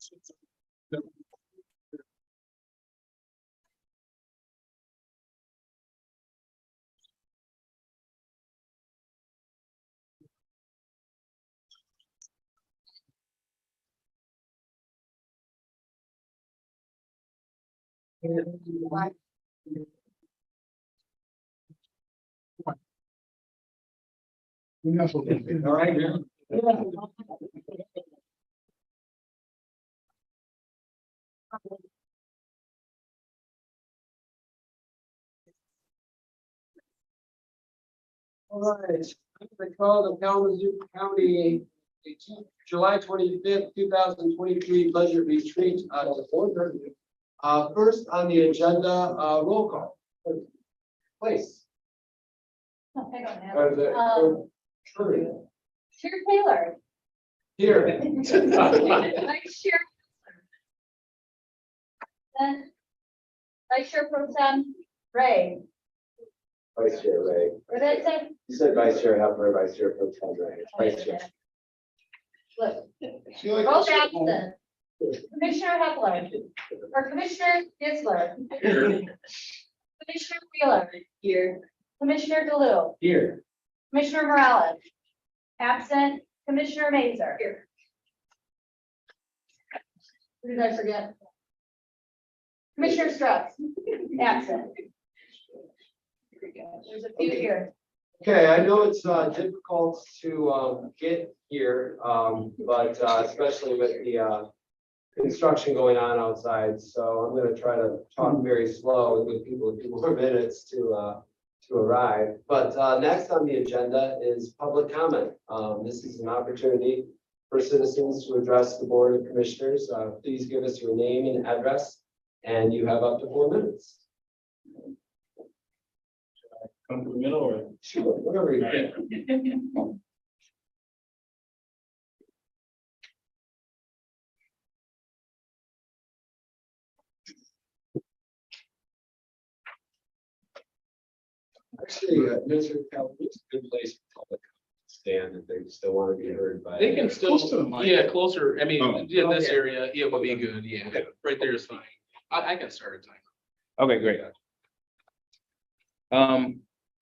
All right. All right, I call the Kalamazoo County July 25th, 2023 budget retreat to order. First on the agenda, roll call. Please. I don't have. Chair Taylor. Here. Vice Chair. Then Vice Chair Pro Tem Ray. Vice Chair Ray. What did I say? You said Vice Chair Hepler, Vice Chair Pro Tem Ray. Vice Chair. Look. Both absent. Commissioner Hepler. Or Commissioner Gisler. Commissioner Wheeler. Here. Commissioner DeLu. Here. Commissioner Morales. Absent. Commissioner Mazer. Here. Who did I forget? Commissioner Strauss. Absent. There's a few here. Okay, I know it's difficult to get here, but especially with the construction going on outside. So I'm going to try to talk very slow and give people a few more minutes to arrive. But next on the agenda is public comment. This is an opportunity for citizens to address the Board of Commissioners. Please give us your name and address, and you have up to 4 minutes. Come to the middle or? Sure, whatever you think. Actually, Mr. Calhoun, it's a good place for public to stand if they still want to be heard by. They can still, Close to the mic. yeah, closer. I mean, Oh. yeah, this Okay. area, it would be good. Yeah, right there is fine. I can start a time. Okay, great.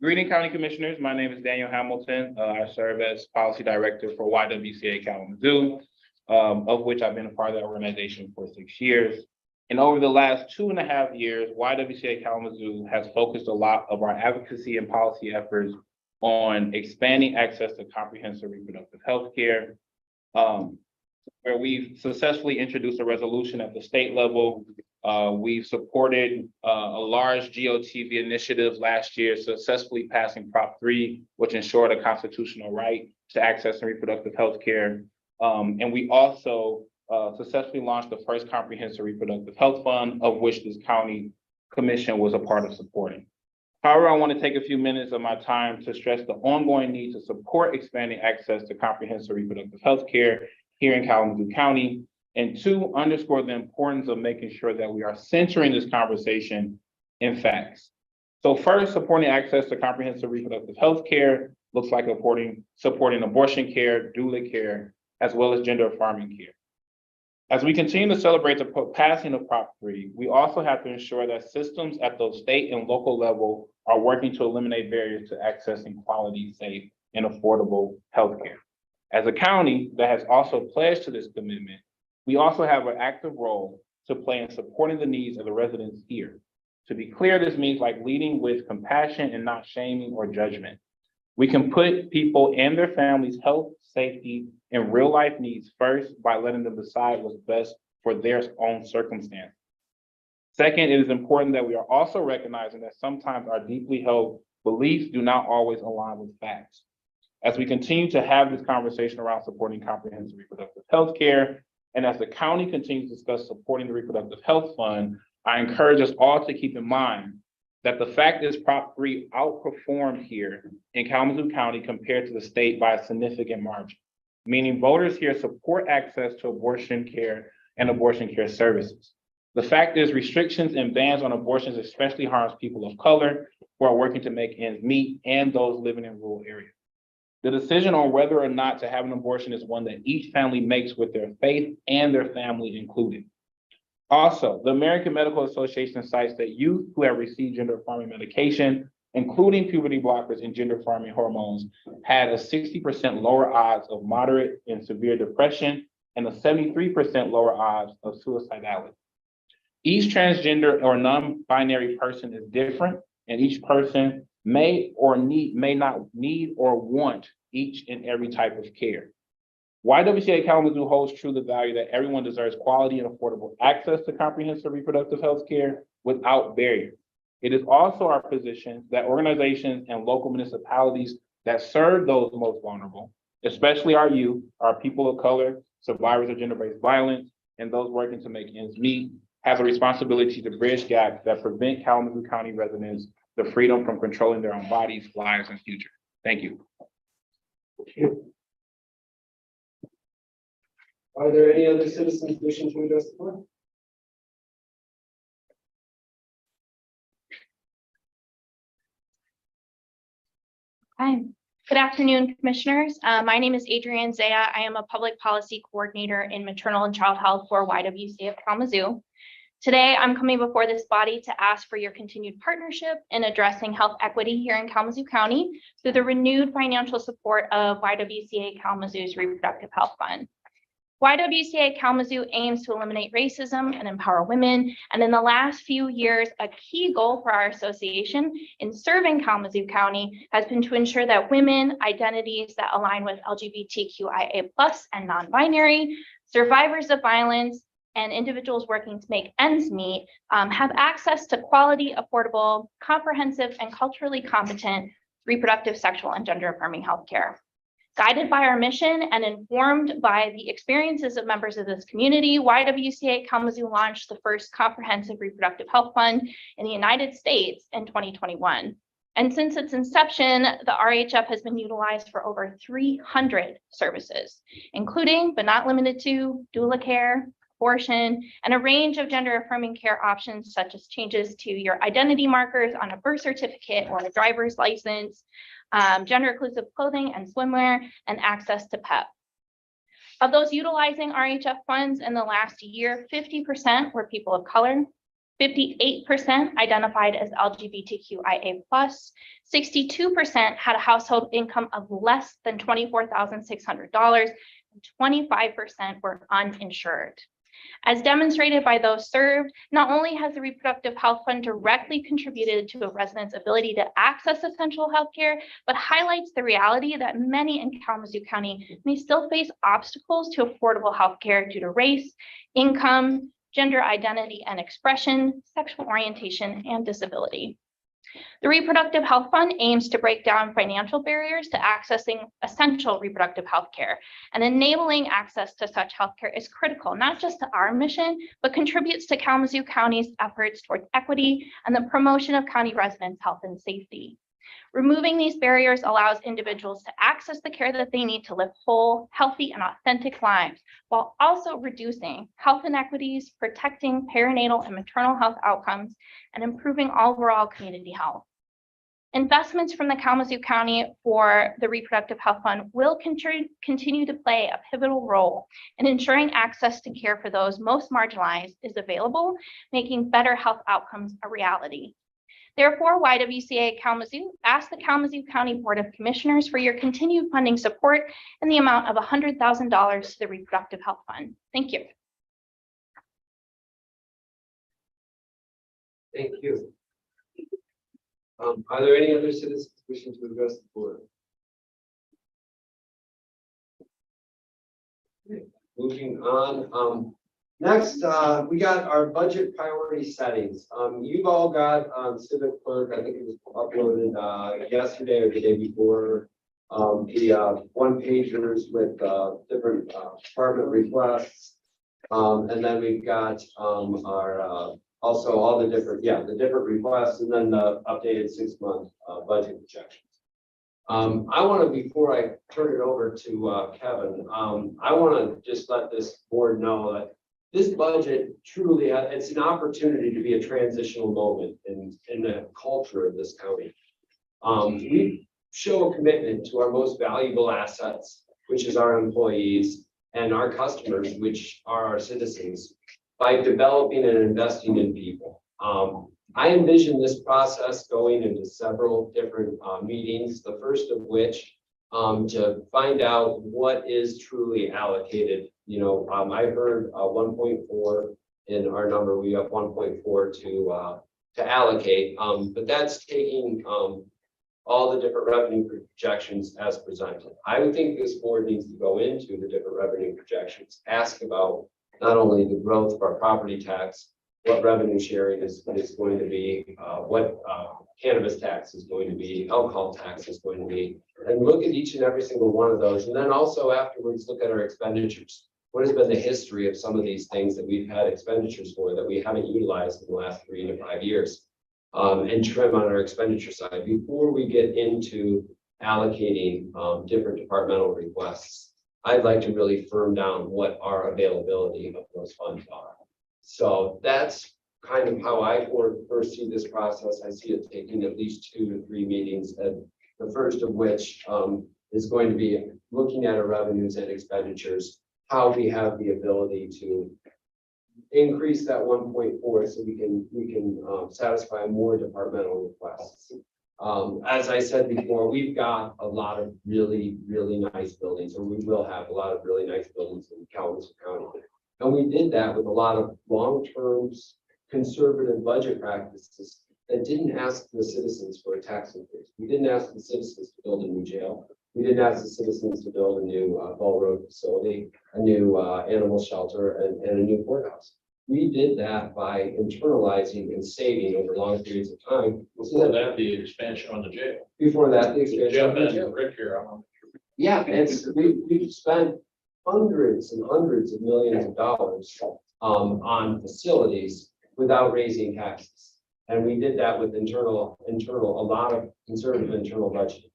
Greeting County Commissioners, my name is Daniel Hamilton. I serve as Policy Director for YWCA Kalamazoo, of which I've been a part of the organization for 6 years. And over the last 2.5 years, YWCA Kalamazoo has focused a lot of our advocacy and policy efforts on expanding access to comprehensive reproductive health care, where we've successfully introduced a resolution at the state level. We've supported a large GOTV initiative last year, successfully passing Prop 3, which ensured a constitutional right to access and reproductive health care. And we also successfully launched the first comprehensive reproductive health fund, of which this county commission was a part of supporting. However, I want to take a few minutes of my time to stress the ongoing need to support expanding access to comprehensive reproductive health care here in Kalamazoo County, and 2, underscore the importance of making sure that we are centering this conversation in facts. So first, supporting access to comprehensive reproductive health care looks like supporting abortion care, doula care, as well as gender affirming care. As we continue to celebrate the passing of Prop 3, we also have to ensure that systems at the state and local level are working to eliminate barriers to accessing quality, safe, and affordable healthcare. As a county that has also pledged to this commitment, we also have an active role to play in supporting the needs of the residents here. To be clear, this means like leading with compassion and not shaming or judgment. We can put people and their families' health, safety, and real life needs first by letting them decide what's best for their own circumstance. Second, it is important that we are also recognizing that sometimes our deeply held beliefs do not always align with facts. As we continue to have this conversation around supporting comprehensive reproductive health care, and as the county continues to discuss supporting the Reproductive Health Fund, I encourage us all to keep in mind that the fact is Prop 3 outperformed here in Kalamazoo County compared to the state by a significant margin, meaning voters here support access to abortion care and abortion care services. The fact is restrictions and bans on abortions especially harms people of color who are working to make ends meet and those living in rural areas. The decision on whether or not to have an abortion is one that each family makes with their faith and their family included. Also, the American Medical Association cites that youth who have received gender-affirming medication, including puberty blockers and gender-affirming hormones, had a 60% lower odds of moderate and severe depression and a 73% lower odds of suicidality. Each transgender or non-binary person is different, and each person may not need or want each and every type of care. YWCA Kalamazoo holds true the value that everyone deserves quality and affordable access to comprehensive reproductive health care without barrier. It is also our position that organizations and local municipalities that serve those most vulnerable, especially our youth, our people of color, survivors of gender-based violence, and those working to make ends meet, have a responsibility to bridge gaps that prevent Kalamazoo County residents the freedom from controlling their own bodies, lives, and future. Thank you. Are there any other citizens wishing to address the board? Hi, good afternoon, commissioners. My name is Adrienne Zaya. I am a public policy coordinator in maternal and child health for YWCA of Kalamazoo. Today, I'm coming before this body to ask for your continued partnership in addressing health equity here in Kalamazoo County through the renewed financial support of YWCA Kalamazoo's Reproductive Health Fund. YWCA Kalamazoo aims to eliminate racism and empower women. And in the last few years, a key goal for our association in serving Kalamazoo County has been to ensure that women, identities that align with LGBTQIA+ and non-binary, survivors of violence, and individuals working to make ends meet have access to quality, affordable, comprehensive, and culturally competent reproductive, sexual, and gender-affirming healthcare. Guided by our mission and informed by the experiences of members of this community, YWCA Kalamazoo launched the first comprehensive reproductive health fund in the United States in 2021. And since its inception, the RHF has been utilized for over 300 services, including, but not limited to, doula care, abortion, and a range of gender-affirming care options, such as changes to your identity markers on a birth certificate or a driver's license, gender-inclusive clothing and swimwear, and access to PEP. Of those utilizing RHF funds in the last year, 50% were people of color, 58% identified as LGBTQIA+, 62% had a household income of less than $24,600, and 25% were uninsured. As demonstrated by those served, not only has the Reproductive Health Fund directly contributed to a resident's ability to access essential health care, but highlights the reality that many in Kalamazoo County may still face obstacles to affordable health care due to race, income, gender identity and expression, sexual orientation, and disability. The Reproductive Health Fund aims to break down financial barriers to accessing essential reproductive health care, and enabling access to such health care is critical, not just to our mission, but contributes to Kalamazoo County's efforts towards equity and the promotion of county residents' health and safety. Removing these barriers allows individuals to access the care that they need to live whole, healthy, and authentic lives, while also reducing health inequities, protecting perinatal and maternal health outcomes, and improving overall community health. Investments from the Kalamazoo County for the Reproductive Health Fund will continue to play a pivotal role in ensuring access to care for those most marginalized is available, making better health outcomes a reality. Therefore, YWCA Kalamazoo asks the Kalamazoo County Board of Commissioners for your continued funding support in the amount of $100,000 to the Reproductive Health Fund. Thank you. Thank you. Are there any other citizens wishing to address the board? Okay, moving on. Next, we got our budget priority settings. You've all got Civic Clerk, I think it was uploaded yesterday or the day before, the one pagers with different department requests. And then we've got our also all the different, the different requests, and then the updated 6-month budget projections. I want to, before I turn it over to Kevin, I want to just let this board know that this budget truly, it's an opportunity to be a transitional moment in the culture of this county. show a commitment to our most valuable assets, which is our employees, and our customers, which are our citizens, by developing and investing in people. I envision this process going into several different meetings, the first of which to find out what is truly allocated. I heard 1.4 in our number, we have 1.4 to allocate, but that's taking all the different revenue projections as presented. I would think this board needs to go into the different revenue projections, ask about not only the growth of our property tax, what revenue sharing is going to be, what cannabis tax is going to be, alcohol tax is going to be, and look at each and every single one of those. And then also afterwards, look at our expenditures. What has been the history of some of these things that we've had expenditures for that we haven't utilized in the last 3 to 5 years? And trim on our expenditure side before we get into allocating different departmental requests. I'd like to really firm down what our availability of those funds are. So that's kind of how I first see this process. I see it taking at least 2 to 3 meetings, and the first of which is going to be looking at our revenues and expenditures, how we have the ability to increase that 1.4 so we can satisfy more departmental requests. As I said before, we've got a lot of really nice buildings, or we will have a lot of really nice buildings in Kalamazoo County. And we did that with a lot of long-term conservative budget practices that didn't ask the citizens for a tax increase. We didn't ask the citizens to build a new jail. We didn't ask the citizens to build a new Ball Road facility, a new animal shelter, and a new courthouse. We did that by internalizing and saving over long periods of time. Before that, the expansion on the jail. Before that, the expansion of the Jeff jail. and Rick here. Yeah, we've spent hundreds and hundreds of millions of dollars on facilities without raising taxes. And we did that with a lot of conservative internal budgeting.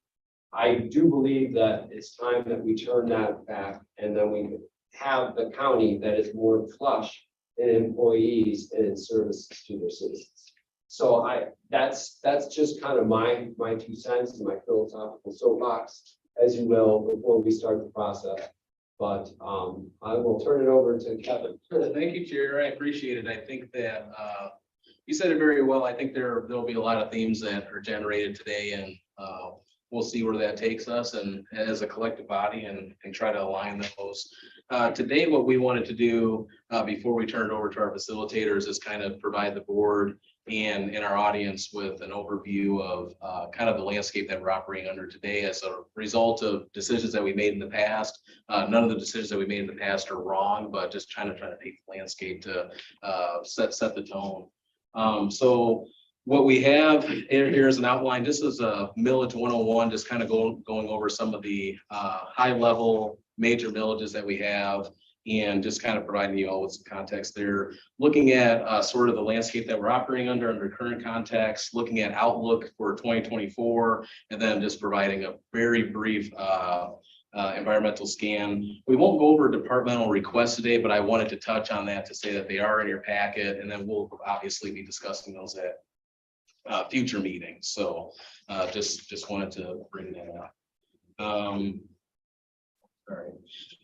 I do believe that it's time that we turn that back, and then we have the county that is more flush in employees and in services to their citizens. So that's just kind of my 2 cents and my philosophical soapbox, as you will, before we start the process. But I will turn it over to Kevin. Thank you, Chair. I appreciate it. I think that you said it very well. I think there'll be a lot of themes that are generated today, and we'll see where that takes us and as a collective body and try to align those. Today, what we wanted to do before we turn it over to our facilitators is kind of provide the board and our audience with an overview of kind of the landscape that we're operating under today as a result of decisions that we made in the past. None of the decisions that we made in the past are wrong, but just trying to take the landscape to set the tone. So what we have here is an outline. This is a millage 101, just kind of going over some of the high level major millages that we have, and just kind of providing you all with some context there. Looking at sort of the landscape that we're operating under current context, looking at outlook for 2024, and then just providing a very brief environmental scan. We won't go over departmental requests today, but I wanted to touch on that to say that they are in your packet, and then we'll obviously be discussing those at future meetings. So just wanted to bring that up. All right.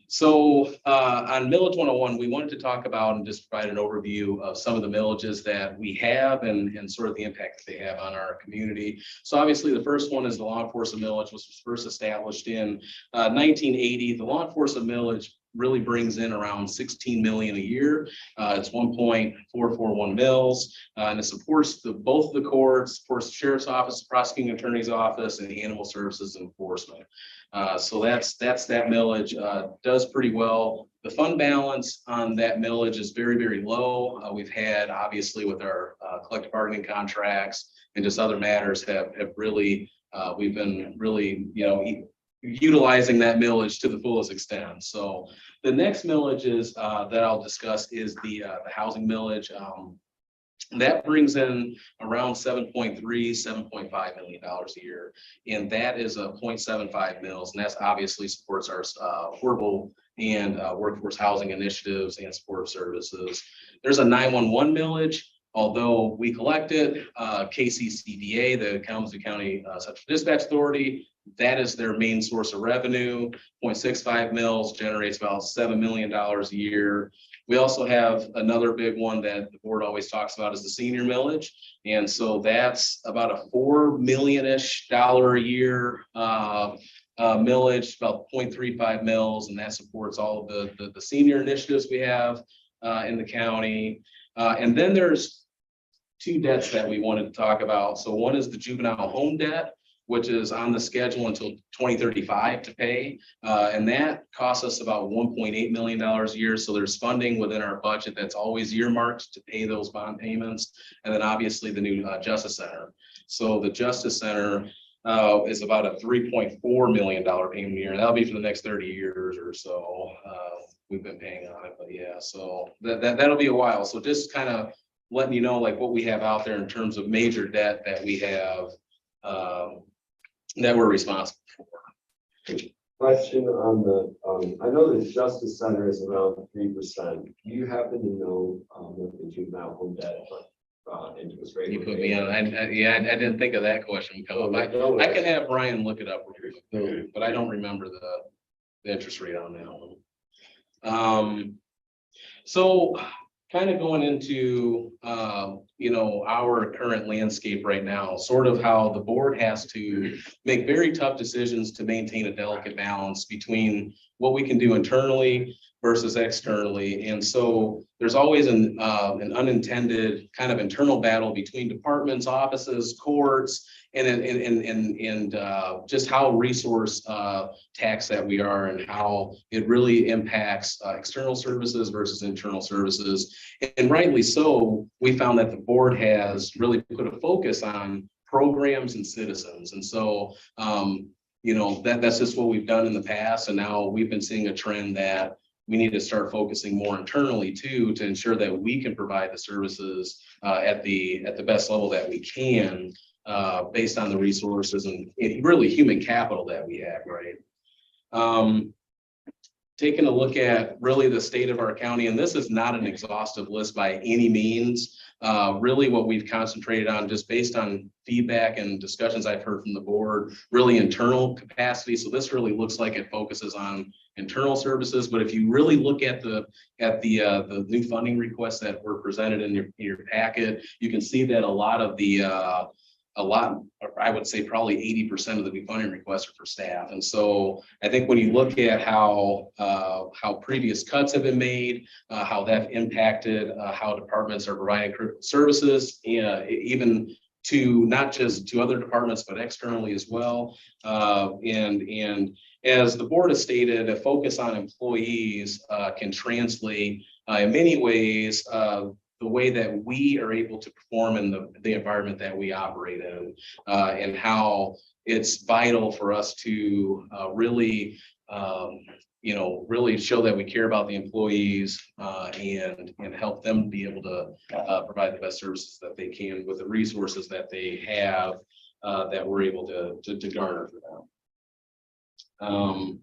So on millage 101, we wanted to talk about and just provide an overview of some of the millages that we have and sort of the impact that they have on our community. So obviously the first one is the law enforcement millage, which was first established in 1980. The law enforcement millage really brings in around 16 million a year. It's 1.441 mils, and it supports both the courts, supports the sheriff's office, the prosecuting attorney's office, and the animal services enforcement. So that's that millage. Does pretty well. The fund balance on that millage is very low. We've had, obviously, with our collective bargaining contracts and just other matters have really we've been really utilizing that millage to the fullest extent. So the next millage is that I'll discuss is the housing millage. That brings in around $7.5 million a year, and that is a 0.75 mils, and that's obviously supports our affordable and workforce housing initiatives and support services. There's a 911 millage. Although we collect it, KCCDA, the Kalamazoo County Central Dispatch Authority, that is their main source of revenue. 0.65 mils generates about $7 million a year. We also have another big one that the board always talks about is the senior millage. And so that's about a $4 million-ish a year millage, about 0.35 mils, and that supports all of the senior initiatives we have in the county. And then there's two debts that we wanted to talk about. So one is the juvenile home debt, which is on the schedule until 2035 to pay. And that costs us about $1.8 million a year. So there's funding within our budget that's always earmarked to pay those bond payments. And then obviously the new Justice Center. So the Justice Center is about a $3.4 million payment a year. That'll be for the next 30 years or so. We've been paying on it, but yeah, so that'll be a while. So just kind of letting you know, like what we have out there in terms of major debt that we have that we're responsible for. Question on the, I know the Justice Center is around 3%. Do you happen to know what the juvenile home debt interest rate? You put me on, I didn't think of that question come up. I can have Brian look it up, but I don't remember the interest rate on that one. So kind of going into, our current landscape right now, sort of how the board has to make very tough decisions to maintain a delicate balance between what we can do internally versus externally. And so there's always an unintended kind of internal battle between departments, offices, courts, and just how resource taxed that we are and how it really impacts external services versus internal services. And rightly so, we found that the board has really put a focus on programs and citizens. And so, that's just what we've done in the past. And now we've been seeing a trend that we need to start focusing more internally too, to ensure that we can provide the services at the best level that we can, based on the resources and really human capital that we have, right? Taking a look at really the state of our county, and this is not an exhaustive list by any means. Really what we've concentrated on, just based on feedback and discussions I've heard from the board, really internal capacity. So this really looks like it focuses on internal services, but if you really look at the new funding requests that were presented in your packet, you can see that I would say probably 80% of the new funding requests are for staff. And so I think when you look at how previous cuts have been made, how that impacted how departments are providing critical services, even to not just to other departments, but externally as well. And as the board has stated, a focus on employees can translate in many ways the way that we are able to perform in the environment that we operate in, and how it's vital for us to really show that we care about the employees and help them be able to provide the best services that they can with the resources that they have that we're able to garner for them.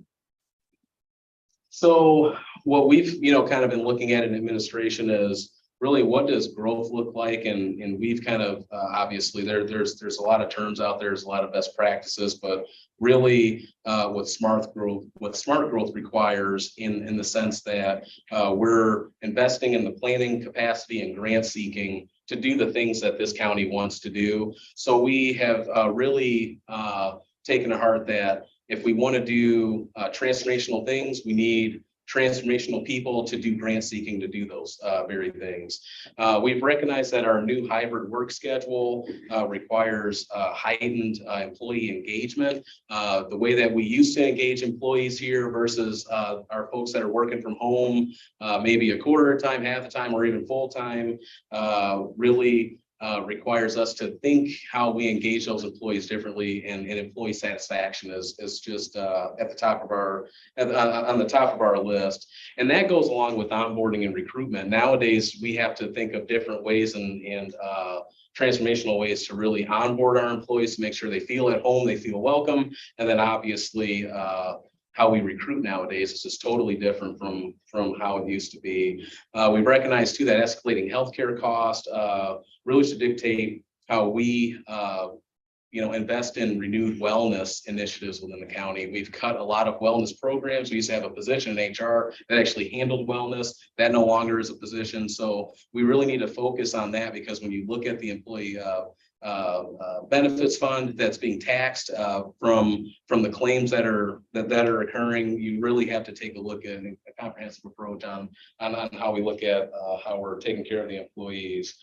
So what we've kind of been looking at in administration is really what does growth look like, and we've kind of obviously there's a lot of terms out there, there's a lot of best practices, but really what smart growth requires in the sense that we're investing in the planning capacity and grant seeking to do the things that this county wants to do. So we have really taken to heart that if we want to do transformational things, we need transformational people to do grant seeking to do those very things. We've recognized that our new hybrid work schedule requires heightened employee engagement. The way that we used to engage employees here versus our folks that are working from home, maybe a quarter of the time, half the time, or even full time, really requires us to think how we engage those employees differently, and employee satisfaction is just at the top of on the top of our list. And that goes along with onboarding and recruitment. Nowadays, we have to think of different ways and transformational ways to really onboard our employees to make sure they feel at home, they feel welcome, and then obviously how we recruit nowadays is just totally different from how it used to be. We've recognized too that escalating healthcare cost really should dictate how we invest in renewed wellness initiatives within the county. We've cut a lot of wellness programs. We used to have a position in HR that actually handled wellness. That no longer is a position. So we really need to focus on that, because when you look at the employee benefits fund that's being taxed from the claims that are occurring, you really have to take a look at a comprehensive approach on how we look at how we're taking care of the employees.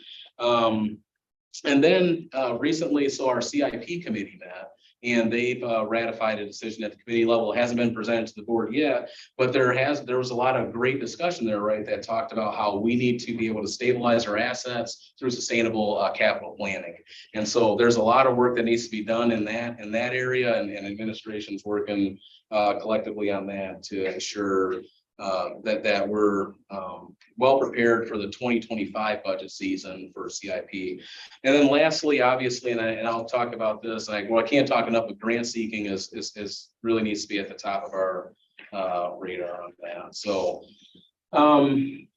And then recently, so our CIP committee met, and they've ratified a decision at the committee level. It hasn't been presented to the board yet, but there was a lot of great discussion there, right, that talked about how we need to be able to stabilize our assets through sustainable capital planning. And so there's a lot of work that needs to be done in that area, and administration's working collectively on that to ensure that we're well prepared for the 2025 budget season for CIP. And then lastly, obviously, and I'll talk about this, I can't talk enough, but grant seeking is really needs to be at the top of our radar on that. So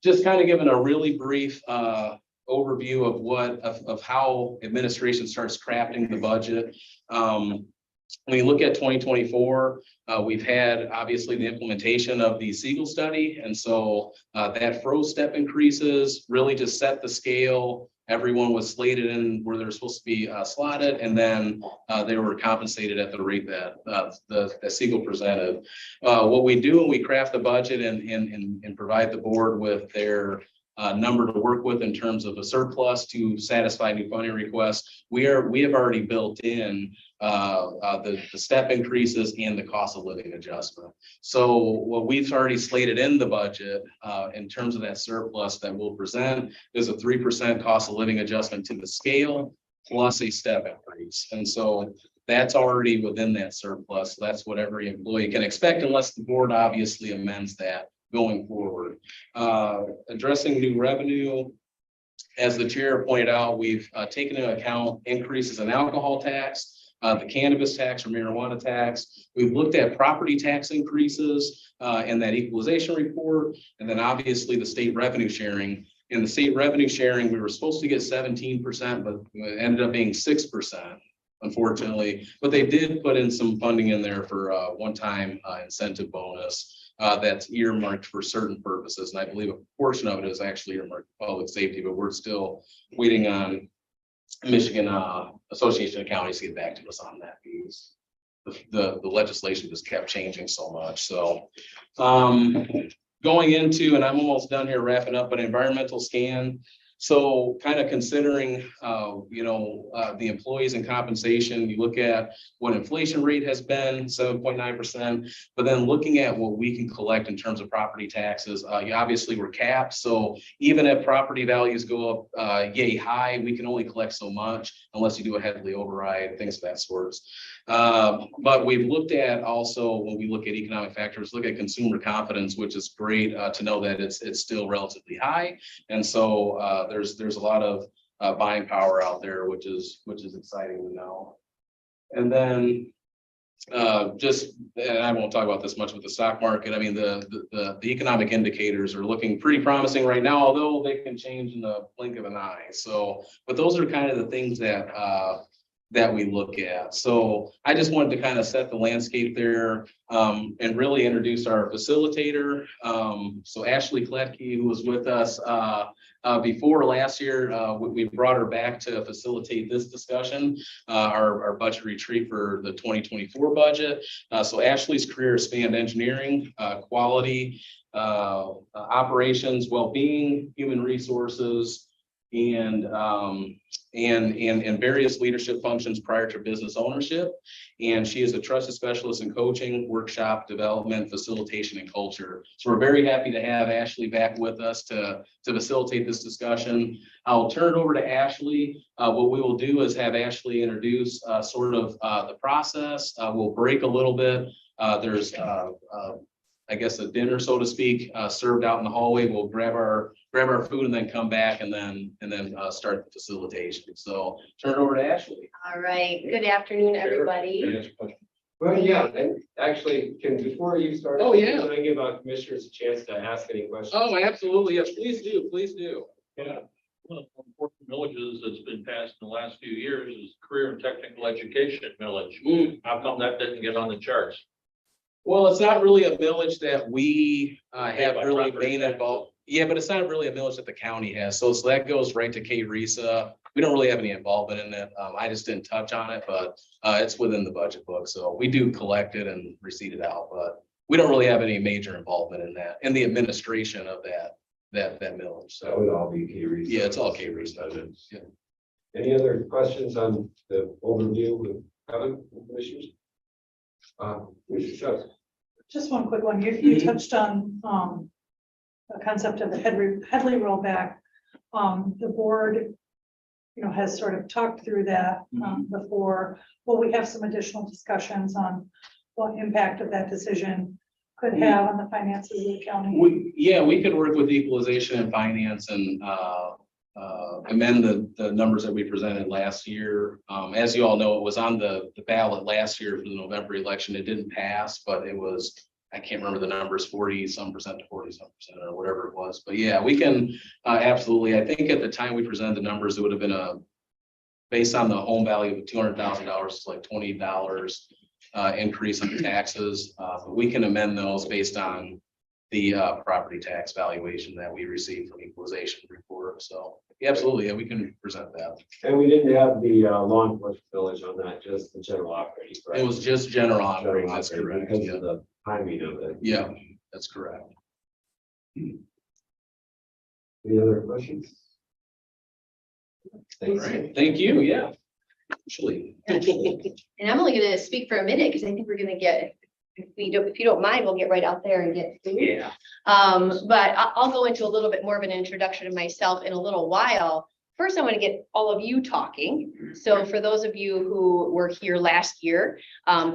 just kind of giving a really brief overview of how administration starts crafting the budget. When you look at 2024, we've had obviously the implementation of the Siegel study. And so that froze step increases really just set the scale. Everyone was slated in where they're supposed to be slotted, and then they were compensated at the rate that the Siegel presented. What we do when we craft the budget and provide the board with their number to work with in terms of a surplus to satisfy new funding requests, we have already built in the step increases and the cost of living adjustment. So what we've already slated in the budget in terms of that surplus that we'll present is a 3% cost of living adjustment to the scale plus a step increase. And so that's already within that surplus. That's what every employee can expect, unless the board obviously amends that going forward. Addressing new revenue, as the chair pointed out, we've taken into account increases in alcohol tax, the cannabis tax or marijuana tax. We've looked at property tax increases in that equalization report, and then obviously the state revenue sharing. In the state revenue sharing, we were supposed to get 17%, but it ended up being 6%. Unfortunately, but they did put in some funding in there for a one-time incentive bonus that's earmarked for certain purposes. And I believe a portion of it is actually earmarked for public safety, but we're still waiting on Michigan Association of Counties to get back to us on that piece. The legislation just kept changing so much. So going into, and I'm almost done here wrapping up, but environmental scan. So kind of considering, the employees and compensation, you look at what inflation rate has been, 7.9%, but then looking at what we can collect in terms of property taxes, obviously we're capped. So even if property values go up yay high, we can only collect so much unless you do a heavily override, things of that sort. But we've looked at also, when we look at economic factors, look at consumer confidence, which is great to know that it's still relatively high. And so there's a lot of buying power out there, which is exciting to know. And then and I won't talk about this much with the stock market. I mean, the economic indicators are looking pretty promising right now, although they can change in the blink of an eye. So, but those are kind of the things that we look at. So I just wanted to kind of set the landscape there and really introduce our facilitator. So Ashley Kletke, who was with us before last year, we brought her back to facilitate this discussion, our budget retreat for the 2024 budget. So Ashley's career spanned engineering, quality, operations, well-being, human resources, and various leadership functions prior to business ownership. And she is a trusted specialist in coaching, workshop development, facilitation, and culture. So we're very happy to have Ashley back with us to facilitate this discussion. I'll turn it over to Ashley. What we will do is have Ashley introduce the process. We'll break a little bit. There's I guess a dinner, so to speak, served out in the hallway. We'll grab our food and then come back and then start the facilitation. So turn it over to Ashley. All right, good afternoon, everybody. Well, yeah, and actually, before you start. Oh, yeah. Can I give commissioners a chance to ask any questions? Oh, absolutely. Yes, please do. Please do. Yeah. One of the important villages that's been passed in the last few years is career and technical education village. How come that didn't get on the charts? Well, it's not really a village that we have by really property been taxes. involved. Yeah, but it's not really a village that the county has. So that goes right to K-RISA. We don't really have any involvement in it. I just didn't touch on it, but it's within the budget book. So we do collect it and receipt it out, but we don't really have any major involvement in that, in the administration of that village. That So, would all be key reasons. yeah, it's all K-RISA. Yeah. Any other questions on the overview with Kevin, commissioners? Commissioner Shows. Just one quick one. You touched on the concept of the Headley rollback. The board, has sort of talked through that before. Will we have some additional discussions on what impact of that decision could have on the finances of the county? We could work with equalization and finance and amend the numbers that we presented last year. As you all know, it was on the ballot last year for the November election. It didn't pass, but it was, I can't remember the numbers, 40-some% to 40-some% or whatever it was. But yeah, we can absolutely. I think at the time we presented the numbers, it would have been based on the home value of $200,000, like $20 increase on the taxes. But we can amend those based on the property tax valuation that we received from equalization report. So yeah, absolutely, yeah, we can present that. And we didn't have the law enforcement village on that, just the general operating. It was just general General operating, that's operating correct. because Yeah, of the timing of it. yeah, that's correct. Any other questions? All Thanks. right, thank you, yeah. Actually. And I'm only gonna speak for a minute because I think we're gonna get, if you don't mind, we'll get right out there and get food. Yeah. But I'll go into a little bit more of an introduction of myself in a little while. First, I want to get all of you talking. So for those of you who were here last year,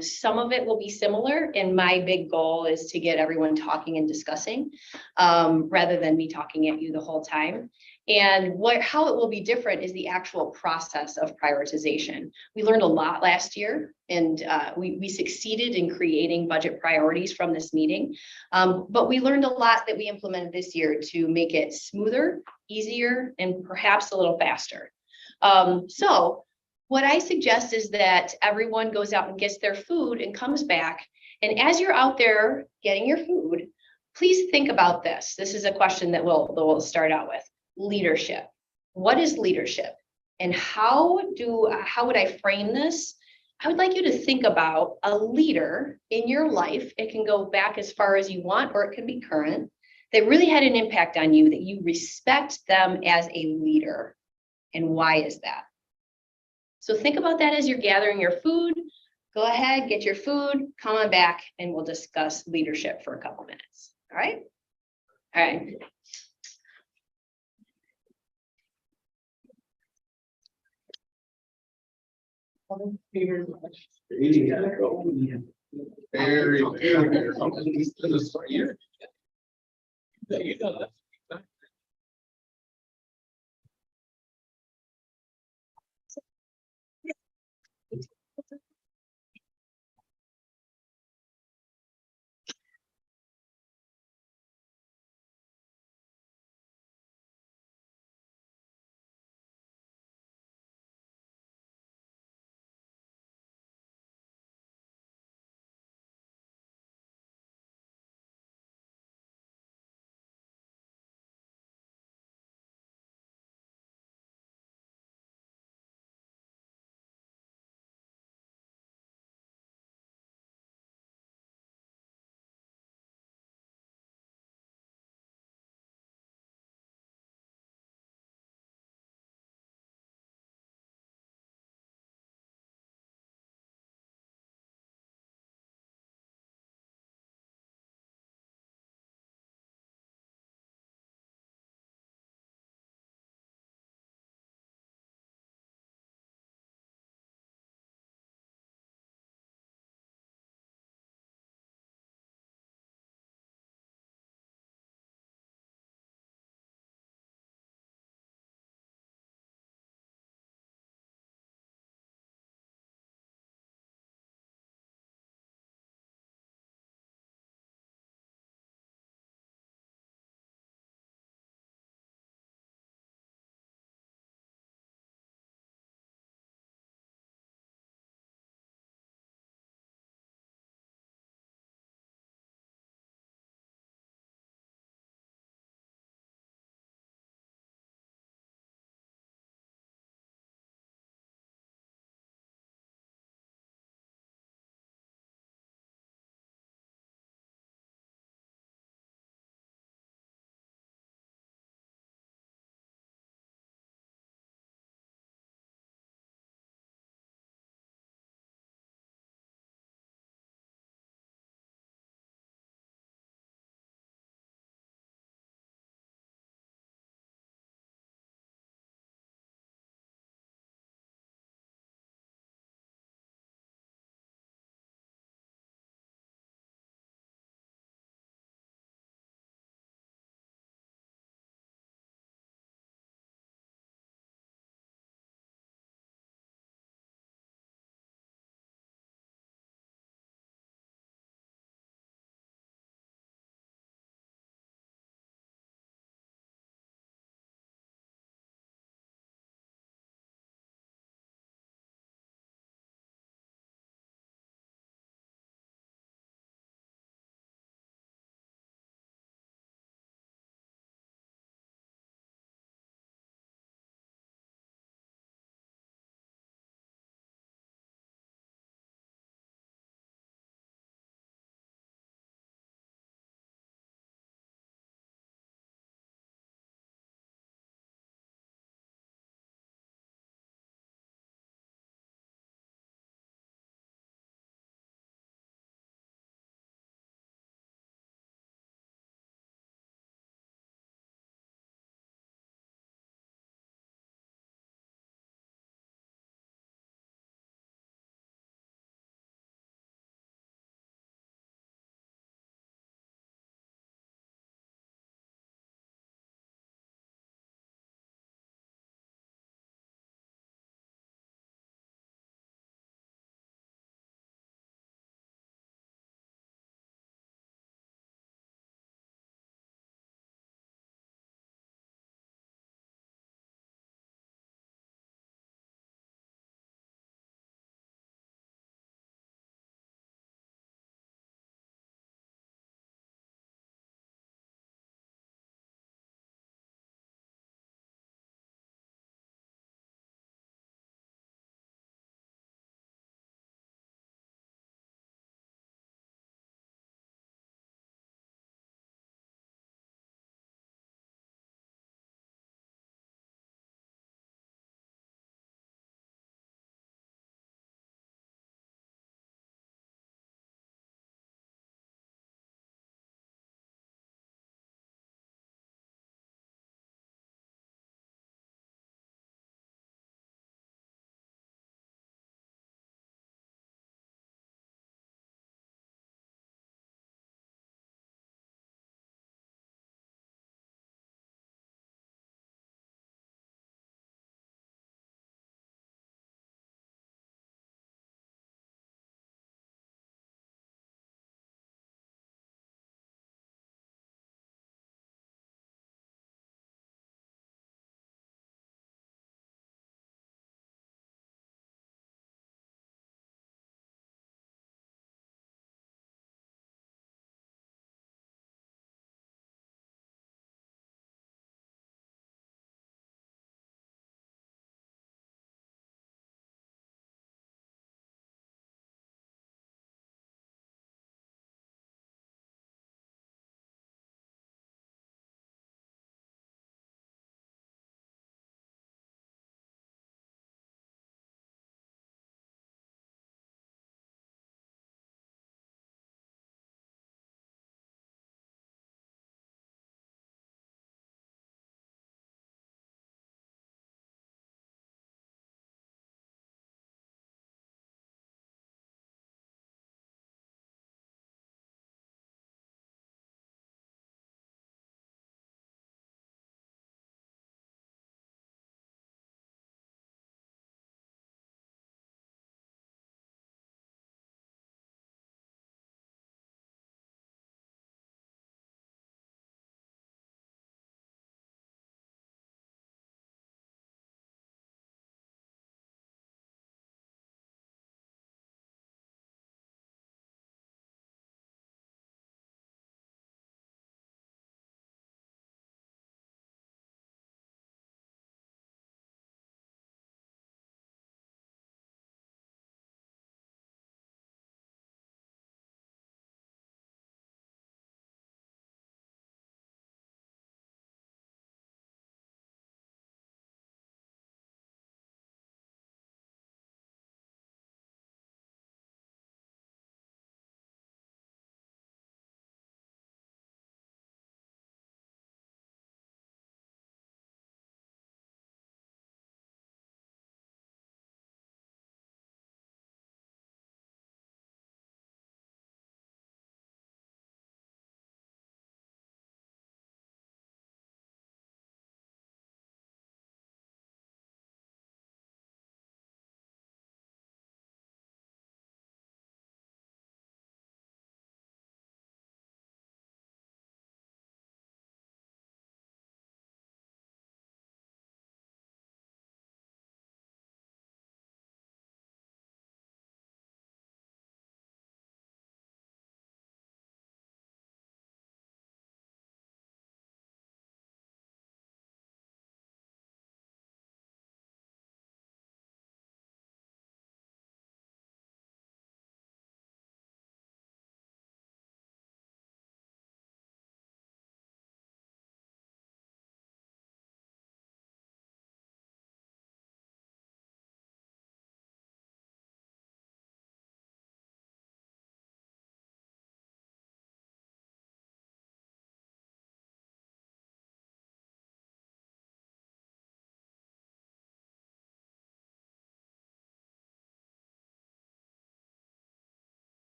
some of it will be similar. And my big goal is to get everyone talking and discussing, rather than me talking at you the whole time. And how it will be different is the actual process of prioritization. We learned a lot last year, and we succeeded in creating budget priorities from this meeting. But we learned a lot that we implemented this year to make it smoother, easier, and perhaps a little faster. So what I suggest is that everyone goes out and gets their food and comes back. And as you're out there getting your food, please think about this. This is a question that we'll start out with. Leadership. What is leadership? And how would I frame this? I would like you to think about a leader in your life. It can go back as far as you want, or it can be current, that really had an impact on you, that you respect them as a leader. And why is that? So think about that as you're gathering your food. Go ahead, get your food, come on back, and we'll discuss leadership for a couple minutes. All right? All right. Very, very. You know that.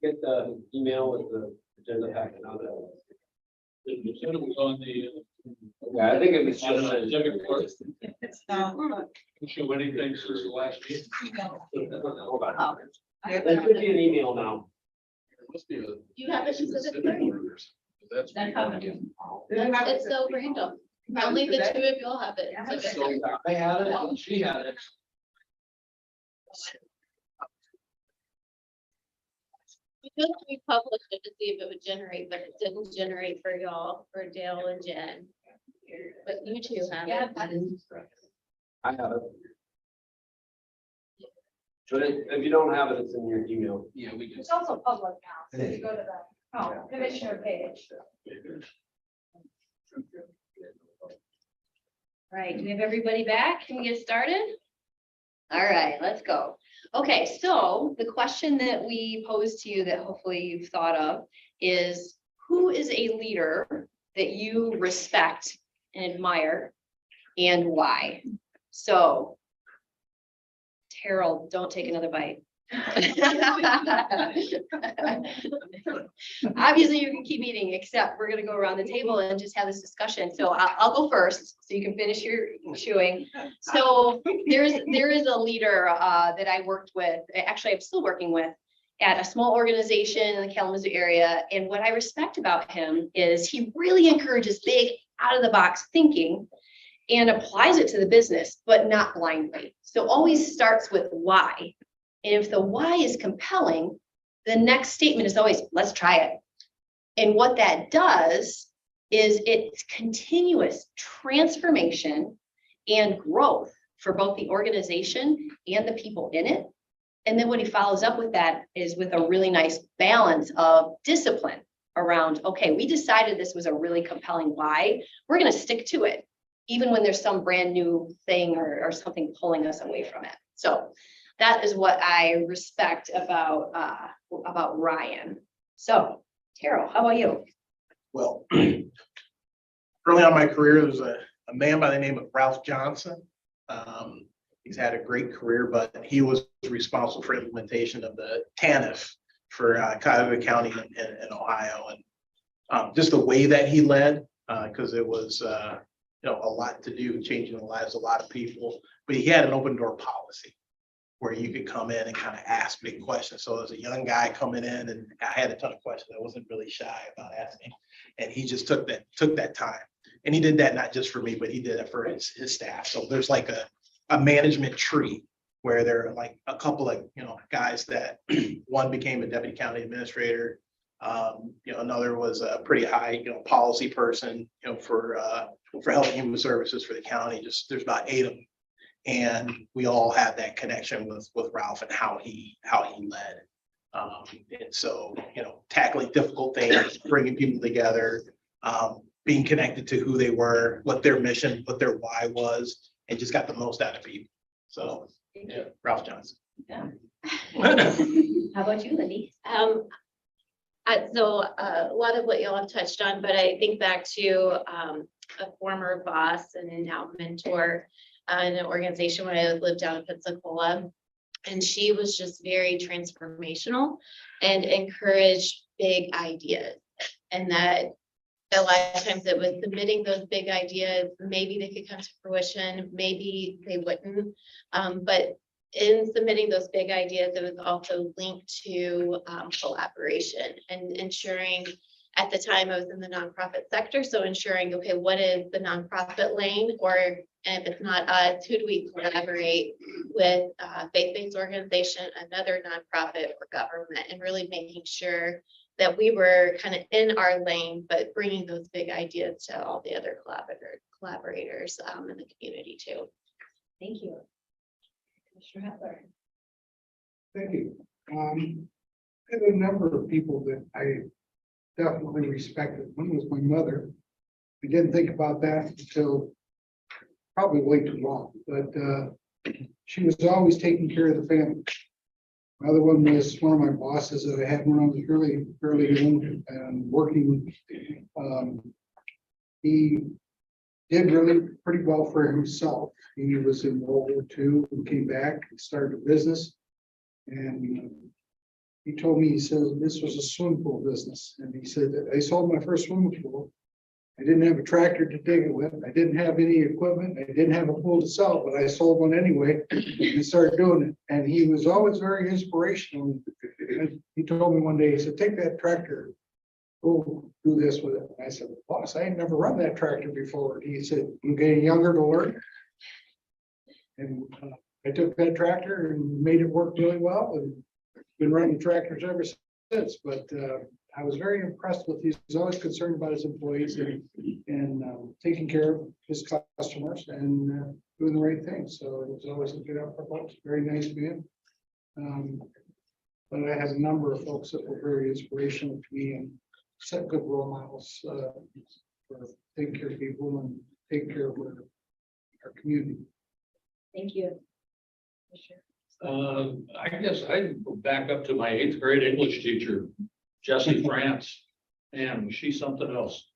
Get the email with the agenda packet on it. You said it was on the. Yeah, I think it was On just. the executive order. It's not. Show anything since the last meeting. Hold on. There should be an email now. There must be a. You have it specifically? That's. That's It's so random. Only the two of you'll have it. So I had it, she had it. We published it to see if it would generate, but it didn't generate for y'all, for Dale and Jen. But you two have it. I have it. But if you don't have it, it's in your email. Yeah, we just. It's also public now, so you go to the, commissioner page. Right, do we have everybody back? Can we get started? All right, let's go. Okay, so the question that we posed to you that hopefully you've thought of is, who is a leader that you respect and admire and why? So, Terrell, don't take another bite. Obviously, you can keep eating, except we're gonna go around the table and just have this discussion. So I'll go first, so you can finish your chewing. So there is a leader that I worked with, actually, I'm still working with at a small organization in the Kalamazoo area. And what I respect about him is he really encourages big, out of the box thinking and applies it to the business, but not blindly. So always starts with why. And if the why is compelling, the next statement is always, let's try it. And what that does is it's continuous transformation and growth for both the organization and the people in it. And then what he follows up with that is with a really nice balance of discipline around, okay, we decided this was a really compelling why, we're going to stick to it, even when there's some brand new thing or something pulling us away from it. So that is what I respect about Ryan. So, Terrell, how about you? Well, early on in my career, there was a man by the name of Ralph Johnson. He's had a great career, but he was responsible for implementation of the TANF for Cuyahoga County in Ohio. And just the way that he led, because it was a lot to do, changing the lives of a lot of people. But he had an open door policy where you could come in and kind of ask big questions. So as a young guy coming in, and I had a ton of questions, I wasn't really shy about asking. And he just took that time. And he did that not just for me, but he did it for his staff. So there's like a management tree where there are like a couple of, guys that one became a deputy county administrator. Another was a pretty high, policy person, for Health and Human Services for the county. Just there's about 8 of them. And we all had that connection with Ralph and how he led. And so, tackling difficult things, bringing people together, being connected to who they were, what their mission, what their why was, and just got the most out of people. So, yeah, Ralph Johnson. Yeah. How about you, Lindy? So a lot of what y'all have touched on, but I think back to a former boss and now mentor in an organization when I lived down in Pensacola. And she was just very transformational and encouraged big ideas. And that a lot of times it was submitting those big ideas, maybe they could come to fruition, maybe they wouldn't. But in submitting those big ideas, it was also linked to collaboration and ensuring. At the time, I was in the nonprofit sector, so ensuring, okay, what is the nonprofit lane, or if it's not us, who do we collaborate with, faith-based organization, another nonprofit or government, and really making sure that we were kind of in our lane, but bringing those big ideas to all the other collaborators in the community too. Thank you. Commissioner Hetler. Thank you. I have a number of people that I definitely respected. One was my mother. I didn't think about that until probably way too long, but she was always taking care of the family. Another one was one of my bosses that I had when I was really young and working. He did really pretty well for himself. He was in World War II and came back and started a business. And he told me, he said, this was a swimming pool business. And he said, I sold my first swimming pool. I didn't have a tractor to dig it with. I didn't have any equipment. I didn't have a pool to sell, but I sold one anyway and started doing it. And he was always very inspirational. And he told me one day, he said, take that tractor, go do this with it. And I said, boss, I ain't never run that tractor before. He said, I'm getting younger to learn. And I took that tractor and made it work really well and been running tractors ever since. But I was very impressed with, he's always concerned about his employees and taking care of his customers and doing the right thing. So it was always a good effort, folks. Very nice man. But I had a number of folks that were very inspirational to me and set good role models for taking care of people and taking care of our community. Thank you. I guess I'd go back up to my 8th grade English teacher, Jessie France, and she's something else.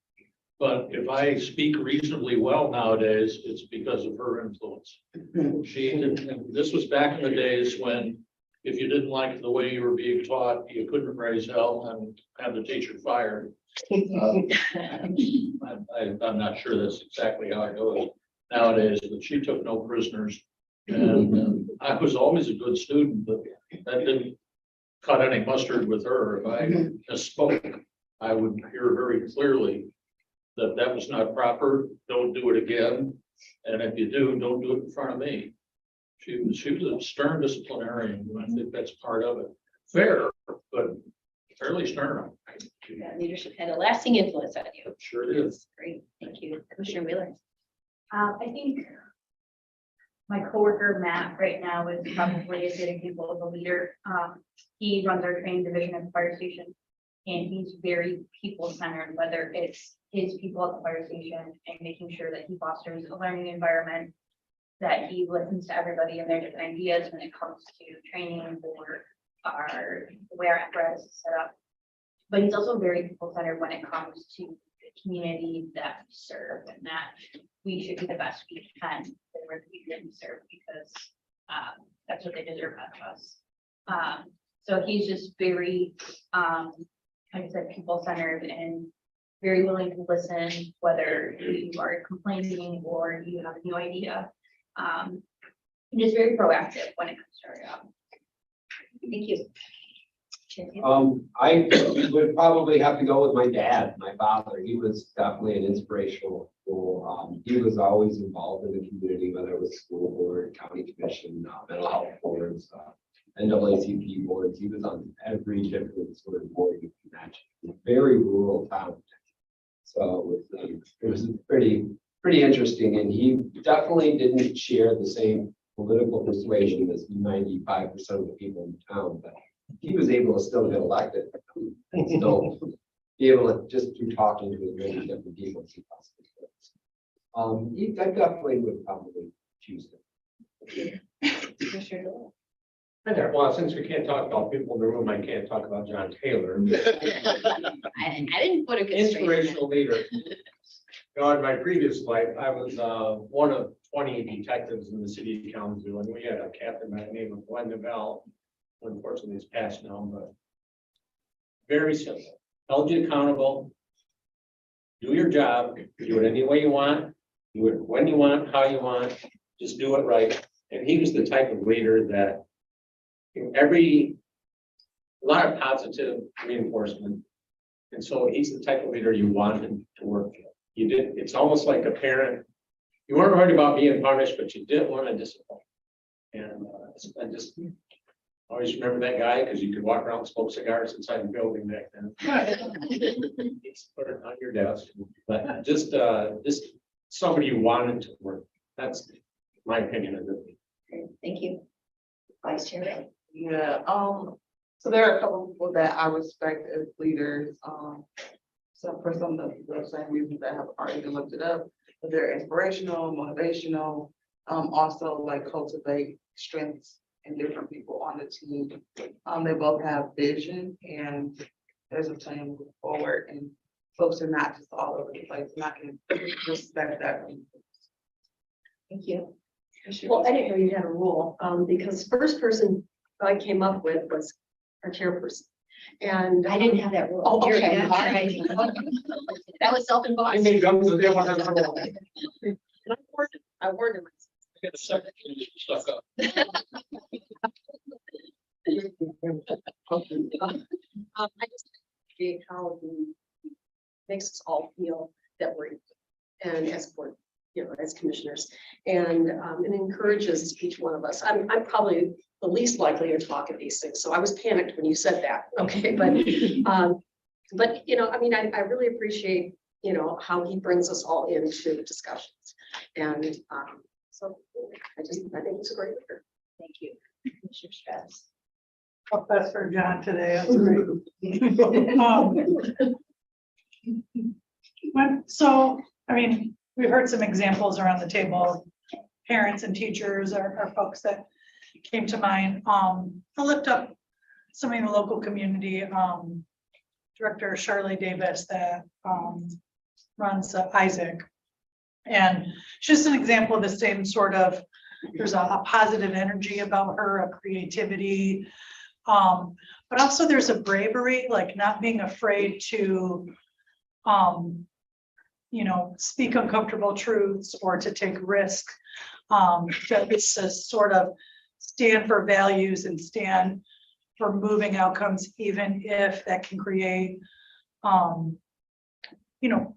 But if I speak reasonably well nowadays, it's because of her influence. This was back in the days when if you didn't like the way you were being taught, you couldn't raise hell and have the teacher fired. I'm not sure that's exactly how it goes nowadays, but she took no prisoners. And I was always a good student, but that didn't cut any mustard with her. If I misspoke, I would hear very clearly that that was not proper. Don't do it again. And if you do, don't do it in front of me. She was a stern disciplinarian. And I think that's part of it. Fair, but fairly stern. That leadership had a lasting influence on you. Sure is. Great, thank you. Commissioner Wheeler. I think my coworker Matt right now is probably a good example of a leader. He runs our training division at the fire station, and he's very people-centered, whether it's his people at the fire station and making sure that he fosters a learning environment, that he listens to everybody and their different ideas when it comes to training or the way our apparatus is set up. But he's also very people-centered when it comes to the community that we serve, and that we should be the best we can for the people that we serve, because that's what they deserve out of us. So he's just very, like I said, people-centered and very willing to listen, whether you are complaining or you have a new idea. And just very proactive when it comes to our job. Thank you. I would probably have to go with my dad, my father. He was definitely an inspirational. He was always involved in the community, whether it was school board, county commission, mental health boards, NAACP boards. He was on every different sort of board you can imagine. Very rural town. So it was pretty interesting. And he definitely didn't share the same political persuasion as 95% of the people in town, but he was able to still get elected and still be able to, just through talking to as many different people as he possibly could. I definitely would probably choose him. Hi there. Well, since we can't talk about people in the room, I can't talk about John Taylor. I didn't put a constraint. Inspirational leader. You know, in my previous life, I was one of 20 detectives in the city of Kalamazoo, and we had a captain by the name of Glenn Neville, who unfortunately is passed now, but very simple. Held you accountable. Do your job. Do it any way you want. Do it when you want, how you want. Just do it right. And he was the type of leader that a lot of positive reinforcement. And so he's the type of leader you wanted to work with. You did, it's almost like a parent. You weren't worried about being punished, but you didn't want to discipline. And I just always remember that guy, because you could walk around and smoke cigars inside the building back then. It's put it on your desk, but just somebody you wanted to work with. That's my opinion of it. Great, thank you. Vice Chair. Yeah, so there are a couple of people that I respect as leaders, so for some of the same reasons that have already been looked it up, but they're inspirational, motivational, also like cultivate strengths in different people on the team. They both have vision and there's a plan to move forward, and folks are not just all over the place, and I can respect that. Thank you. Well, I didn't know you had a rule, because first person I came up with was our chairperson. And I didn't have that rule. Oh, You're- okay. that's right. That was self-imposed. I made gums and they want to. I worded it. Get a second, stuck up. I just appreciate how he makes us all feel that we're equal and as board, as commissioners, and it encourages each one of us. I'm probably the least likely to talk at these things, so I was panicked when you said that. Okay, but I mean, I really appreciate how he brings us all into discussions, and so I think it's a great leader. Thank you. Commissioner Strauss. Well, that's for John today. That's great. So, I mean, we've heard some examples around the table. Parents and teachers are folks that came to mind. I'll lift up some in the local community. Director Charlie Davis that runs Isaac. And just an example of the same sort of, there's a positive energy about her, a creativity. But also there's a bravery, like not being afraid to, speak uncomfortable truths or to take risk. To sort of stand for values and stand for moving outcomes, even if that can create,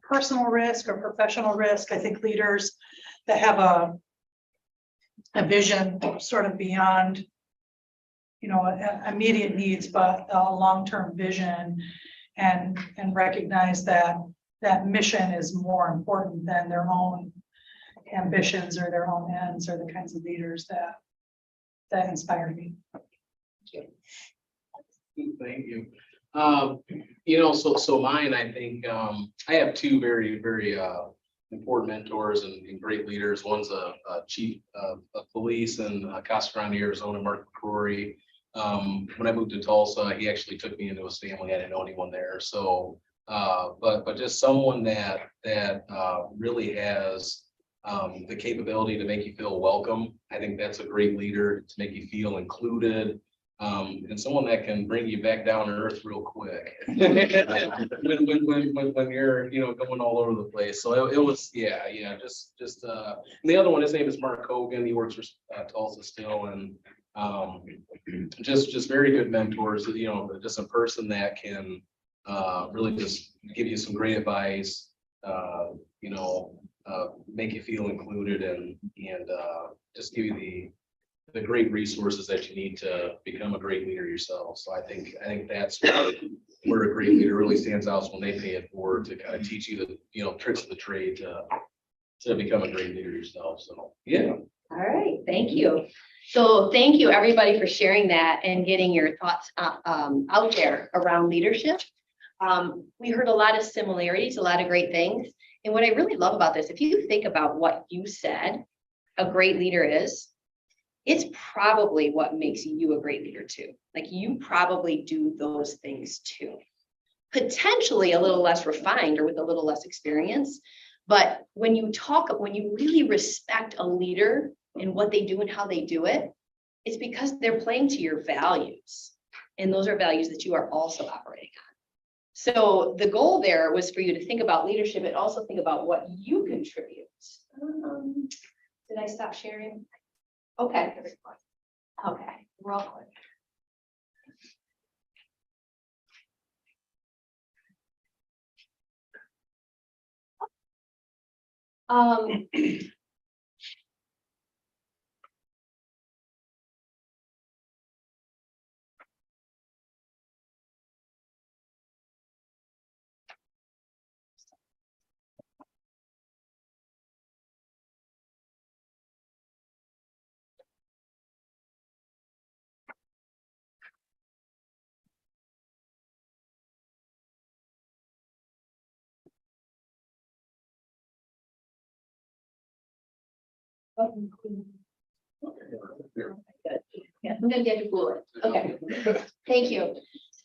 personal risk or professional risk. I think leaders that have a vision sort of beyond, immediate needs, but a long-term vision and recognize that mission is more important than their own ambitions or their own ends, or the kinds of leaders that inspire me. Thank you. So mine, I think, I have two very, very important mentors and great leaders. One's a chief of police in Casa Grande, Arizona, Mark McCrory. When I moved to Tulsa, he actually took me into his family. I didn't know anyone there. So, but just someone that really has the capability to make you feel welcome. I think that's a great leader, to make you feel included. And someone that can bring you back down to earth real quick when you're going all over the place. So it was just and the other one, his name is Mark Hogan. He works for Tulsa still, and just very good mentors. Just a person that can really just give you some great advice. Make you feel included and just give you the great resources that you need to become a great leader yourself. So I think that's where a great leader really stands out, when they pay it forward to kind of teach you the tricks of the trade to become a great leader yourself. So yeah. All right, thank you. So thank you, everybody, for sharing that and getting your thoughts out there around leadership. We heard a lot of similarities, a lot of great things. And what I really love about this, if you think about what you said a great leader is, it's probably what makes you a great leader too. Like, you probably do those things too. Potentially a little less refined or with a little less experience. But when you really respect a leader and what they do and how they do it, it's because they're playing to your values. And those are values that you are also operating on. So the goal there was for you to think about leadership and also think about what you contribute. Did I stop sharing? Okay. Okay, we're all good. Yeah, I'm gonna get you cool. Okay, thank you.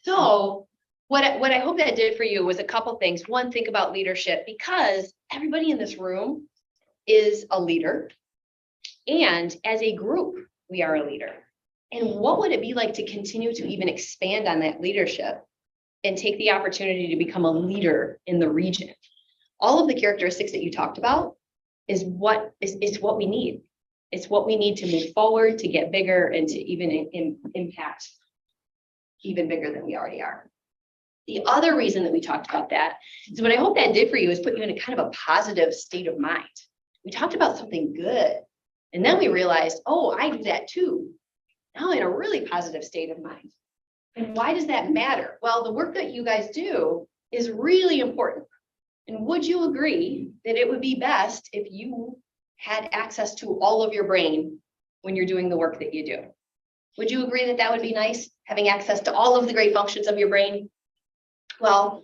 So what I hope that did for you was a couple things. One, think about leadership, because everybody in this room is a leader. And as a group, we are a leader. And what would it be like to continue to even expand on that leadership and take the opportunity to become a leader in the region? All of the characteristics that you talked about is what we need. It's what we need to move forward, to get bigger, and to even impact even bigger than we already are. The other reason that we talked about that is what I hope that did for you is put you in a kind of a positive state of mind. We talked about something good, and then we realized, oh, I do that too. Now I'm in a really positive state of mind. And why does that matter? Well, the work that you guys do is really important. And would you agree that it would be best if you had access to all of your brain when you're doing the work that you do? Would you agree that that would be nice, having access to all of the great functions of your brain? Well,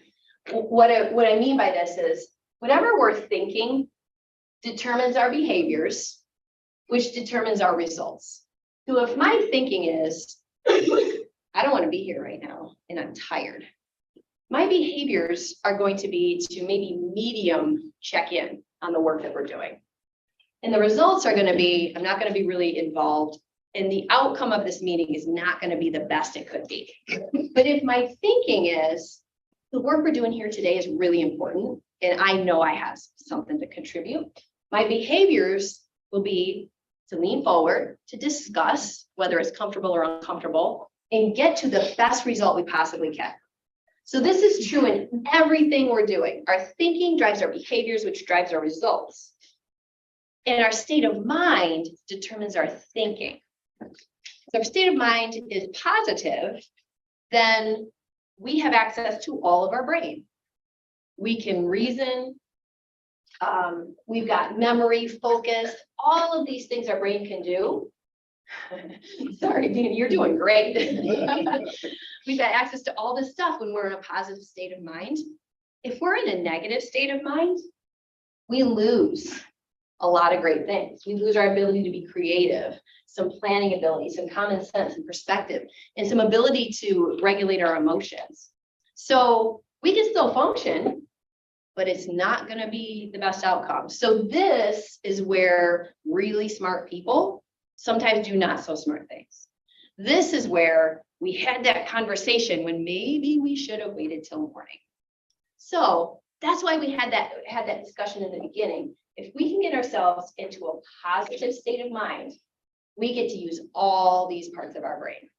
what I mean by this is whatever we're thinking determines our behaviors, which determines our results. So if my thinking is, I don't want to be here right now and I'm tired, my behaviors are going to be to maybe medium check in on the work that we're doing. And the results are going to be, I'm not going to be really involved, and the outcome of this meeting is not going to be the best it could be. But if my thinking is, the work we're doing here today is really important, and I know I have something to contribute, my behaviors will be to lean forward, to discuss whether it's comfortable or uncomfortable, and get to the best result we possibly can. So this is true in everything we're doing. Our thinking drives our behaviors, which drives our results. And our state of mind determines our thinking. If our state of mind is positive, then we have access to all of our brain. We can reason. We've got memory, focus, all of these things our brain can do. Sorry, Dean, you're doing great. We've got access to all this stuff when we're in a positive state of mind. If we're in a negative state of mind, we lose a lot of great things. We lose our ability to be creative, some planning ability, some common sense and perspective, and some ability to regulate our emotions. So we can still function, but it's not going to be the best outcome. So this is where really smart people sometimes do not so smart things. This is where we had that conversation when maybe we should have waited till morning. So that's why we had that discussion in the beginning. If we can get ourselves into a positive state of mind, we get to use all these parts of our brain.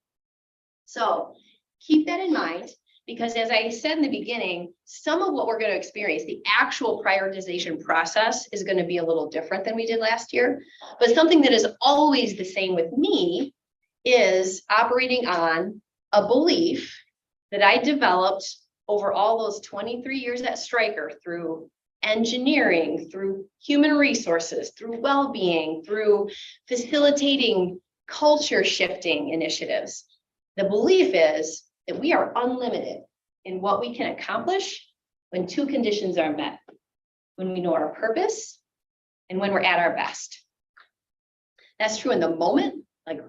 So keep that in mind, because as I said in the beginning, some of what we're going to experience, the actual prioritization process is going to be a little different than we did last year. But something that is always the same with me is operating on a belief that I developed over all those 23 years at Stryker through engineering, through human resources, through well-being, through facilitating culture shifting initiatives. The belief is that we are unlimited in what we can accomplish when two conditions are met: when we know our purpose and when we're at our best. That's true in the moment, like,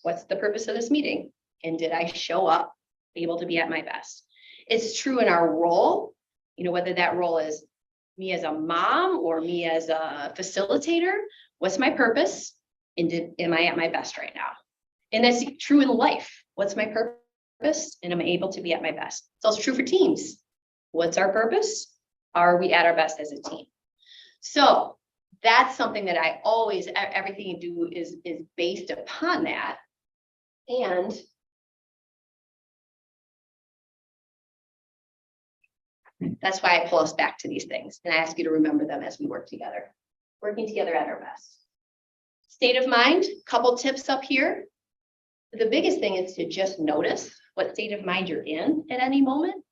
what's the purpose of this meeting? And did I show up able to be at my best? It's true in our role, whether that role is me as a mom or me as a facilitator. What's my purpose? And am I at my best right now? And that's true in life. What's my purpose? And am I able to be at my best? It's also true for teams. What's our purpose? Are we at our best as a team? So that's something that I always, everything you do is based upon that. And that's why I pull us back to these things and I ask you to remember them as we work together, working together at our best. State of mind, couple tips up here. The biggest thing is to just notice what state of mind you're in at any moment.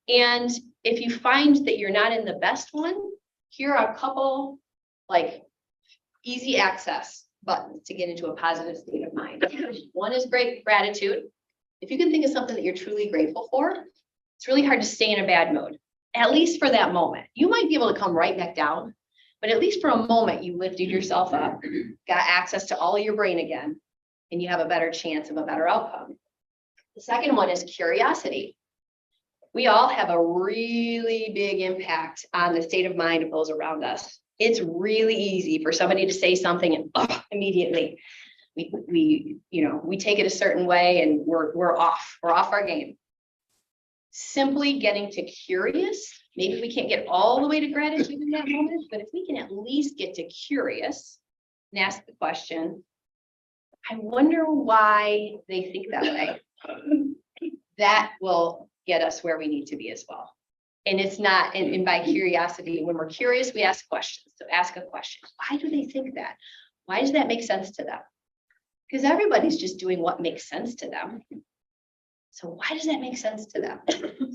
And if you find that you're not in the best one, here are a couple easy access buttons to get into a positive state of mind. One is great gratitude. If you can think of something that you're truly grateful for, it's really hard to stay in a bad mood, at least for that moment. You might be able to come right back down, but at least for a moment, you lifted yourself up, got access to all of your brain again, and you have a better chance of a better outcome. The second one is curiosity. We all have a really big impact on the state of mind of those around us. It's really easy for somebody to say something and immediately, we take it a certain way and we're off our game. Simply getting to curious, maybe we can't get all the way to gratitude in that moment, but if we can at least get to curious and ask the question, I wonder why they think that way. That will get us where we need to be as well. And it's not, and by curiosity, when we're curious, we ask questions. So ask a question. Why do they think that? Why does that make sense to them? Because everybody's just doing what makes sense to them. So why does that make sense to them?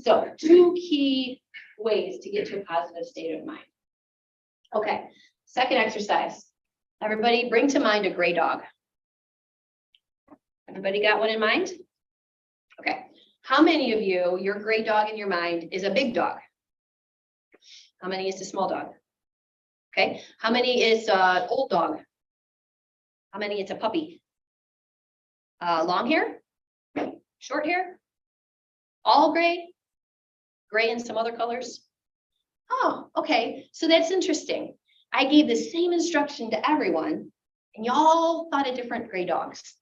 So 2 key ways to get to a positive state of mind. Okay, second exercise. Everybody bring to mind a gray dog. Everybody got one in mind? Okay. How many of you, your gray dog in your mind is a big dog? How many is a small dog? Okay. How many is an old dog? How many is a puppy? Long hair? Short hair? All gray? Gray and some other colors? Oh, okay. So that's interesting. I gave the same instruction to everyone and y'all thought of different gray dogs.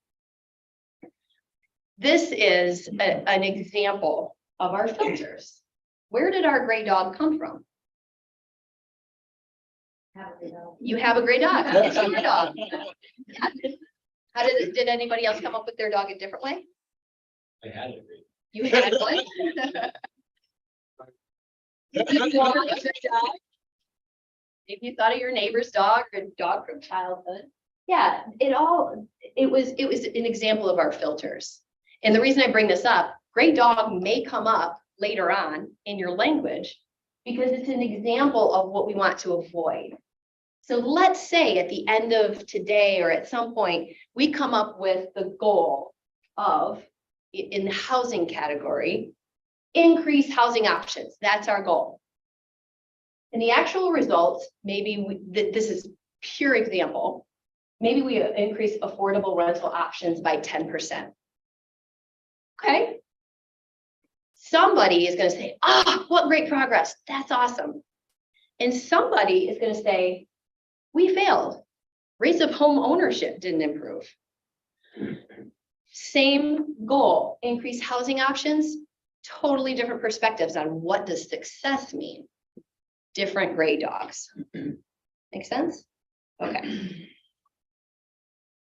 This is an example of our filters. Where did our gray dog come from? You have a gray dog. It's your dog. How did anybody else come up with their dog a different way? I had it. You had one? If you thought of your neighbor's dog or dog from childhood. Yeah, it was an example of our filters. And the reason I bring this up, gray dog may come up later on in your language because it's an example of what we want to avoid. So let's say at the end of today or at some point, we come up with the goal of, in the housing category, increase housing options. That's our goal. And the actual results, maybe this is pure example, maybe we increase affordable rental options by 10%. Okay. Somebody is going to say, what great progress. That's awesome. And somebody is going to say, we failed. Rates of home ownership didn't improve. Same goal, increase housing options, totally different perspectives on what does success mean. Different gray dogs. Make sense? Okay.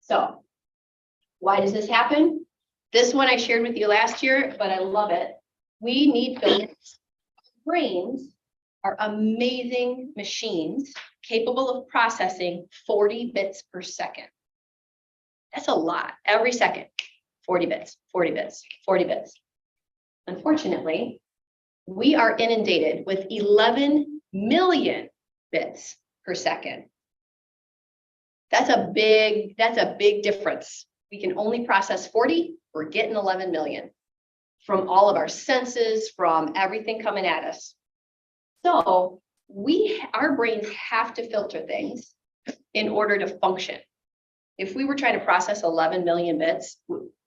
So why does this happen? This one I shared with you last year, but I love it. We need filters. Brains are amazing machines capable of processing 40 bits per second. That's a lot. Every second, 40 bits, 40 bits, 40 bits. Unfortunately, we are inundated with 11 million bits per second. That's a big difference. We can only process 40, we're getting 11 million from all of our senses, from everything coming at us. So our brains have to filter things in order to function. If we were trying to process 11 million bits,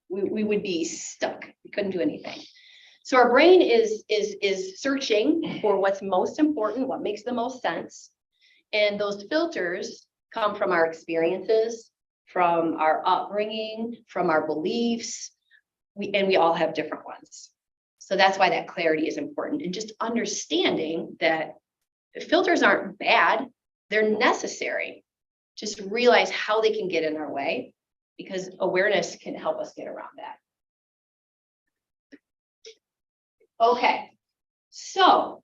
we would be stuck. We couldn't do anything. So our brain is searching for what's most important, what makes the most sense. And those filters come from our experiences, from our upbringing, from our beliefs. We all have different ones. So that's why that clarity is important. And just understanding that filters aren't bad, they're necessary. Just realize how they can get in our way, because awareness can help us get around that. Okay, so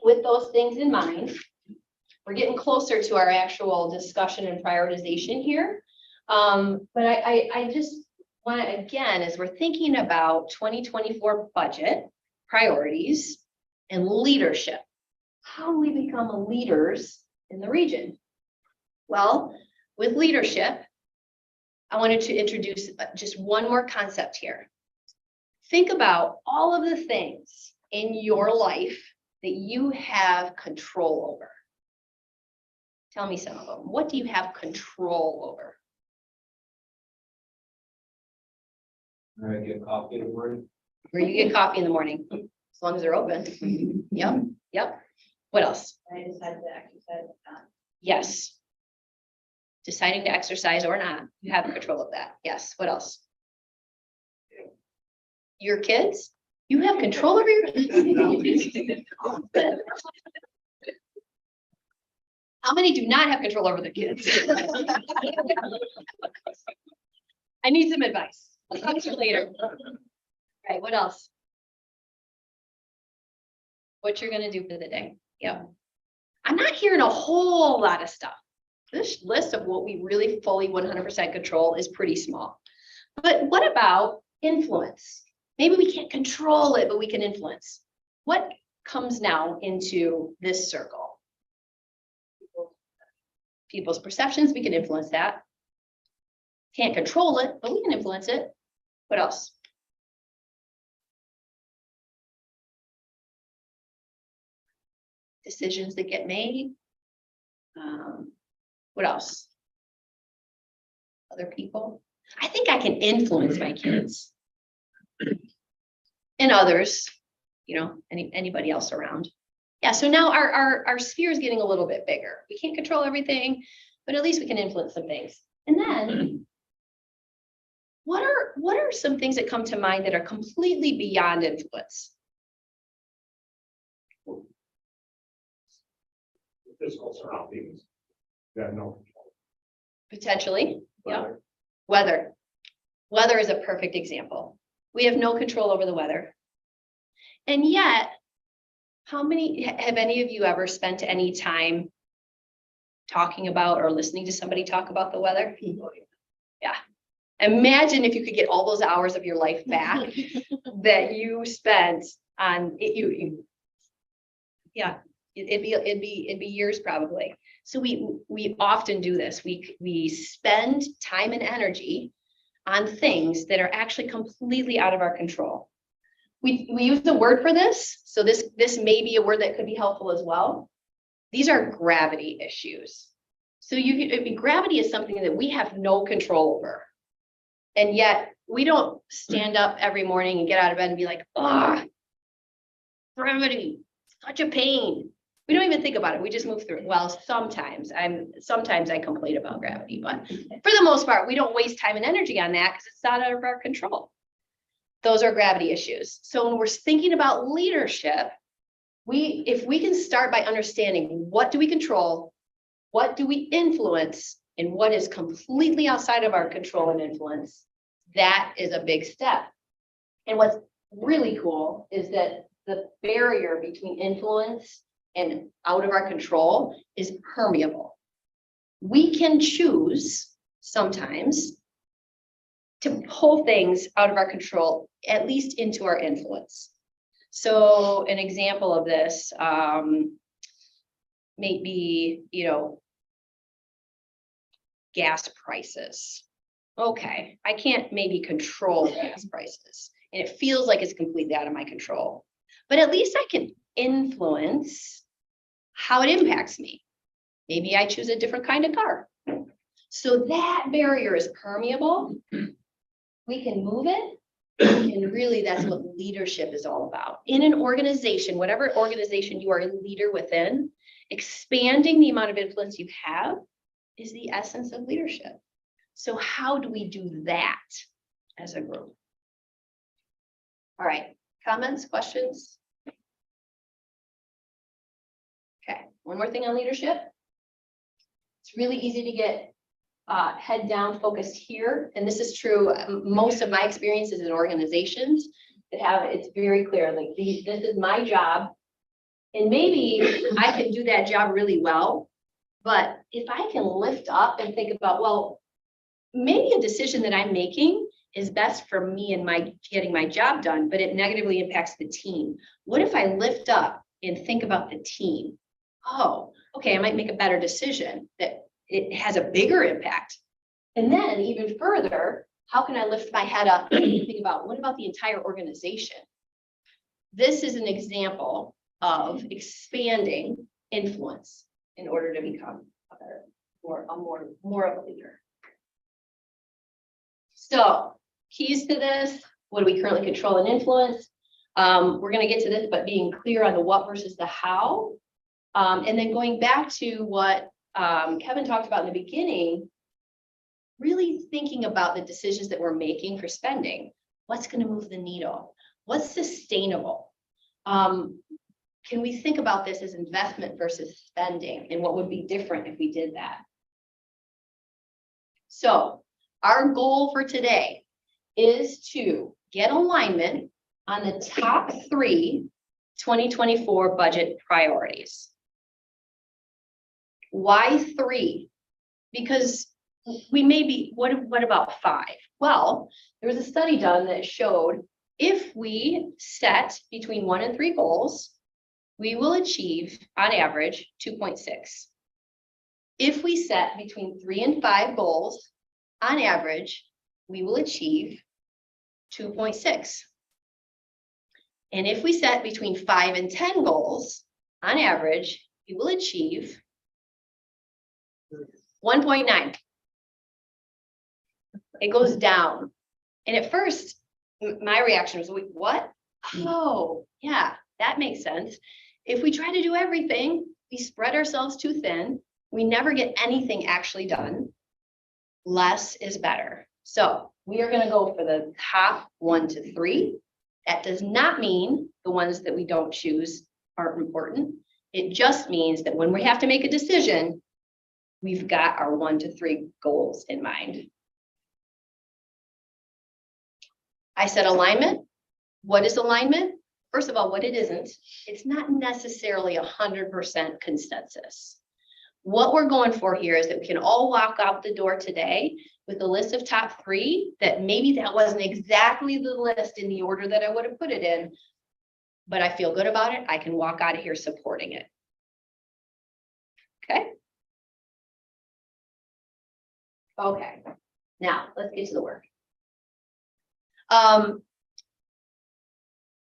with those things in mind, we're getting closer to our actual discussion and prioritization here. But I just want to, again, as we're thinking about 2024 budget, priorities, and leadership, how do we become leaders in the region? Well, with leadership, I wanted to introduce just one more concept here. Think about all of the things in your life that you have control over. Tell me some of them. What do you have control over? Where I get coffee in the morning. Where you get coffee in the morning, as long as they're open. Yep. What else? I decided to exercise. Yes. deciding to exercise or not, you have control of that. Yes, what else? Your kids, you have control over your. How many do not have control over their kids? I need some advice. I'll talk to you later. Right, what else? What you're gonna do for the day? Yeah. I'm not hearing a whole lot of stuff. This list of what we really fully 100% control is pretty small. But what about influence? Maybe we can't control it, but we can influence. What comes now into this circle? People's perceptions, we can influence that. Can't control it, but we can influence it. What else? Decisions that get made. What else? Other people. I think I can influence my kids. And others, you know, anybody else around. Yeah, so now our sphere is getting a little bit bigger. We can't control everything, but at least we can influence some things. And then, what are some things that come to mind that are completely beyond influence? Physical surroundings. Yeah, no. Potentially, yeah. Weather. Weather is a perfect example. We have no control over the weather. And yet, have any of you ever spent any time talking about or listening to somebody talk about the weather? Yeah. Imagine if you could get all those hours of your life back that you spent on it. Yeah, it'd be years probably. So we often do this. We spend time and energy on things that are actually completely out of our control. We use the word for this, so this may be a word that could be helpful as well. These are gravity issues. So gravity is something that we have no control over. And yet we don't stand up every morning and get out of bed and be like, oh, gravity, such a pain. We don't even think about it. We just move through it. Well, sometimes I complain about gravity, but for the most part, we don't waste time and energy on that because it's not out of our control. Those are gravity issues. So when we're thinking about leadership, if we can start by understanding what do we control, what do we influence, and what is completely outside of our control and influence, that is a big step. And what's really cool is that the barrier between influence and out of our control is permeable. We can choose sometimes to pull things out of our control, at least into our influence. So an example of this may be, gas prices. Okay, I can't maybe control gas prices, and it feels like it's completely out of my control, but at least I can influence how it impacts me. Maybe I choose a different kind of car. So that barrier is permeable. We can move it. And really, that's what leadership is all about. In an organization, whatever organization you are a leader within, expanding the amount of influence you have is the essence of leadership. So how do we do that as a group? All right, comments, questions? Okay, one more thing on leadership. It's really easy to get head down focused here. And this is true. Most of my experiences in organizations that have, it's very clear, like this is my job. And maybe I can do that job really well. But if I can lift up and think about, well, maybe a decision that I'm making is best for me and my getting my job done, but it negatively impacts the team. What if I lift up and think about the team? Oh, okay, I might make a better decision that it has a bigger impact. And then even further, how can I lift my head up and think about what about the entire organization? This is an example of expanding influence in order to become more of a leader. So keys to this, what do we currently control and influence? We're going to get to this, but being clear on the what versus the how. And then going back to what Kevin talked about in the beginning, really thinking about the decisions that we're making for spending. What's going to move the needle? What's sustainable? Can we think about this as investment versus spending, and what would be different if we did that? So our goal for today is to get alignment on the top 3 2024 budget priorities. Why 3? Because we may be, what about 5? Well, there was a study done that showed if we set between 1 and 3 goals, we will achieve on average 2.6. If we set between 3 and 5 goals, on average, we will achieve 2.6. And if we set between 5 and 10 goals, on average, we will achieve 1.9. It goes down. And at first, my reaction was, wait, what? Oh, yeah, that makes sense. If we try to do everything, we spread ourselves too thin. We never get anything actually done. Less is better. So we are going to go for the top 1 to 3. That does not mean the ones that we don't choose aren't important. It just means that when we have to make a decision, we've got our 1 to 3 goals in mind. I said alignment. What is alignment? First of all, what it isn't, it's not necessarily 100% consensus. What we're going for here is that we can all walk out the door today with a list of top 3 that maybe that wasn't exactly the list in the order that I would have put it in, but I feel good about it. I can walk out of here supporting it. Okay. Okay. Now let's get to the work.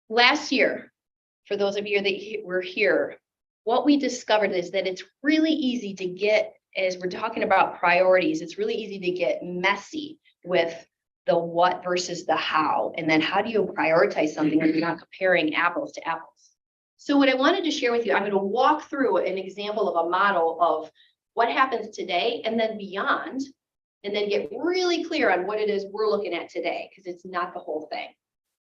Last year, for those of you that were here, what we discovered is that it's really easy to get, as we're talking about priorities, it's really easy to get messy with the what versus the how. And then how do you prioritize something when you're not comparing apples to apples? So what I wanted to share with you, I'm going to walk through an example of a model of what happens today and then beyond, and then get really clear on what it is we're looking at today, because it's not the whole thing.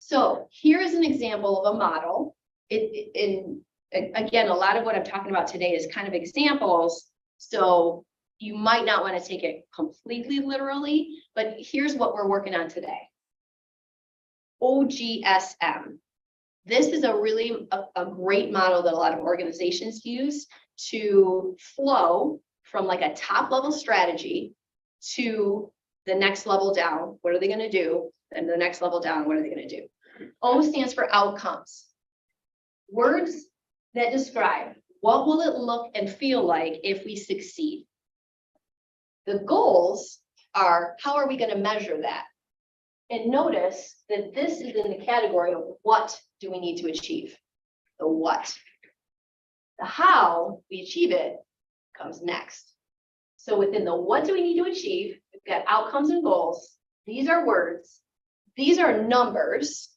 So here is an example of a model. Again, a lot of what I'm talking about today is kind of examples. So you might not want to take it completely literally, but here's what we're working on today. OGSM. This is a really a great model that a lot of organizations use to flow from like a top level strategy to the next level down. What are they going to do? And the next level down, what are they going to do? O stands for outcomes. Words that describe what will it look and feel like if we succeed. The goals are, how are we going to measure that? And notice that this is in the category of what do we need to achieve? The what. The how we achieve it comes next. So within the what do we need to achieve, we've got outcomes and goals. These are words. These are numbers.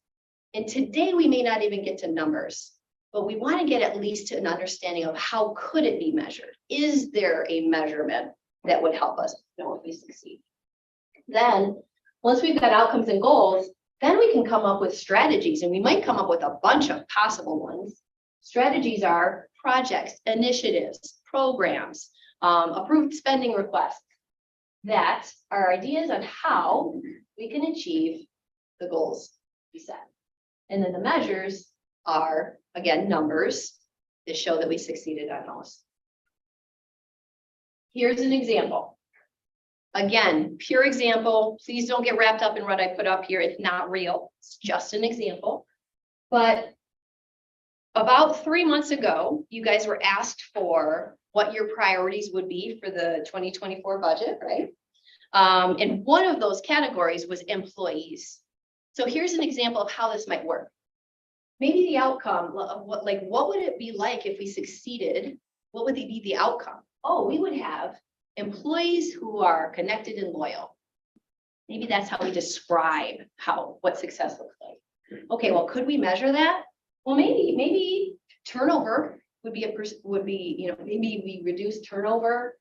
And today we may not even get to numbers, but we want to get at least to an understanding of how could it be measured? Is there a measurement that would help us know if we succeed? Then once we've got outcomes and goals, then we can come up with strategies, and we might come up with a bunch of possible ones. Strategies are projects, initiatives, programs, approved spending requests that are ideas on how we can achieve the goals we set. And then the measures are, again, numbers that show that we succeeded on those. Here's an example. Again, pure example. Please don't get wrapped up in what I put up here. It's not real. It's just an example. But about 3 months ago, you guys were asked for what your priorities would be for the 2024 budget, right? And one of those categories was employees. So here's an example of how this might work. Maybe the outcome of what would it be like if we succeeded? What would be the outcome? Oh, we would have employees who are connected and loyal. Maybe that's how we describe what success looks like. Okay, well, could we measure that? Well, maybe turnover would be maybe we reduce turnover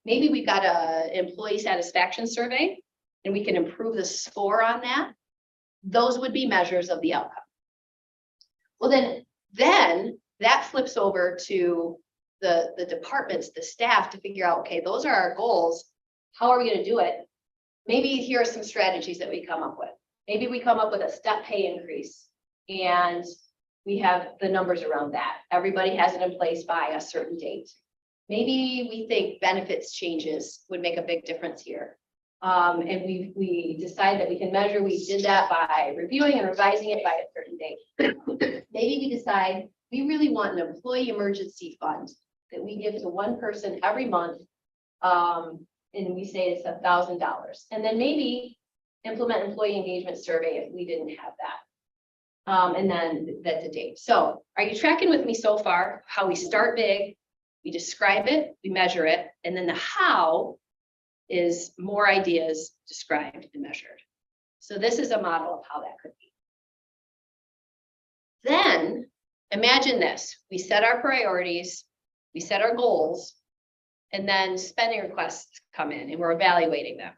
Maybe we've got a employee satisfaction survey and we can improve the score on that. Those would be measures of the outcome. Well, then that flips over to the departments, the staff to figure out, okay, those are our goals. How are we going to do it? Maybe here are some strategies that we come up with. Maybe we come up with a step pay increase and we have the numbers around that. Everybody has it in place by a certain date. Maybe we think benefits changes would make a big difference here. And we decide that we can measure, we did that by reviewing and revising it by a certain date. Maybe we decide we really want an employee emergency fund that we give to one person every month. And we say it's $1,000. And then maybe implement employee engagement survey if we didn't have that. And then that's a date. So are you tracking with me so far? How we start big, we describe it, we measure it, and then the how is more ideas described and measured. So this is a model of how that could be. Then imagine this, we set our priorities, we set our goals, and then spending requests come in and we're evaluating them.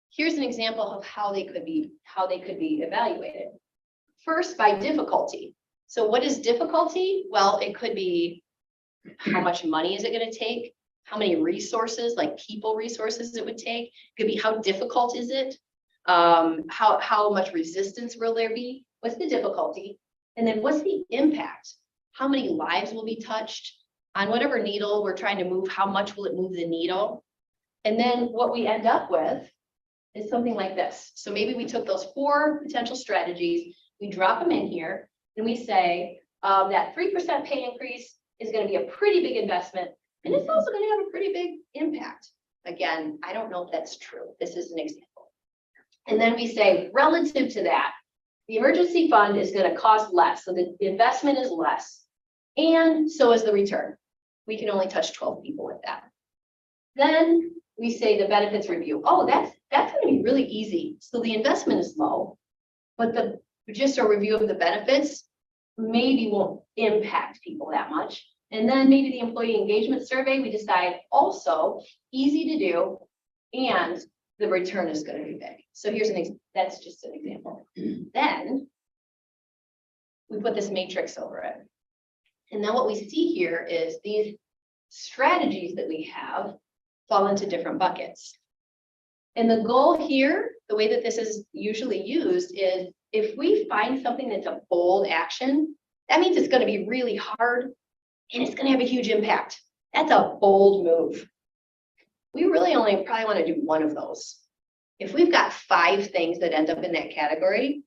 Here's an example of how they could be evaluated. First, by difficulty. So what is difficulty? Well, it could be how much money is it going to take? How many resources, like people resources it would take? It could be how difficult is it? How much resistance will there be? What's the difficulty? And then what's the impact? How many lives will be touched on whatever needle we're trying to move? How much will it move the needle? And then what we end up with is something like this. So maybe we took those 4 potential strategies, we drop them in here, and we say that 3% pay increase is going to be a pretty big investment. And it's also going to have a pretty big impact. Again, I don't know if that's true. This is an example. And then we say, relative to that, the emergency fund is going to cost less. So the investment is less. And so is the return. We can only touch 12 people with that. Then we say the benefits review. Oh, that's going to be really easy. So the investment is low, but just a review of the benefits maybe won't impact people that much. And then maybe the employee engagement survey, we decide also easy to do and the return is going to be big. So here's that's just an example. Then we put this matrix over it. And then what we see here is these strategies that we have fall into different buckets. And the goal here, the way that this is usually used is if we find something that's a bold action, that means it's going to be really hard and it's going to have a huge impact. That's a bold move. We really only probably want to do one of those. If we've got 5 things that end up in that category,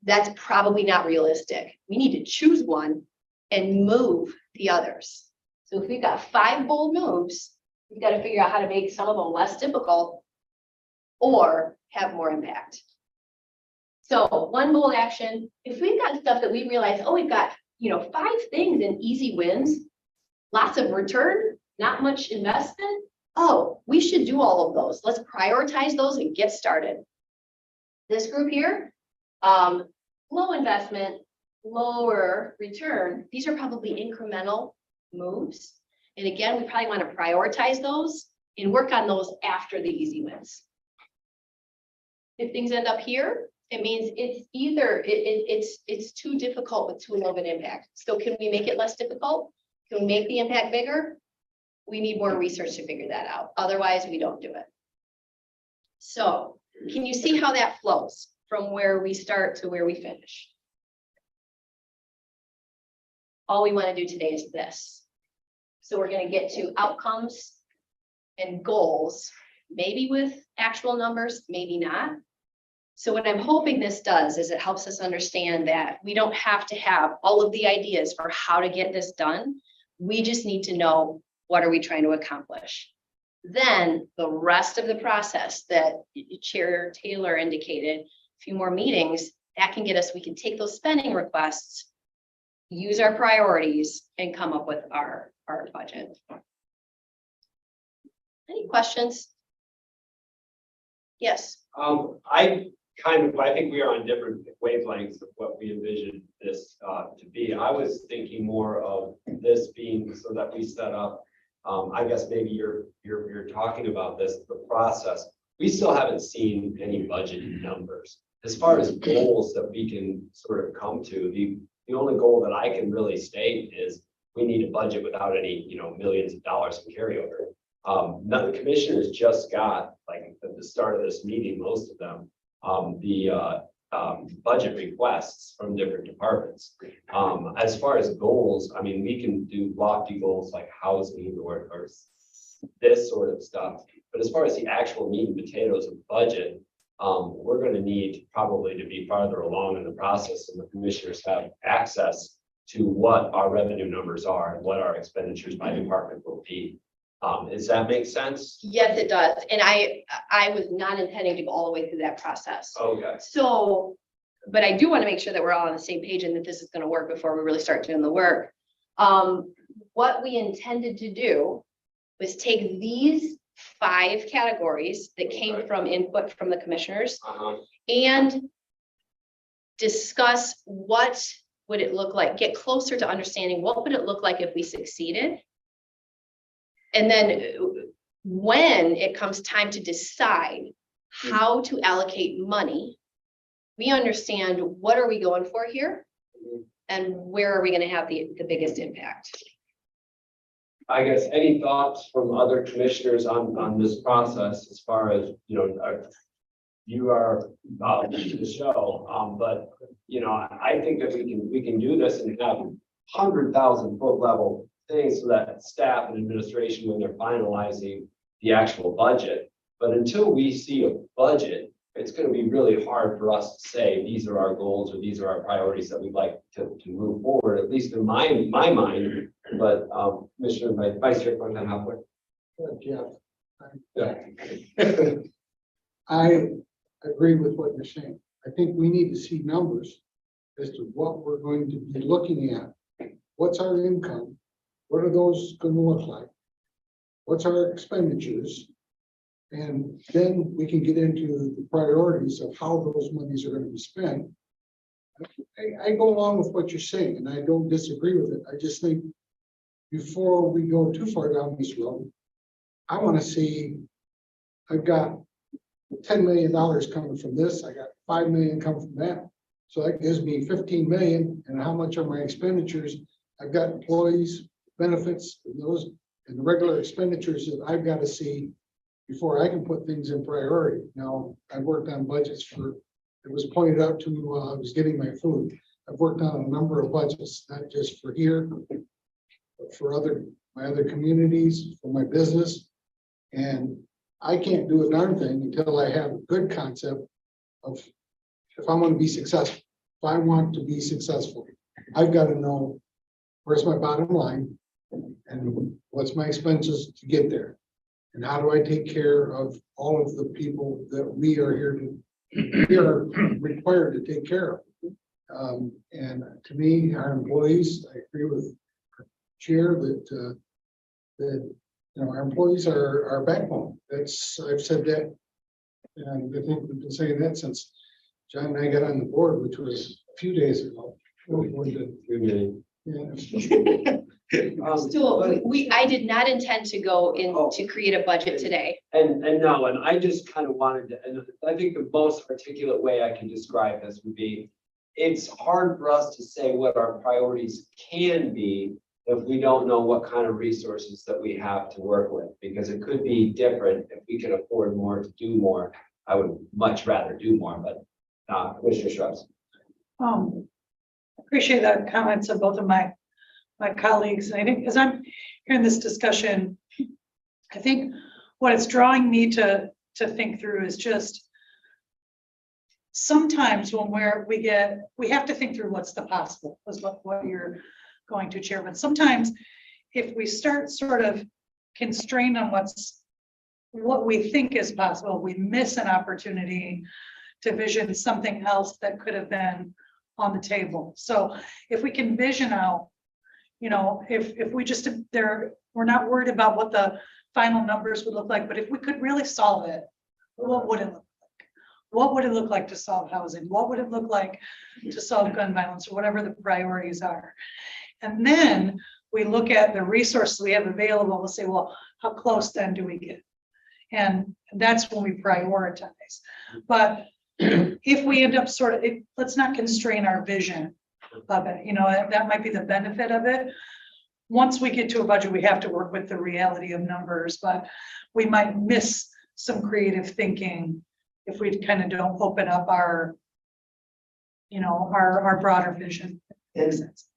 that's probably not realistic. We need to choose one and move the others. So if we've got 5 bold moves, we've got to figure out how to make some of them less difficult or have more impact. So one bold action, if we've got stuff that we realize, oh, we've got 5 things and easy wins, lots of return, not much investment. Oh, we should do all of those. Let's prioritize those and get started. This group here, low investment, lower return. These are probably incremental moves. And again, we probably want to prioritize those and work on those after the easy wins. If things end up here, it means it's either it's too difficult with too low of an impact. So can we make it less difficult? Can we make the impact bigger? We need more research to figure that out. Otherwise, we don't do it. So can you see how that flows from where we start to where we finish? All we want to do today is this. So we're going to get to outcomes and goals, maybe with actual numbers, maybe not. So what I'm hoping this does is it helps us understand that we don't have to have all of the ideas for how to get this done. We just need to know, what are we trying to accomplish? Then the rest of the process that Chair Taylor indicated, a few more meetings, that can get us, we can take those spending requests, use our priorities, and come up with our budget. Any questions? Yes. I think we are on different wavelengths of what we envisioned this to be. I was thinking more of this being so that we set up I guess maybe you're talking about this, the process. We still haven't seen any budget numbers. As far as goals that we can sort of come to, the only goal that I can really state is we need a budget without any, millions of dollars in carryover. None of the commissioners just got, like, at the start of this meeting, most of them, budget requests from different departments. As far as goals, I mean, we can do lofty goals like housing or this sort of stuff. But as far as the actual meat and potatoes of budget, we're going to need probably to be farther along in the process, and the commissioners have access to what our revenue numbers are and what our expenditures by department will be. Does that make sense? Yes, it does. And I was not intending to go all the way through that process. Okay. So, but I do want to make sure that we're all on the same page and that this is going to work before we really start doing the work. What we intended to do was take these 5 categories that came from input from the commissioners and discuss what would it look like, get closer to understanding what would it look like if we succeeded. And then when it comes time to decide how to allocate money, we understand what are we going for here and where are we going to have the biggest impact. I guess any thoughts from other commissioners on this process as far as, you are the show, but I think that we can do this and have 100,000 foot level things so that staff and administration, when they're finalizing the actual budget. But until we see a budget, it's going to be really hard for us to say these are our goals or these are our priorities that we'd like to move forward, at least in my mind. But Commissioner Vice Chair Pro Tem Hopwood. Yeah. I agree with what you're saying. I think we need to see numbers as to what we're going to be looking at. What's our income? What are those going to look like? What's our expenditures? And then we can get into the priorities of how those monies are going to be spent. I go along with what you're saying, and I don't disagree with it. I just think before we go too far down this road, I want to see, I've got $10 million coming from this. I got 5 million coming from that. So that gives me 15 million. And how much are my expenditures? I've got employees, benefits, and those, and the regular expenditures that I've got to see before I can put things in priority. Now, I've worked on budgets for, it was pointed out to me while I was getting my food. I've worked on a number of budgets, not just for here, but for my other communities, for my business. And I can't do a darn thing until I have a good concept of if I'm going to be successful. If I want to be successful, I've got to know where's my bottom line and what's my expenses to get there. And how do I take care of all of the people that we are required to take care of? And to me, our employees, I agree with our chair that our employees are our backbone. I've said that, and I think we've been saying that since John and I got on the board, which was a few days ago. Still, I did not intend to go in to create a budget today. And no, and I just kind of wanted to, and I think the most articulate way I can describe this would be, it's hard for us to say what our priorities can be if we don't know what kind of resources that we have to work with, because it could be different if we can afford more to do more. I would much rather do more, but Commissioner Shrubs. Appreciate the comments of both of my colleagues. And I think as I'm hearing this discussion, I think what it's drawing me to think through is just sometimes when we have to think through what's the possible, is what you're going to, Chair. But sometimes if we start sort of constrained on what we think is possible, we miss an opportunity to vision something else that could have been on the table. So if we can vision out, if we just, we're not worried about what the final numbers would look like, but if we could really solve it, what would it look like? What would it look like to solve housing? What would it look like to solve gun violence, or whatever the priorities are? And then we look at the resources we have available, we'll say, well, how close then do we get? And that's when we prioritize. But if we end up let's not constrain our vision of it, that might be the benefit of it. Once we get to a budget, we have to work with the reality of numbers, but we might miss some creative thinking if we kind of don't open up our broader vision.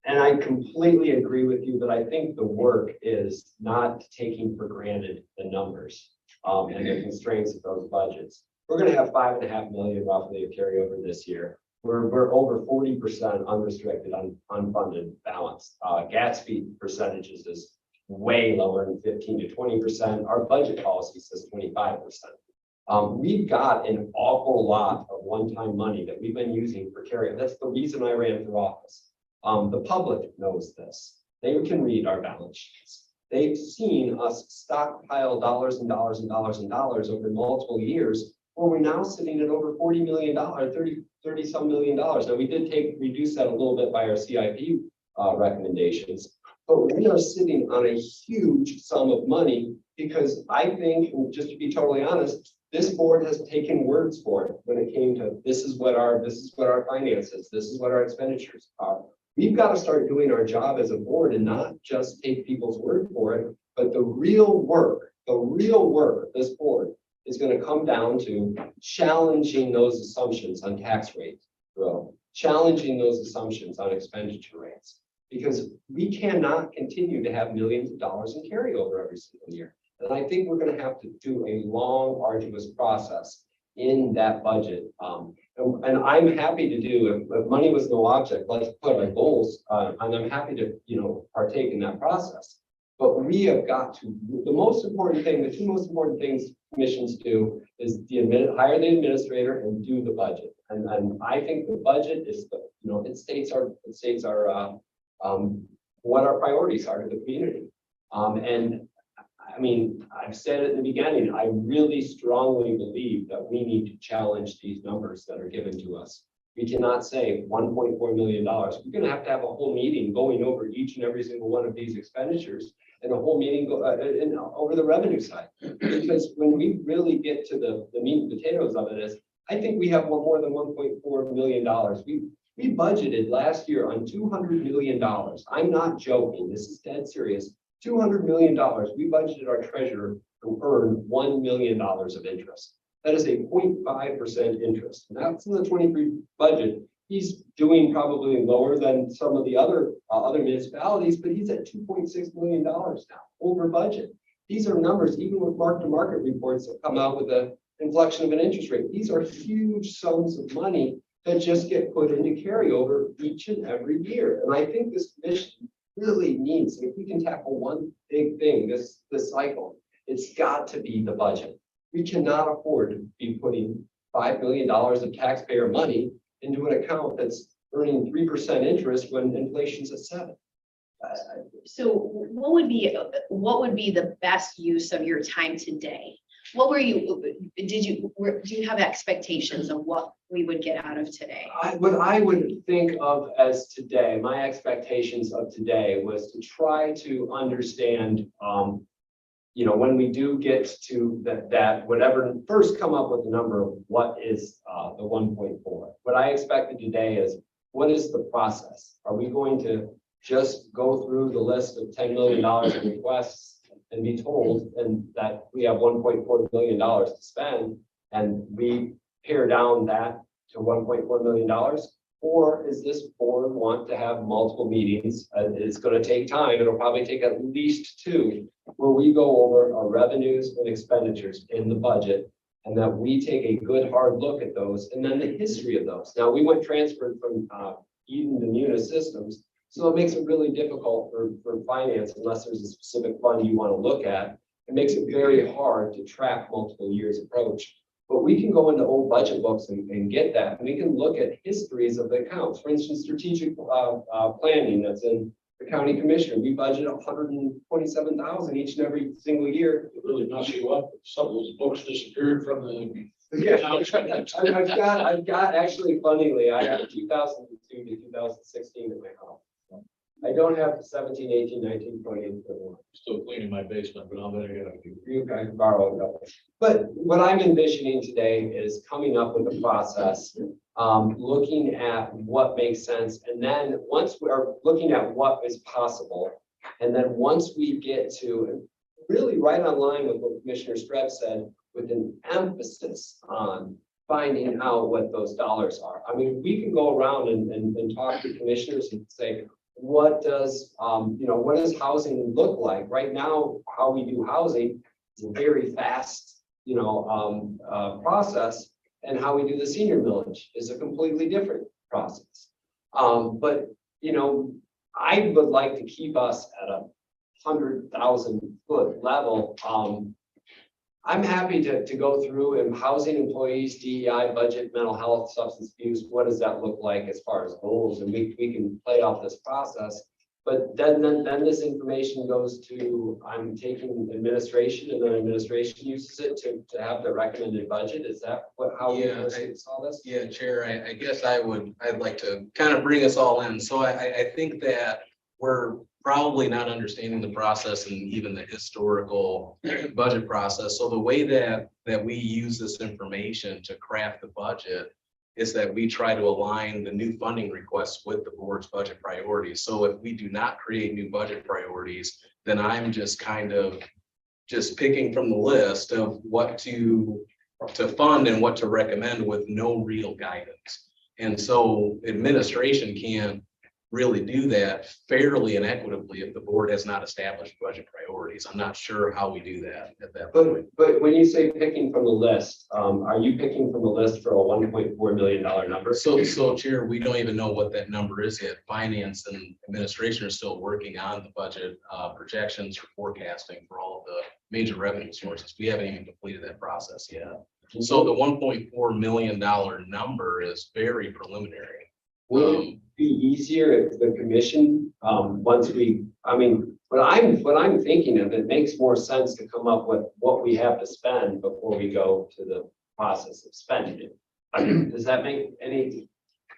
And I completely agree with you, but I think the work is not taking for granted the numbers and the constraints of those budgets. We're gonna have 5.5 million roughly of carryover this year. We're over 40% unrestricted unfunded balance. Gatsby percentages is way lower than 15 to 20%. Our budget policy says 25%. We've got an awful lot of one-time money that we've been using for carryover. That's the reason I ran for office. The public knows this. They can read our balance sheets. They've seen us stockpile dollars and dollars and dollars and dollars over multiple years, where we're now sitting at over $40 million, 30 some million dollars. Now we did reduce that a little bit by our CIP recommendations, but we are sitting on a huge sum of money because I think, just to be totally honest, this board has taken words for it when it came to this is what our finances, this is what our expenditures are. We've got to start doing our job as a board and not just take people's word for it, but the real work of this board is going to come down to challenging those assumptions on tax rate growth, challenging those assumptions on expenditure rates, because we cannot continue to have millions of dollars in carryover every single year. And I think we're going to have to do a long, arduous process in that budget. And I'm happy to do, if money was no object, let's put our goals, and I'm happy to, partake in that process. But we have got to, the two most important things commissions do is hire the administrator and do the budget. And I think the budget is it states our what our priorities are to the community. And I mean, I've said it in the beginning, I really strongly believe that we need to challenge these numbers that are given to us. We cannot say $1.4 million. We're going to have a whole meeting going over each and every single one of these expenditures and a whole meeting over the revenue side. Because when we really get to the meat and potatoes of it is, I think we have more than $1.4 million. We budgeted last year on $200 million. I'm not joking. This is dead serious. $200 million. We budgeted our treasurer to earn $1 million of interest. That is a 0.5% interest. And that's in the 23 budget. He's doing probably lower than some of the other municipalities, but he's at $2.6 million now over budget. These are numbers, even with mark-to-market reports that come out with an inflection of an interest rate. These are huge sums of money that just get put into carryover each and every year. And I think this commission really needs, if we can tackle one big thing this cycle, it's got to be the budget. We cannot afford to be putting $5 million of taxpayer money into an account that's earning 3% interest when inflation's at 7%. So what would be the best use of your time today? Do you have expectations of what we would get out of today? What I would think of as today, my expectations of today was to try to understand, when we do get to that whatever, first come up with the number of what is the 1.4. What I expected today is, what is the process? Are we going to just go through the list of $10 million in requests and be told and that we have $1.4 million to spend, and we pare down that to $1.4 million? Or is this board want to have multiple meetings? It's going to take time. It'll probably take at least 2, where we go over our revenues and expenditures in the budget, and that we take a good hard look at those, and then the history of those. Now, we went transferred from Eden to Munis Systems, so it makes it really difficult for finance unless there's a specific fund you want to look at. It makes it very hard to track multiple years approach. But we can go into old budget books and get that. And we can look at histories of the accounts. For instance, strategic planning that's in the county commissioner. We budget $127,000 each and every single year. It really knocks you up. Some of those books disappeared from the. Yeah, I've got actually, funnily, I have 2002 to 2016 in my house. I don't have 17, 18, 19, 20. Still cleaning my basement, but I'm gonna get a few. You can borrow it. But what I'm envisioning today is coming up with a process, looking at what makes sense. And then once we are looking at what is possible, and then once we get to really right on line with what Commissioner Streb said, with an emphasis on finding out what those dollars are. I mean, we can go around and talk to commissioners and say, what does, what does housing look like? Right now, how we do housing is a very fast, process. And how we do the senior millage is a completely different process. But, I would like to keep us at a 100,000-foot level. I'm happy to go through and housing employees, DEI, budget, mental health, substance abuse. What does that look like as far as goals? And we can play off this process. But then this information goes to, I'm taking administration, and then administration uses it to have the recommended budget. Is that how we Yeah, saw this? Yeah, Chair, I guess I'd like to kind of bring us all in. So I think that we're probably not understanding the process and even the historical budget process. So the way that we use this information to craft the budget is that we try to align the new funding requests with the board's budget priorities. So if we do not create new budget priorities, then I'm just kind of picking from the list of what to fund and what to recommend with no real guidance. And so administration can't really do that fairly and equitably if the board has not established budget priorities. I'm not sure how we do that at that point. But when you say picking from the list, are you picking from the list for a $1.4 million number? So Chair, we don't even know what that number is yet. Finance and administration are still working on the budget projections for forecasting for all of the major revenue sources. We haven't even completed that process yet. So the $1.4 million number is very preliminary. Would it be easier if the commission, what I'm thinking of, it makes more sense to come up with what we have to spend before we go to the process of spending it. I mean, does that make any?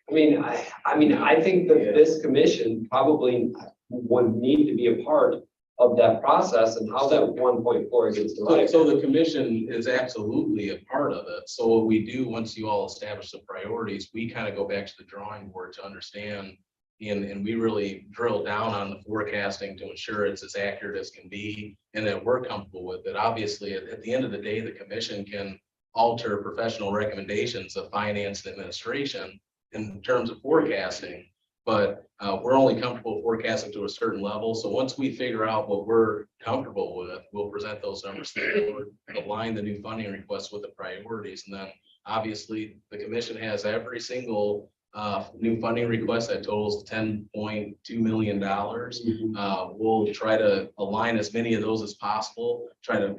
I think that this commission probably would need to be a part of that process and how that 1.4 gets derived. So the commission is absolutely a part of it. So what we do, once you all establish the priorities, we kind of go back to the drawing board to understand. And we really drill down on the forecasting to ensure it's as accurate as can be and that we're comfortable with it. Obviously, at the end of the day, the commission can alter professional recommendations of finance and administration in terms of forecasting. But we're only comfortable forecasting to a certain level. So once we figure out what we're comfortable with, we'll present those numbers to the board, align the new funding requests with the priorities. And then obviously the commission has every single new funding request that totals $10.2 million. We'll try to align as many of those as possible, try to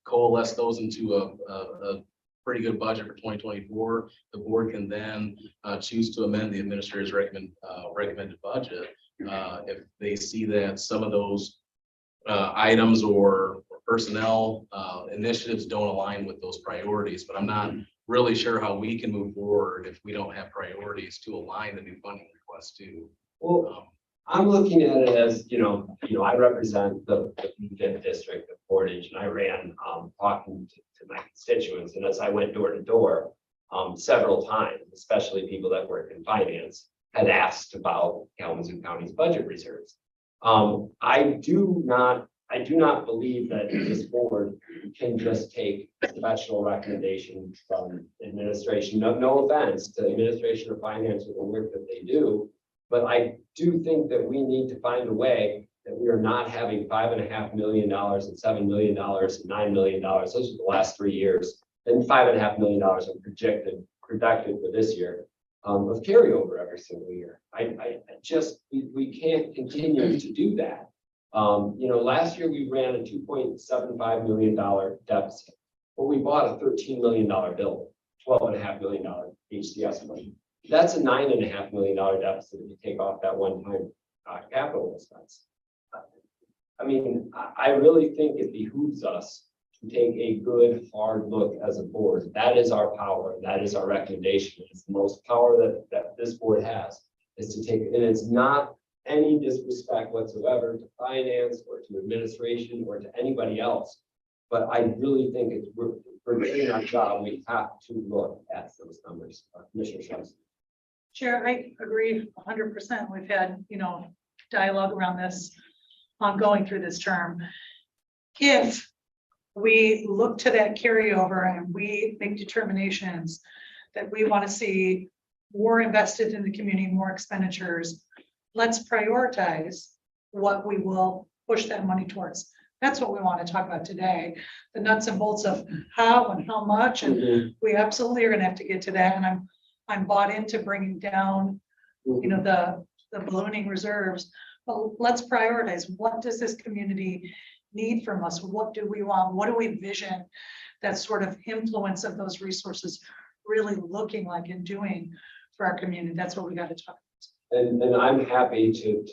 coalesce those into a pretty good budget for 2024. The board can then choose to amend the administrator's recommended budget if they see that some of those items or personnel initiatives don't align with those priorities. But I'm not really sure how we can move forward if we don't have priorities to align the new funding request to. Well, I'm looking at it as, I represent the 5th district of Portage, and I ran talking to my constituents. And as I went door to door several times, especially people that work in finance, had asked about Kalamazoo County's budget reserves. I do not believe that this board can just take professional recommendations from administration. No offense to administration or finance or the work that they do, but I do think that we need to find a way that we are not having $5.5 million and $7 million and $9 million. Those are the last 3 years, and $5.5 million are projected for this year of carryover every single year. We can't continue to do that. Last year we ran a $2.75 million deficit, but we bought a $13 million bill, $12.5 million HCS money. That's a $9.5 million deficit if you take off that one-time capital expense. I really think it behooves us to take a good, hard look as a board. That is our power. That is our recommendation. It's the most power that this board has, is to take, and it's not any disrespect whatsoever to finance or to administration or to anybody else. But I really think it's, we're doing our job, we have to look at those numbers. Commissioner Shasta. Chair, I agree 100%. We've had, dialogue around this going through this term. If we look to that carryover and we make determinations that we want to see more invested in the community, more expenditures, let's prioritize what we will push that money towards. That's what we want to talk about today, the nuts and bolts of how and how much, and we absolutely are going to have to get to that. And I'm bought into bringing down, the ballooning reserves. But let's prioritize, what does this community need from us? What do we want? What do we vision that sort of influence of those resources really looking like and doing for our community? That's what we got to talk about. And I'm happy to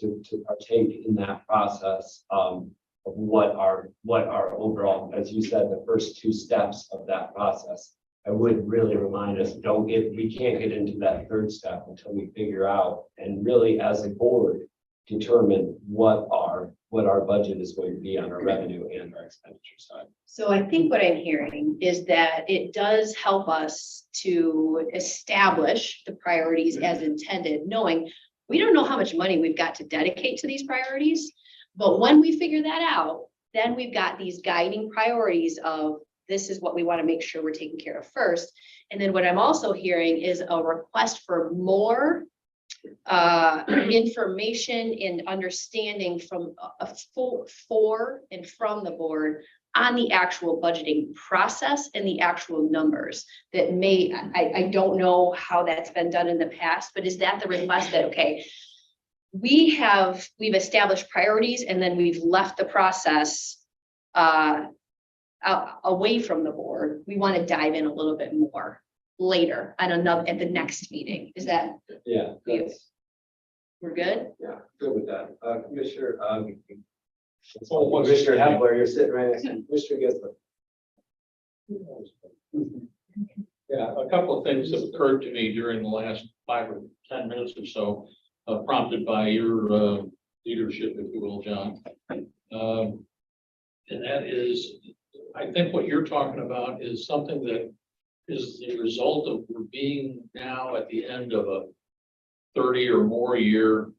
partake in that process of what our overall, as you said, the first two steps of that process. I would really remind us, we can't get into that third step until we figure out and really as a board determine what our budget is going to be on our revenue and our expenditure side. So I think what I'm hearing is that it does help us to establish the priorities as intended, knowing we don't know how much money we've got to dedicate to these priorities. But when we figure that out, then we've got these guiding priorities of this is what we want to make sure we're taking care of first. And then what I'm also hearing is a request for more information and understanding from for and from the board on the actual budgeting process and the actual numbers that I don't know how that's been done in the past, but is that the request that, okay, we've established priorities and then we've left the process away from the board. We want to dive in a little bit more later at the next meeting. Is that? Yeah, We're good? yeah, good with that. Commissioner, Well, Commissioner Hepler, you're sitting right next to Commissioner Gisler. Yeah, a couple of things have occurred to me during the last 5 or 10 minutes or so, prompted by your leadership, if you will, John. And that is, I think what you're talking about is something that is the result of we're being now at the end of a 30 or more year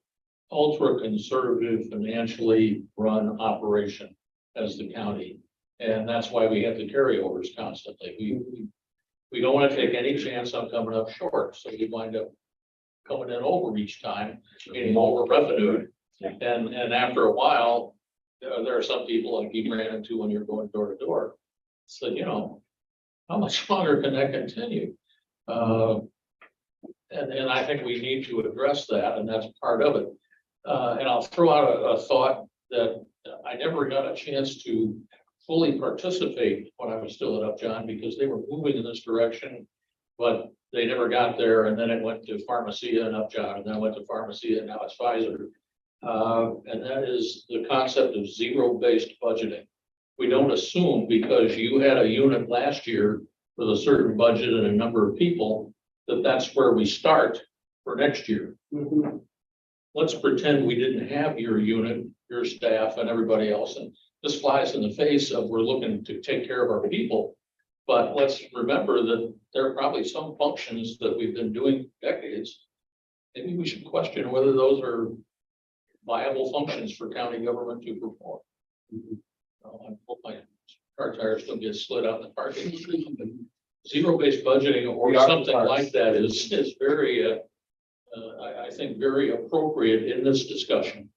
ultra conservative financially run operation as the county. And that's why we have the carryovers constantly. We don't want to take any chance on coming up short. So we wind up coming in over each time, meaning over revenue. And after a while, there are some people like you ran into when you're going door to door. So, how much longer can that continue? And I think we need to address that, and that's part of it. And I'll throw out a thought that I never got a chance to fully participate when I was still at Upjohn, because they were moving in this direction, but they never got there. And then it went to Pharmacia and Upjohn, and then it went to Pharmacia, and now it's Pfizer. And that is the concept of zero-based budgeting. We don't assume because you had a unit last year with a certain budget and a number of people, that that's where we start for next year. Let's pretend we didn't have your unit, your staff and everybody else. And this flies in the face of we're looking to take care of our people. But let's remember that there are probably some functions that we've been doing decades. Maybe we should question whether those are viable functions for county government to perform. I hope my car tires don't get slid out in the parking. Zero-based budgeting or something like that is very, I think, very appropriate in this discussion.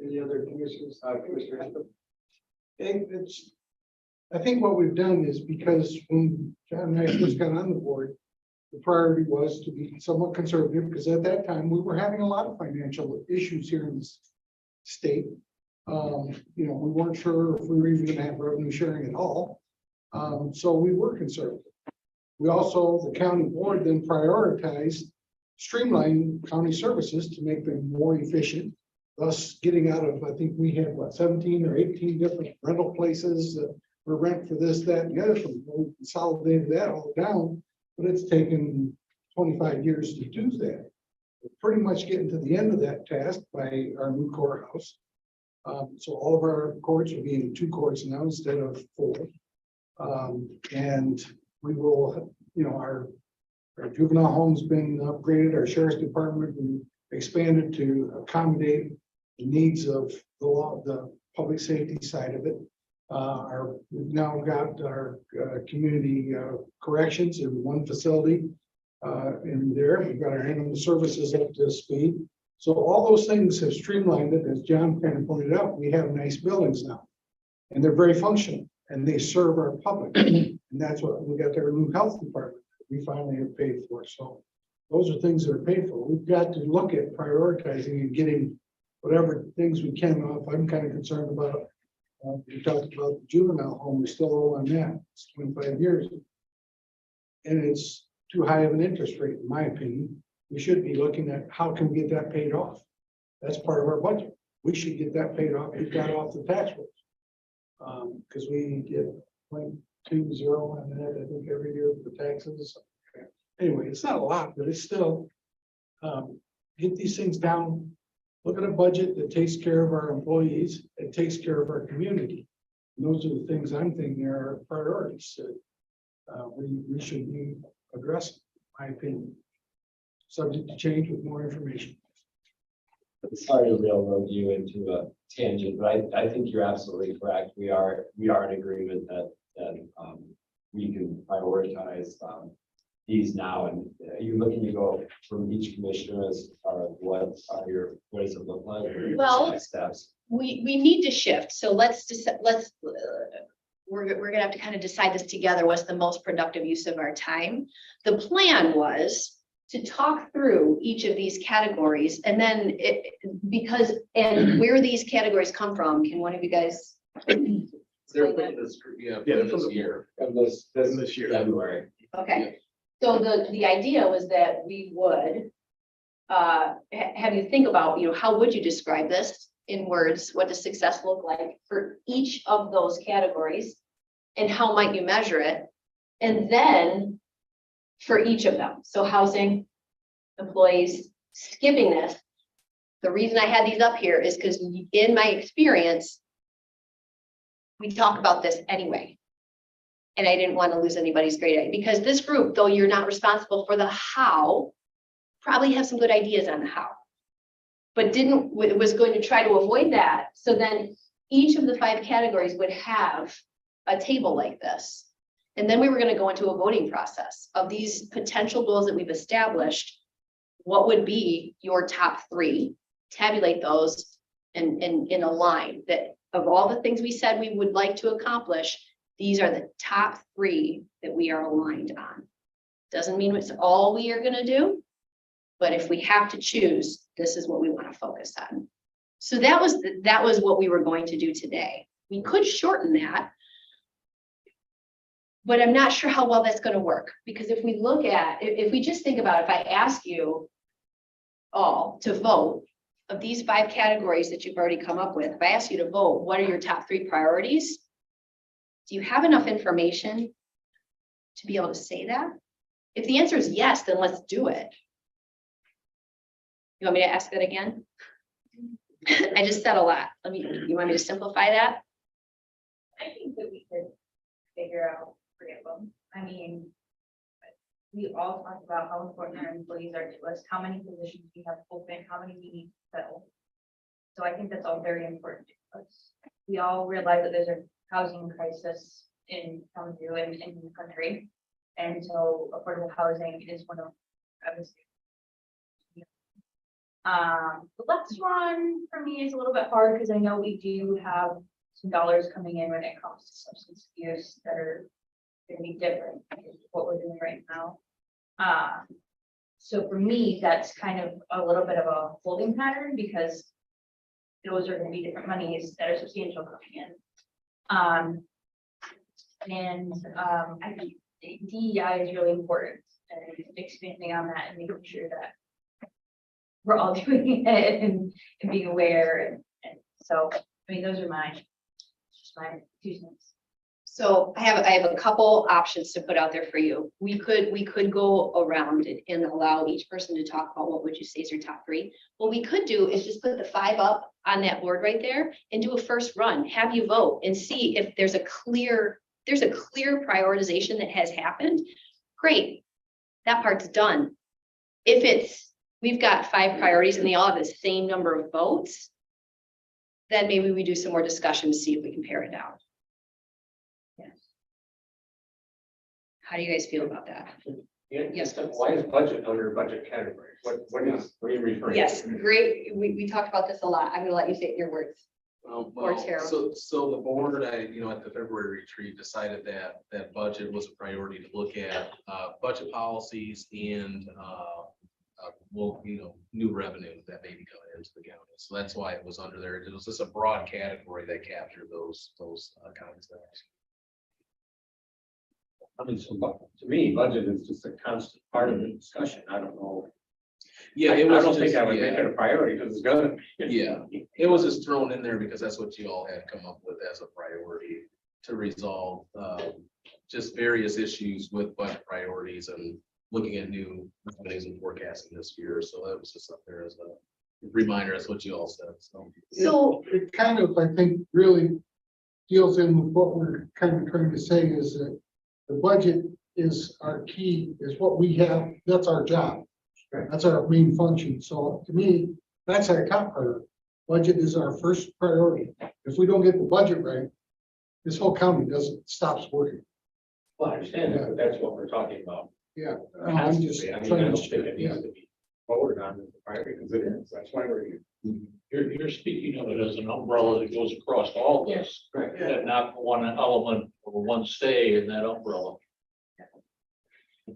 Any other commissioners? Commissioner Hepler? I think what we've done is because when John and I first got on the board, the priority was to be somewhat conservative, because at that time we were having a lot of financial issues here in this state. We weren't sure if we were even going to have revenue sharing at all. So we were conservative. We also, the county board then prioritized streamlining county services to make them more efficient. Thus getting out of, I think we had 17 or 18 different rental places that were rent for this, that, and the other thing. We consolidated that all down, but it's taken 25 years to do that. We're pretty much getting to the end of that task by our new courthouse. So all of our courts will be in 2 courts now instead of 4. And we will, our juvenile home's been upgraded, our sheriff's department been expanded to accommodate the needs of the law, the public safety side of it. We've now got our community corrections in 1 facility in there. We've got our animal services up to speed. So all those things have streamlined it. As John kind of pointed out, we have nice buildings now. And they're very functional and they serve our public. And that's what we got our new health department. We finally have paid for. So those are things that are paid for. We've got to look at prioritizing and getting whatever things we can off. I'm kind of concerned about, we talked about the juvenile home. We're still owe on that. It's 25 years. And it's too high of an interest rate, in my opinion. We should be looking at how can we get that paid off. That's part of our budget. We should get that paid off. We've got off the tax rolls. Because we get 0.20 on that, I think, every year for taxes. Anyway, it's not a lot, but it's still, get these things down. Look at a budget that takes care of our employees, it takes care of our community. And those are the things I'm thinking are priorities that we should be addressing, in my opinion. Subject to change with more information. Sorry to railroad you into a tangent, but I think you're absolutely correct. We are in agreement that we can prioritize these now. And are you looking to go from each commissioner as what does it look like? What are your Well, next steps? We need to shift. So we're gonna have to kind of decide this together. What's the most productive use of our time? The plan was to talk through each of these categories and then where these categories come from. Can one of you guys? They're from this, from this year. Of this year, February. Okay, so the idea was that we would have you think about, how would you describe this in words? What does success look like for each of those categories? And how might you measure it? And then for each of them. So housing, employees, skipping this. The reason I had these up here is because in my experience, we talk about this anyway. And I didn't want to lose anybody's great idea because this group, though you're not responsible for the how, probably have some good ideas on the how. But was going to try to avoid that. So then each of the 5 categories would have a table like this. And then we were going to go into a voting process of these potential goals that we've established. What would be your top 3? Tabulate those and in a line that of all the things we said we would like to accomplish, these are the top 3 that we are aligned on. Doesn't mean it's all we are going to do, but if we have to choose, this is what we want to focus on. So that was what we were going to do today. We could shorten that, but I'm not sure how well that's going to work, because if we look at, if we just think about, if I ask you all to vote of these 5 categories that you've already come up with, if I ask you to vote, what are your top 3 priorities? Do you have enough information to be able to say that? If the answer is yes, then let's do it. You want me to ask that again? I just said a lot. You want me to simplify that? I think that we could figure out 3 of them. I mean, we all talked about how important our employees are to us, how many positions we have open, how many we need to fill. So I think that's all very important to us. We all realize that there's a housing crisis in Kalamazoo and in the country. And so affordable housing is one of, obviously. The next one for me is a little bit hard because I know we do have some dollars coming in when it comes to substance abuse that are going to be different than what we're doing right now. So for me, that's kind of a little bit of a holding pattern because those are going to be different monies that are substantial coming in. I think DEI is really important and expanding on that and making sure that we're all doing it and being aware. And so, I mean, those are just my 2 cents. So I have a couple options to put out there for you. We could go around it and allow each person to talk about what would you say is your top three. What we could do is just put the 5 up on that board right there and do a first run, have you vote and see if there's a clear prioritization that has happened. Great, that part's done. If we've got 5 priorities and they all have the same number of votes, then maybe we do some more discussion to see if we can pare it down. How do you guys feel about that? Yes. Why is budget under budget category? What are you referring to? Yes, great. We talked about this a lot. I'm gonna let you say it in your words. Or Well, Tara. so the board, at the February retreat decided that budget was a priority to look at, budget policies and, new revenue that may be coming into the county. So that's why it was under there. It was just a broad category that captured those accounts. I mean, so, to me, budget is just a constant part of the discussion. I don't know. Yeah, I it was don't think just, I would make it a priority because it's gonna. Yeah. It was just thrown in there because that's what you all had come up with as a priority to resolve, just various issues with budget priorities and looking at new revenues and forecasting this year. So that was just up there as a reminder. That's what you all said. So It kind of, I think, really deals in with what we're kind of trying to say is that the budget is our key, is what we have, that's our job. That's our main function. So to me, that's our top priority. Budget is our first priority. If we don't get the budget right, this whole county stops working. Well, I understand that, but that's what we're talking about. Yeah. I'm just I mean, I trying don't to, think it yeah. needs to be forwarded on as a priority because it is. That's why we're here. You're speaking of it as an umbrella that goes across all this, Correct. and not one element or one stay in that umbrella.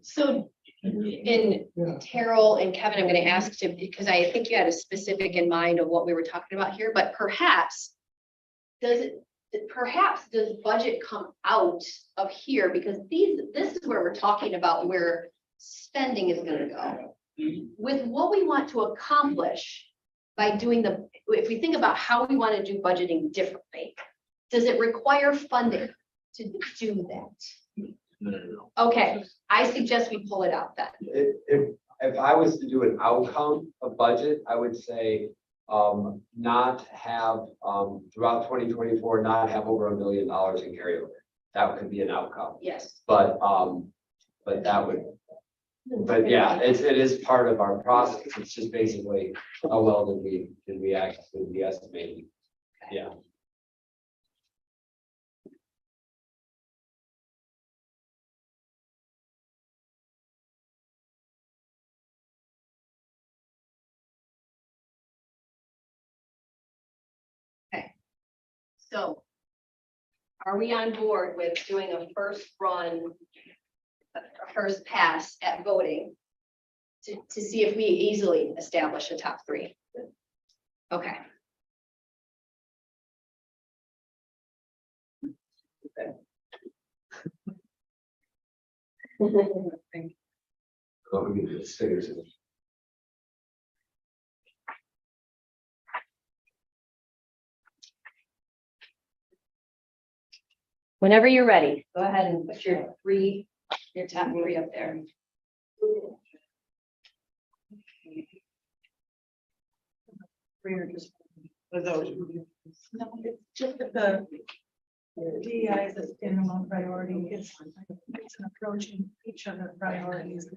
So in Yeah. Terrell and Kevin, I'm gonna ask to, because I think you had a specific in mind of what we were talking about here, but perhaps does budget come out of here? Because this is where we're talking about where spending is gonna go. With what we want to accomplish by doing if we think about how we want to do budgeting differently, does it require funding to do that? No. Okay, I suggest we pull it out then. If I was to do an outcome of budget, I would say, not have, throughout 2024, not have over $1 million in carryover. That could be an outcome, Yes. but that would, but yeah, it is part of our process. It's just basically, how well did we estimate? Yeah. So are we on board with doing a first run, a first pass at voting to see if we easily establish a top 3? Okay. Let me just say this. Whenever you're ready, go ahead and put your top 3 up there. no, it's just that the DEI is a standalone priority. It's an approaching each of the priorities.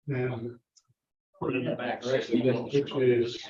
And Put it in the back. which is.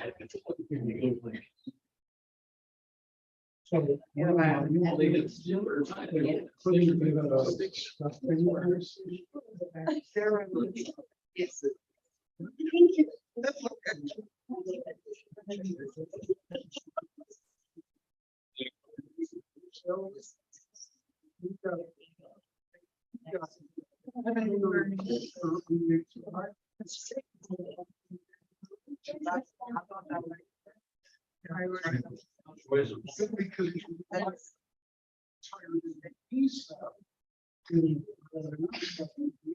So. Because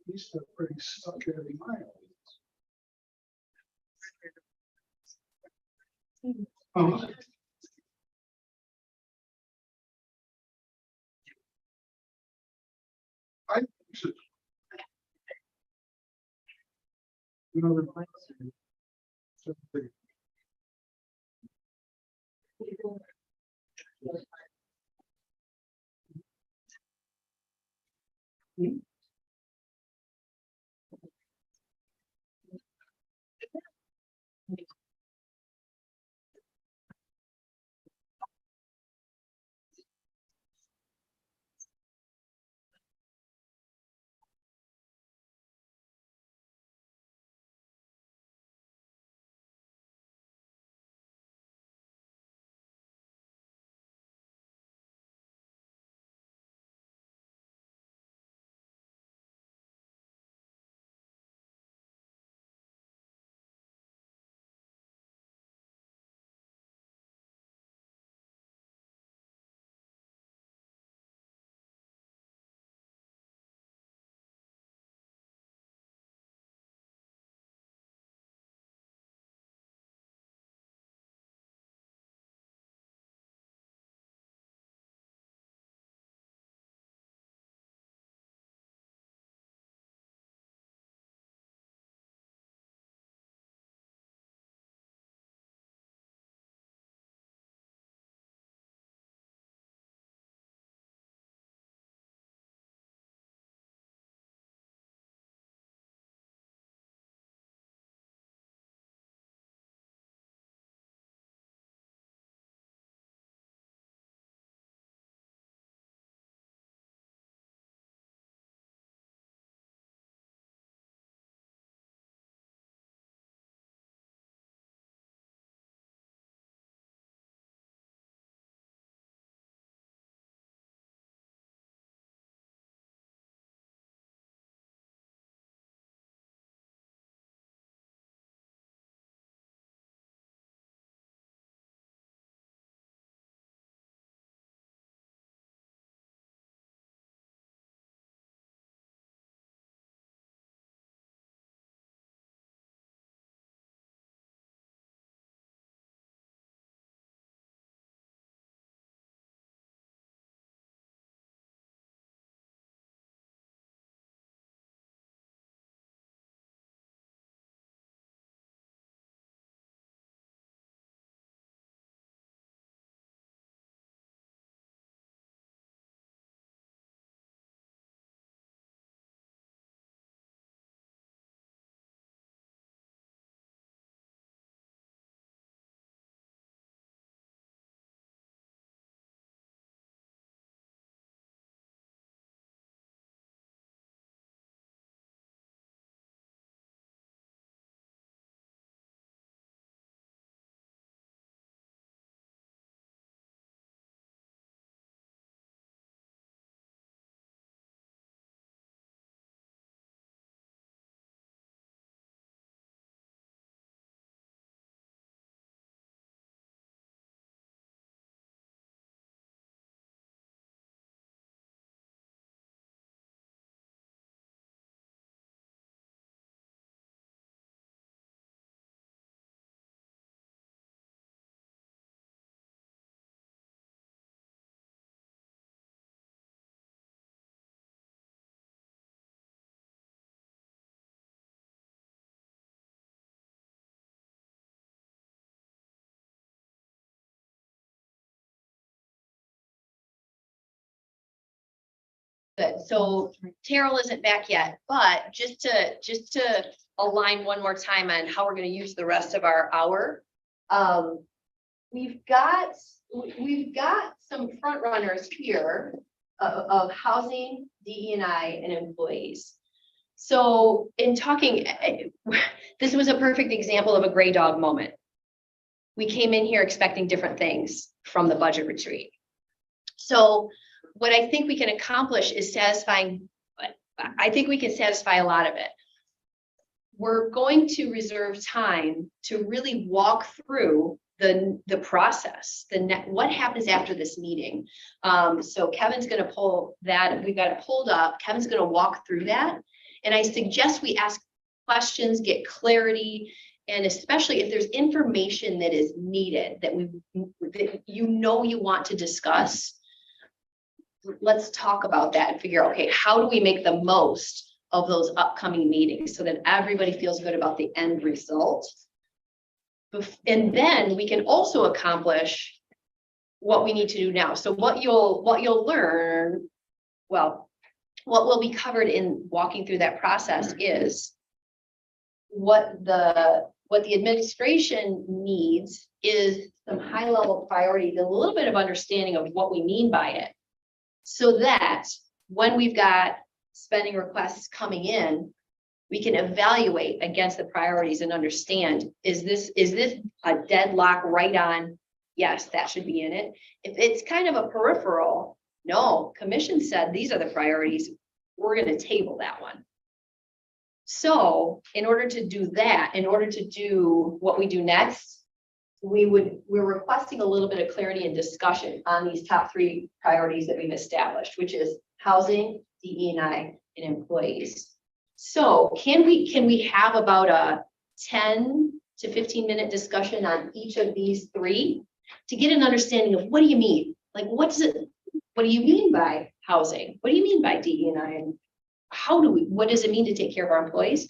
he's pretty stuck every mile. I should. You know, the. Good. So Terrell isn't back yet, but just to align one more time on how we're gonna use the rest of our hour. We've got some front runners here of housing, DE&I, and employees. So in talking, this was a perfect example of a gray dog moment. We came in here expecting different things from the budget retreat. So what I think we can accomplish is satisfying, I think we can satisfy a lot of it. We're going to reserve time to really walk through the process, what happens after this meeting. So Kevin's gonna pull that, we've got it pulled up. Kevin's gonna walk through that. And I suggest we ask questions, get clarity, and especially if there's information that is needed that you want to discuss, let's talk about that and figure out, okay, how do we make the most of those upcoming meetings so that everybody feels good about the end result? And then we can also accomplish what we need to do now. So what you'll learn, well, what will be covered in walking through that process is what the administration needs is some high level priorities and a little bit of understanding of what we mean by it. So that when we've got spending requests coming in, we can evaluate against the priorities and understand, is this a deadlock right on? Yes, that should be in it. If it's kind of a peripheral, no, commission said these are the priorities, we're going to table that one. So in order to do that, in order to do what we do next, we're requesting a little bit of clarity and discussion on these top 3 priorities that we've established, which is housing, DE&I, and employees. So can we have about a 10 to 15 minute discussion on each of these 3 to get an understanding of what do you mean? Like, what do you mean by housing? What do you mean by DE&I? And what does it mean to take care of our employees?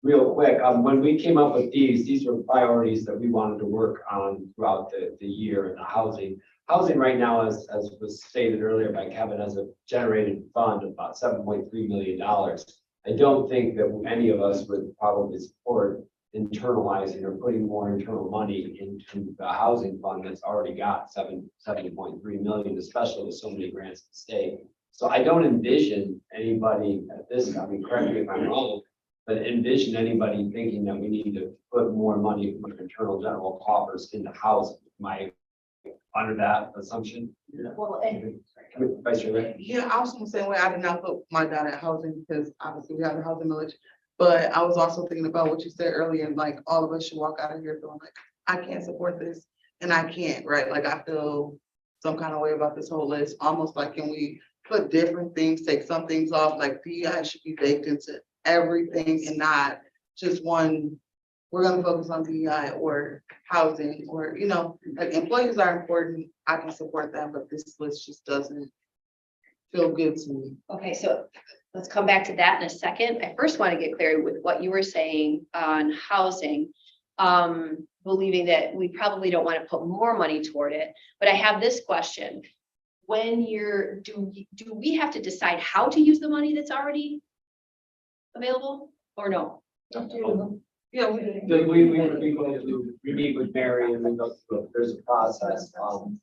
Real quick, when we came up with these were priorities that we wanted to work on throughout the year in the housing. Housing right now, as was stated earlier by Kevin, has a generated fund of about $7.3 million. I don't think that any of us would probably support internalizing or putting more internal money into the housing fund that's already got 7.3 million, especially with so many grants at stake. So I don't envision anybody at this, I mean, correct me if I'm wrong, but envision anybody thinking that we need to put more money from internal general coffers into housing. Under that assumption? Well, Vice Chair. Yeah, I was gonna say, well, I did not put my dot at housing because obviously we have the housing village. But I was also thinking about what you said earlier, like all of us should walk out of here feeling like, I can't support this and I can't, right? Like I feel some kind of way about this whole list, almost like, can we put different things, take some things off, like DEI should be baked into everything and not just one. We're gonna focus on DEI or housing or, like employees are important. I can support them, but this list just doesn't feel good to me. okay, so let's come back to that in a second. I first want to get clear with what you were saying on housing. Believing that we probably don't want to put more money toward it, but I have this question. Do we have to decide how to use the money that's already available or no? Yeah, We meet with Mary and then there's a process,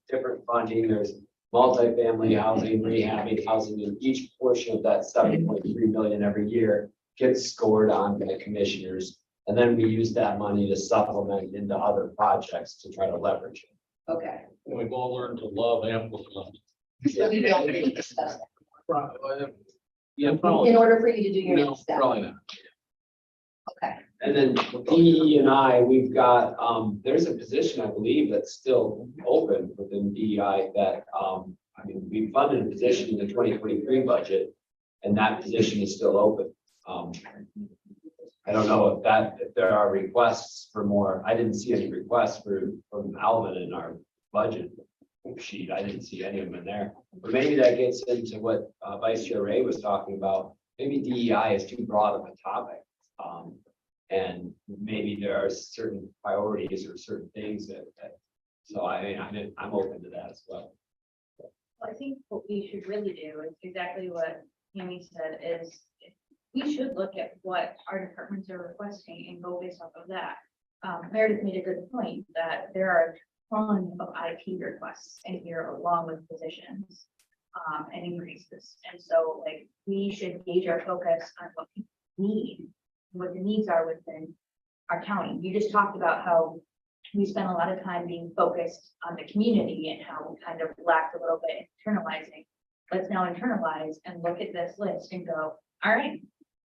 different funding, there's multifamily housing, rehabbing housing, and each portion of that 7.3 million every year gets scored on by the commissioners. And then we use that money to supplement into other projects to try to leverage it. Okay. We've all learned to love amplify. So you don't need to discuss Yeah, that. probably, In order for you to do your no, next step. probably not. Okay. And then DE&I, we've got, there's a position, I believe, that's still open within DEI that, we funded a position in the 2023 budget, and that position is still open. I don't know if there are requests for more. I didn't see any requests from Alvin in our budget sheet. I didn't see any of them in there. But maybe that gets into what Vice Chair Ray was talking about. Maybe DEI is too broad of a topic. And maybe there are certain priorities or certain things that so I'm open to that as well. I think what we should really do is exactly what Amy said, is we should look at what our departments are requesting and go based off of that. Meredith made a good point that there are a ton of IT requests in here along with positions and increases. And so like, we should gauge our focus on what people need, what the needs are within our county. You just talked about how we spend a lot of time being focused on the community and how we kind of lacked a little bit in internalizing. Let's now internalize and look at this list and go, all right,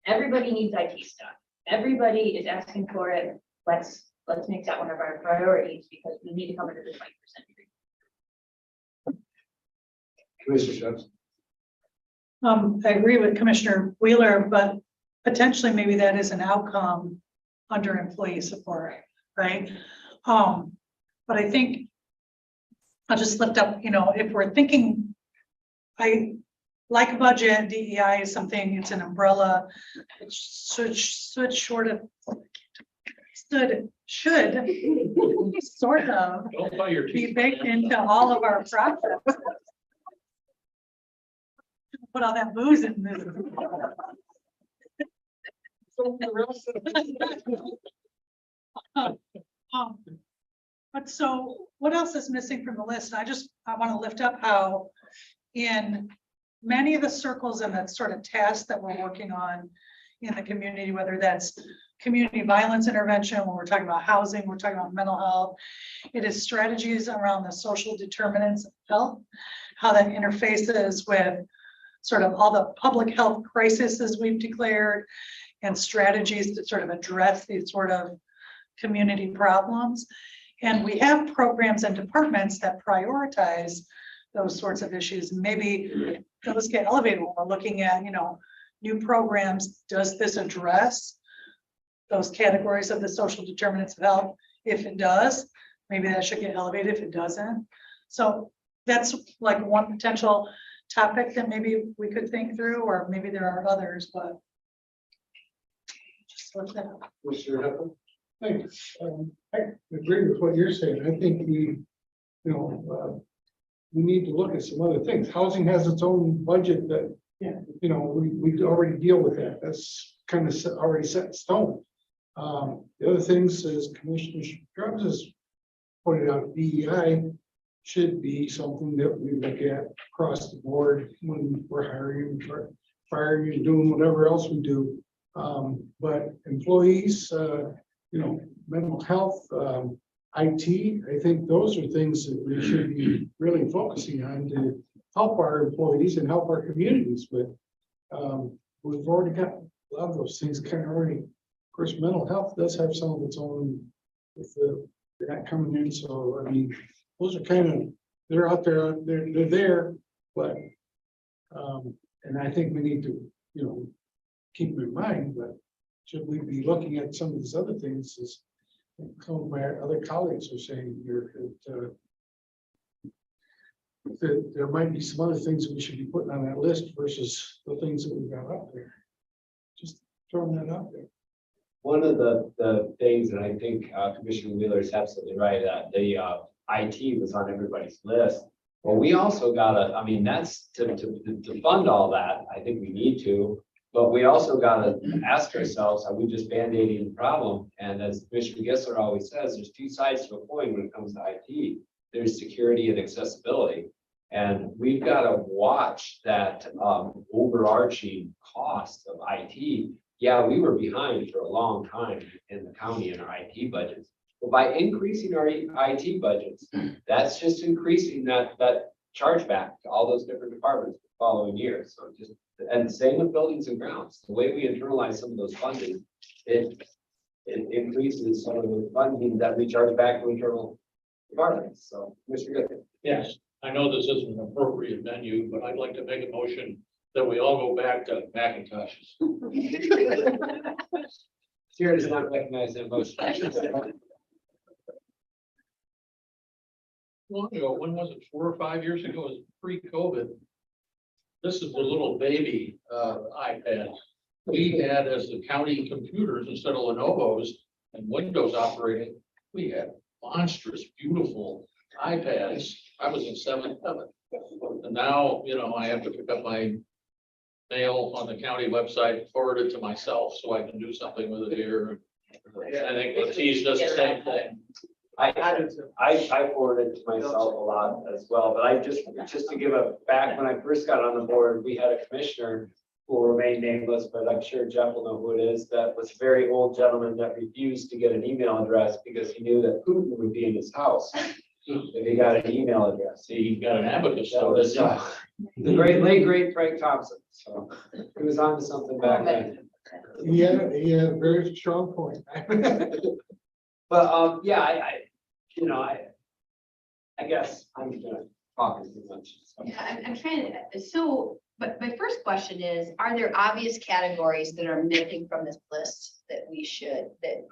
everybody needs IT stuff. Everybody is asking for it. Let's make that one of our priorities because we need to come into the 20%. Commissioner Shows. I agree with Commissioner Wheeler, but potentially maybe that is an outcome under employee support, right? But I think I'll just lift up, if we're thinking, I like a budget, DEI is something, it's an umbrella. It should sort of Don't buy your be teeth. baked into all of our projects. Put all that booze in this. But so what else is missing from the list? I want to lift up how in many of the circles and that sort of tasks that we're working on in the community, whether that's community violence intervention, when we're talking about housing, we're talking about mental health, it is strategies around the social determinants of health, how that interfaces with sort of all the public health crises we've declared and strategies to sort of address these sort of community problems. And we have programs and departments that prioritize those sorts of issues. Maybe those get elevated when we're looking at, new programs. Does this address those categories of the social determinants of health? If it does, maybe that should get elevated. If it doesn't, so that's like one potential topic that maybe we could think through, or maybe there are others, but just look that up. Commissioner Hepburn. Thanks. I agree with what you're saying. I think we need to look at some other things. Housing has its own budget that, we already deal with that. That's kind of already set in stone. The other things, as Commissioner Grubbs has pointed out, DEI should be something that we look at across the board when we're hiring, firing, and doing whatever else we do. But employees, mental health, IT, I think those are things that we should be really focusing on to help our employees and help our communities with. We've already got a lot of those things kind of already. Of course, mental health does have some of its own with they're not coming in. So, I mean, those are they're out there, they're there, but, and I think we need to, keep them in mind, but should we be looking at some of these other things as some of my other colleagues are saying here, that there might be some other things that we should be putting on that list versus the things that we've got up there. Just throwing that out there. One of the things, and I think Commissioner Wheeler is absolutely right, that the IT was on everybody's list. Well, we also gotta, that's to fund all that, I think we need to, but we also gotta ask ourselves, are we just band-aiding the problem? And as Commissioner Gessler always says, there's two sides to a coin when it comes to IT. There's security and accessibility. And we've gotta watch that overarching cost of IT. Yeah, we were behind for a long time in the county in our IT budgets. But by increasing our IT budgets, that's just increasing that chargeback to all those different departments the following year. So just, and same with buildings and grounds. The way we internalize some of those funding, it increases some of the funding that we charge back to internal departments. So, Mr. Good. Yes, I know this isn't an appropriate venue, but I'd like to make a motion that we all go back to Macintoshes. Chair does not recognize that motion. Long ago, when was it, 4 or 5 years ago, it was pre-COVID. This is the little baby iPad. We had, as the county computers, instead of Lenovo's and Windows operating, we had monstrous, beautiful iPads. I was in 7th heaven. And now, I have to pick up my mail on the county website, forward it to myself so I can do something with it here. I think Latisse does the same thing. I forwarded to myself a lot as well, but I just to give a back, when I first got on the board, we had a commissioner who will remain nameless, but I'm sure Jeff will know who it is, that was a very old gentleman that refused to get an email address because he knew that Putin would be in his house if he got an email address. See, you've got an abacus. That was the late great Frank Thompson, so he was on to something back then. He had a very strong point. But, yeah, I guess I'm gonna talk too much. so. Yeah, I'm trying to, so, but my first question is, are there obvious categories that are missing from this list that we should, that?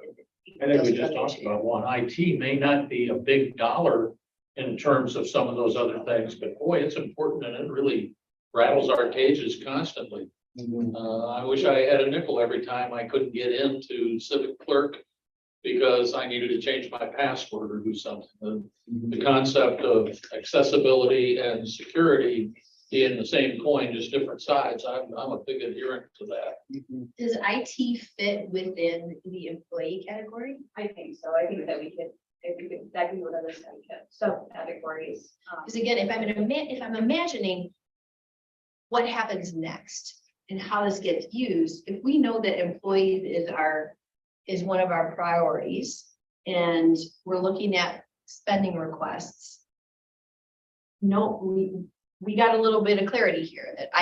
I think we just talked about one. IT may not be a big dollar in terms of some of those other things, but boy, it's important and it really rattles our cages constantly. I wish I had a nickel every time I couldn't get into Civic Clerk because I needed to change my password or do something. The concept of accessibility and security being the same coin, just different sides. I'm a big adherent to that. Does IT fit within the employee category? I think so. I think that we could, that can be what other subcategories. Because again, if I'm imagining what happens next and how this gets used, if we know that employees is one of our priorities and we're looking at spending requests. No, we got a little bit of clarity here that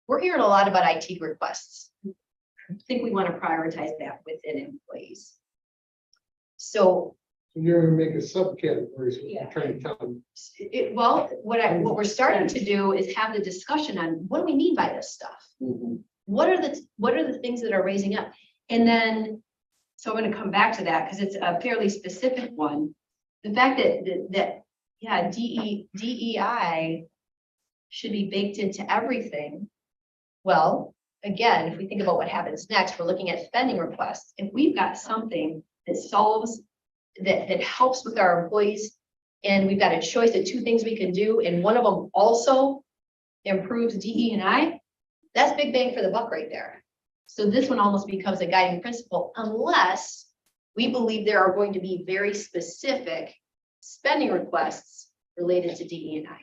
we're hearing a lot about IT requests. I think we want to prioritize that within employees. So You're gonna make a subcategory, so you're trying to tell them. what we're starting to do is have the discussion on what do we mean by this stuff? What are the things that are raising up? And then, so I'm going to come back to that because it's a fairly specific one. The fact that DEI should be baked into everything. Well, again, if we think about what happens next, we're looking at spending requests. If we've got something that solves, that helps with our employees, and we've got a choice of two things we can do, and one of them also improves DE&I, that's big bang for the buck right there. So this one almost becomes a guiding principle unless we believe there are going to be very specific spending requests related to DE&I.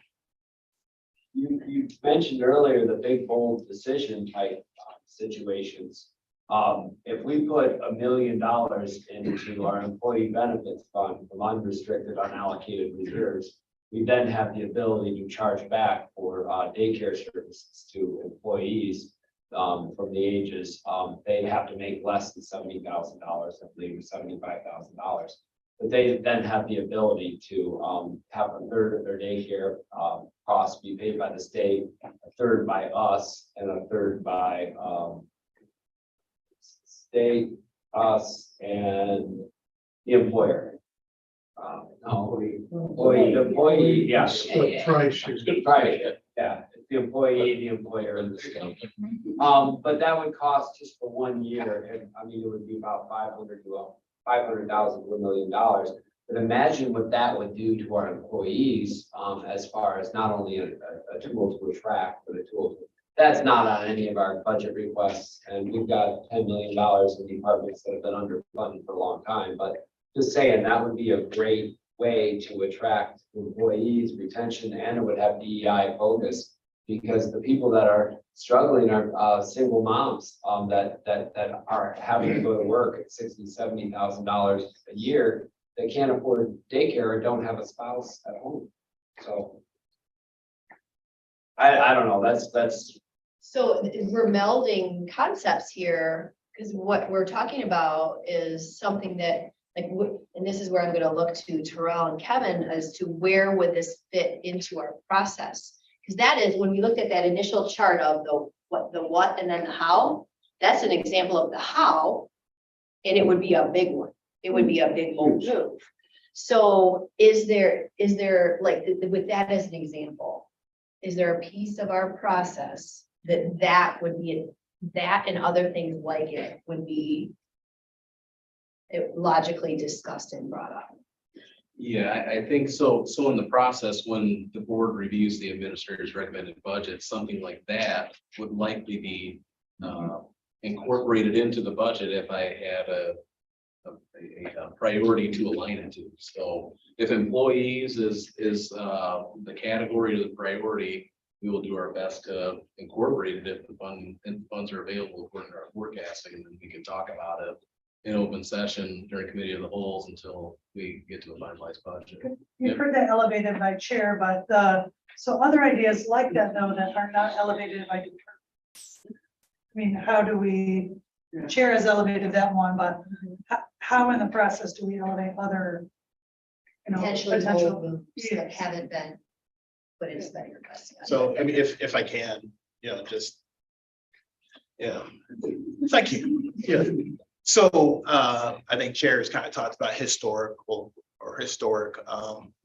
You mentioned earlier the big bold decision type situations. If we put $1 million into our employee benefits fund from unrestricted unallocated reserves, we then have the ability to charge back for daycare services to employees from the ages. They have to make less than $70,000, I believe, $75,000. But they then have the ability to have a third of their daycare costs be paid by the state, a third by us, and a third by state, us, and the employer. Employee, yes. Yeah, the employee, the employer, and the state. But that would cost just for 1 year, and I mean, it would be about $500,000 to $1 million. But imagine what that would do to our employees, as far as not only a tool to attract, but a tool to. That's not on any of our budget requests, and we've got $10 million in departments that have been underfunded for a long time, but just saying that would be a great way to attract employees, retention, and it would have DEI focus, because the people that are struggling are single moms that are having to go to work at $60,000, $70,000 a year. They can't afford daycare or don't have a spouse at home. So I don't know. That's. So we're melding concepts here because what we're talking about is something that and this is where I'm going to look to Terrell and Kevin as to where would this fit into our process? Because that is when we looked at that initial chart of the what and then the how, that's an example of the how, and it would be a big one. It would be a big move. So is there like with that as an example, is there a piece of our process that would be that and other things like it would be logically discussed and brought up? Yeah, I think so. So in the process, when the board reviews the administrator's recommended budget, something like that would likely be incorporated into the budget if I had a priority to align it to. So if employees is the category of the priority, we will do our best to incorporate it if the funds are available according to our forecasting, and then we can talk about it in open session during committee of the holes until we get to a finalized budget. You've heard that elevated by chair, but so other ideas like that though, that are not elevated by departments. I mean, how do we, chair has elevated that one, but how in the process do we elevate other, you know, Potentially potential? old moves that haven't been put into that request. So, I mean, if I can, you know, just. Yeah, thank you. Yeah. So, I think Chair has kind of talked about historic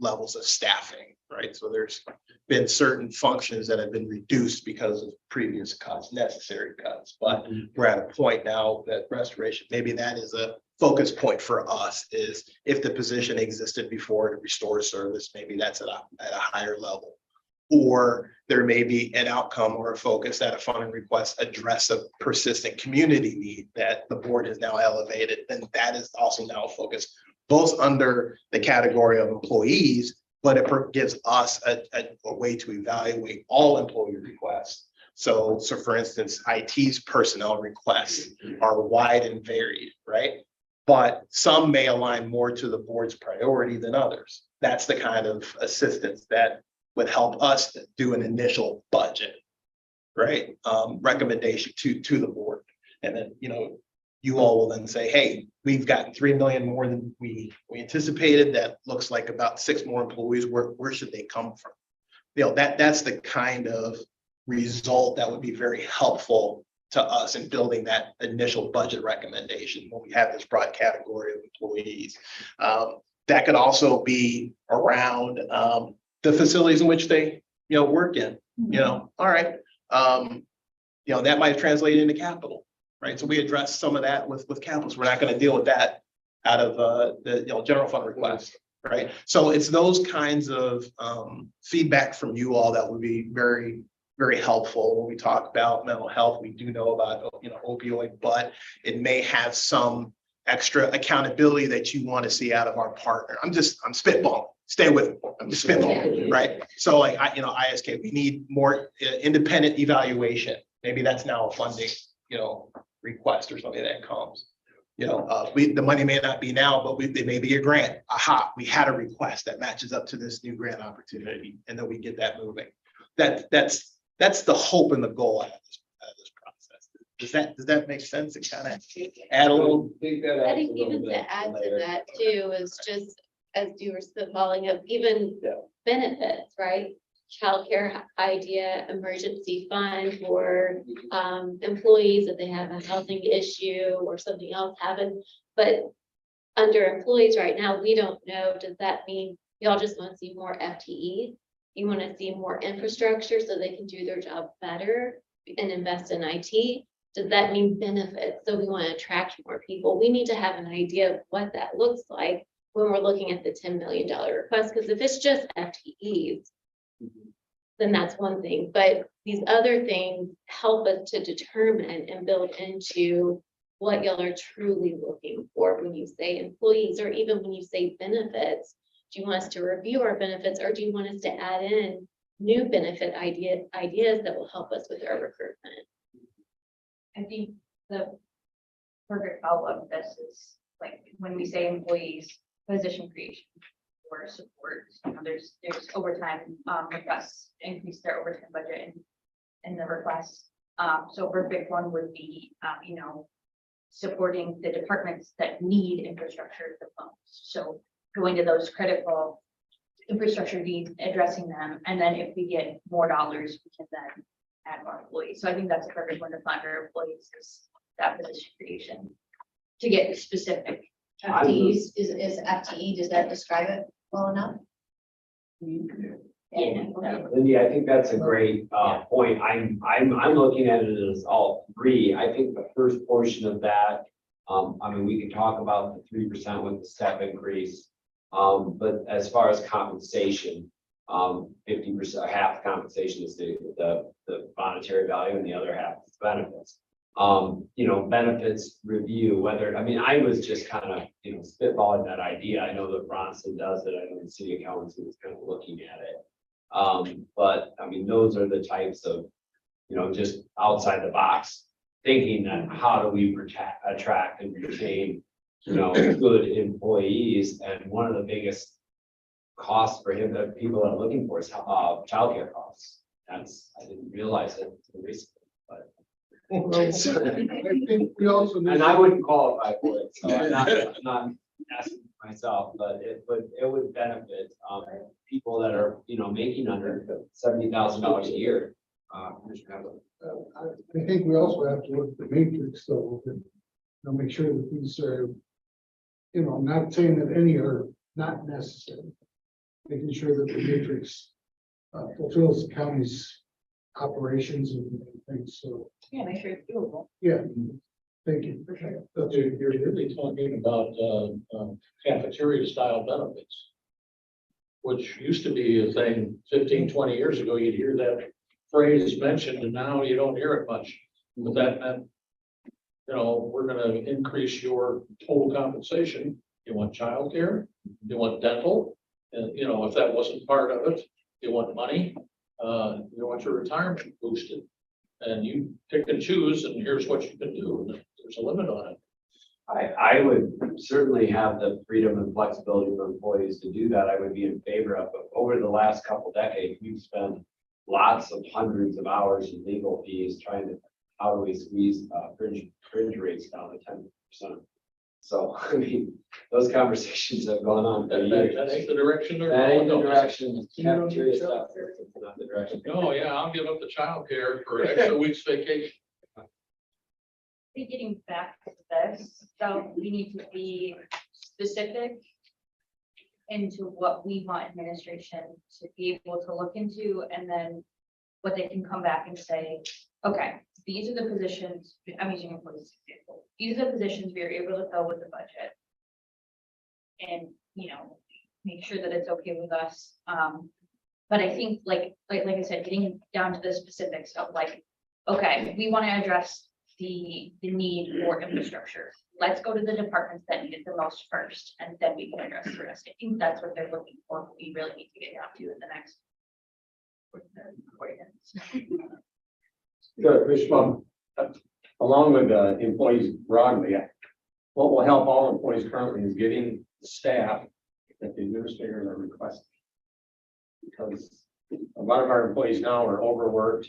levels of staffing, right? So there's been certain functions that have been reduced because of previous cuts, necessary cuts, but we're at a point now that restoration, maybe that is a focus point for us, is if the position existed before to restore service, maybe that's at a higher level. Or there may be an outcome or a focus that a funding request address a persistent community need that the board has now elevated, and that is also now a focus, both under the category of employees, but it gives us a way to evaluate all employee requests. So for instance, IT's personnel requests are wide and varied, right? But some may align more to the board's priority than others. That's the kind of assistance that would help us do an initial budget, right? Recommendation to the board. And then, you know, you all will then say, hey, we've gotten 3 million more than we anticipated. That looks like about 6 more employees. Where should they come from? You know, that's the kind of result that would be very helpful to us in building that initial budget recommendation when we have this broad category of employees. That could also be around the facilities in which they, you know, work in, you know, all right. You know, that might translate into capital, right? So we address some of that with capital. So we're not going to deal with that out of the, you know, general fund request, right? So it's those kinds of feedback from you all that would be very, very helpful when we talk about mental health. We do know about, you know, opioid, but it may have some extra accountability that you want to see out of our partner. I'm spitballing. Stay with me. I'm just spitballing, right? So like, ISK, we need more independent evaluation. Maybe that's now a funding, you know, request or something that comes. You know, the money may not be now, but it may be a grant. Aha, we had a request that matches up to this new grant opportunity, and then we get that moving. That's the hope and the goal out of this process. Does that make sense? It kind of add a little. I think even to add to that too is just, as you were spitballing of even benefits, right? Childcare idea, emergency fund for employees if they have a housing issue or something else happen. But under employees right now, we don't know, does that mean y'all just want to see more FTE? You want to see more infrastructure so they can do their job better and invest in IT? Does that mean benefits? So we want to attract more people. We need to have an idea of what that looks like when we're looking at the $10 million request, because if it's just FTEs, then that's one thing, but these other things help us to determine and build into what y'all are truly looking for when you say employees, or even when you say benefits. Do you want us to review our benefits, or do you want us to add in new benefit ideas that will help us with our recruitment? I think the perfect follow-up of this is like when we say employees, position creation or support, you know, there's overtime requests, increase their overtime budget in the request. So a big one would be, you know, supporting the departments that need infrastructure the most. So going to those critical infrastructure needs, addressing them, and then if we get more dollars, we can then add more employees. So I think that's a perfect one to fund our employees, is that position creation to get specific. FTEs is FTE, does that describe it well enough? Yeah. Lindy, I think that's a great point. I'm looking at it as all three. I think the first portion of that, I mean, we can talk about the 3% with the step increase. But as far as compensation, 50%, half the compensation is the monetary value and the other half is benefits. Benefits review, whether, I mean, I was just kind of, spitballing that idea. I know that Bronson does it. I know the city of Kalamazoo is kind of looking at it. But I mean, those are the types of, just outside the box thinking that how do we attract and retain, good employees? And one of the biggest costs for him that people are looking for is childcare costs. I didn't realize it until recently, but. I think we also. need And I wouldn't qualify for it, so I'm not asking myself, but it would benefit, people that are, making under $70,000 a year. I think we also have to look at the matrix though, and make sure that these are, not saying that any are not necessary. Making sure that the matrix fulfills the county's operations and things, so, Yeah, make sure it's doable. yeah. Thank you. That's You're really talking about cafeteria style benefits. Which used to be a thing 15, 20 years ago, you'd hear that phrase mentioned, and now you don't hear it much. But that meant, we're gonna increase your total compensation. You want childcare, you want dental, and if that wasn't part of it, you want money, you want your retirement boosted. And you pick and choose, and here's what you can do. And there's a limit on it. I would certainly have the freedom and flexibility for employees to do that. I would be in favor of, but over the last couple decades, we've spent lots of hundreds of hours in legal fees trying to, how do we squeeze fringe rates down to 10%? So, I mean, those conversations have gone on for years. That ain't the direction they're That ain't the going. direction, cafeteria stuff, it's not the direction. Oh, yeah, I'll give up the childcare for an extra week's vacation. I think getting back to this, so we need to be specific into what we want administration to be able to look into, and then what they can come back and say, okay, these are the positions, I'm using it for this example. These are the positions we are able to fill with the budget. And, make sure that it's okay with us. But I think like I said, getting down to the specifics of okay, we want to address the need for infrastructure. Let's go to the departments that need it the most first, and then we can address the rest. I think that's what they're looking for. We really need to get down to in the next 40 minutes. Good, Commissioner, along with the employees broadly, what will help all employees currently is getting the staff that the administrators are requesting. Because a lot of our employees now are overworked,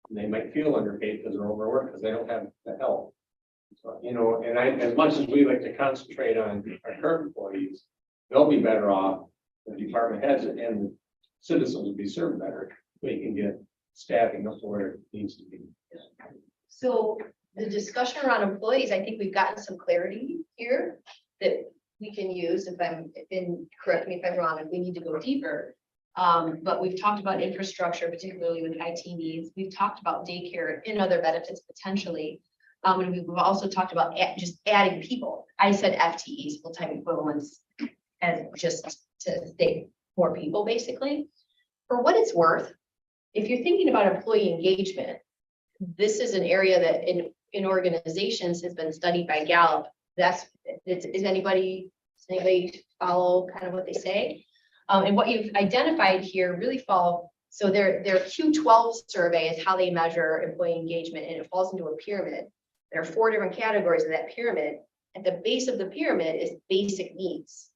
and they might feel underpaid because they're overworked because they don't have the help. So, as much as we like to concentrate on our current employees, they'll be better off, the department heads and citizens will be served better. We can get staffing up where it needs to be. So the discussion around employees, I think we've gotten some clarity here that we can use correct me if I'm wrong, if we need to go deeper. But we've talked about infrastructure, particularly with IT needs. We've talked about daycare and other benefits potentially. And we've also talked about just adding people. I said FTEs, full-time equivalents, and just to say more people, basically. For what it's worth, if you're thinking about employee engagement, this is an area that in organizations has been studied by Gallup. Does anybody follow kind of what they say? And what you've identified here really fall. So their Q12 survey is how they measure employee engagement, and it falls into a pyramid. There are 4 different categories of that pyramid. At the base of the pyramid is basic needs.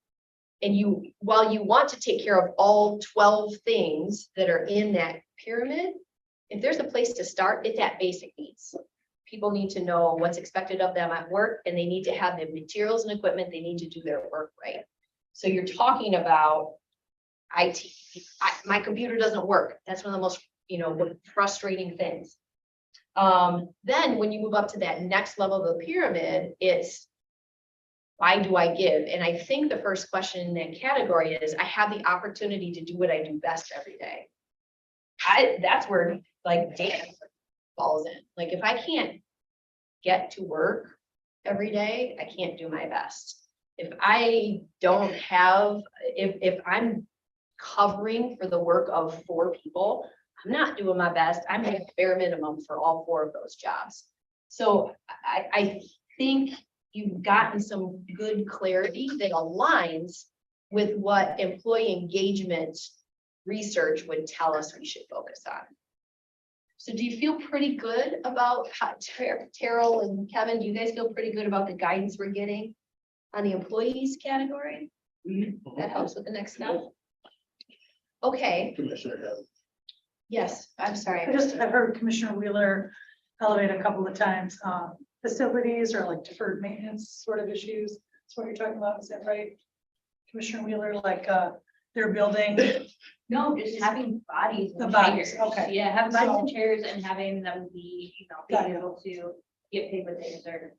And while you want to take care of all 12 things that are in that pyramid, if there's a place to start, it's at basic needs. People need to know what's expected of them at work, and they need to have the materials and equipment. They need to do their work right. So you're talking about IT. My computer doesn't work. That's one of the most, frustrating things. Then when you move up to that next level of the pyramid, it's why do I give? And I think the first question in that category is, I have the opportunity to do what I do best every day. That's where data falls in. If I can't get to work every day, I can't do my best. if I don't have, if I'm covering for the work of 4 people, I'm not doing my best. I'm doing bare minimum for all 4 of those jobs. So I think you've gotten some good clarity that aligns with what employee engagement research would tell us we should focus on. So do you feel pretty good about how, Terrell and Kevin, do you guys feel pretty good about the guidance we're getting on the employees category? That helps with the next step. Okay, Commissioner. yes, I'm sorry. I've heard Commissioner Wheeler elevate a couple of times, facilities or like deferred maintenance sort of issues. That's what you're talking about, is that right? Commissioner Wheeler, like, their building, No, just having bodies. The and bodies, chairs. okay. Yeah, having bodies and So- chairs and having them be, Got being it. able to get paid what they deserve.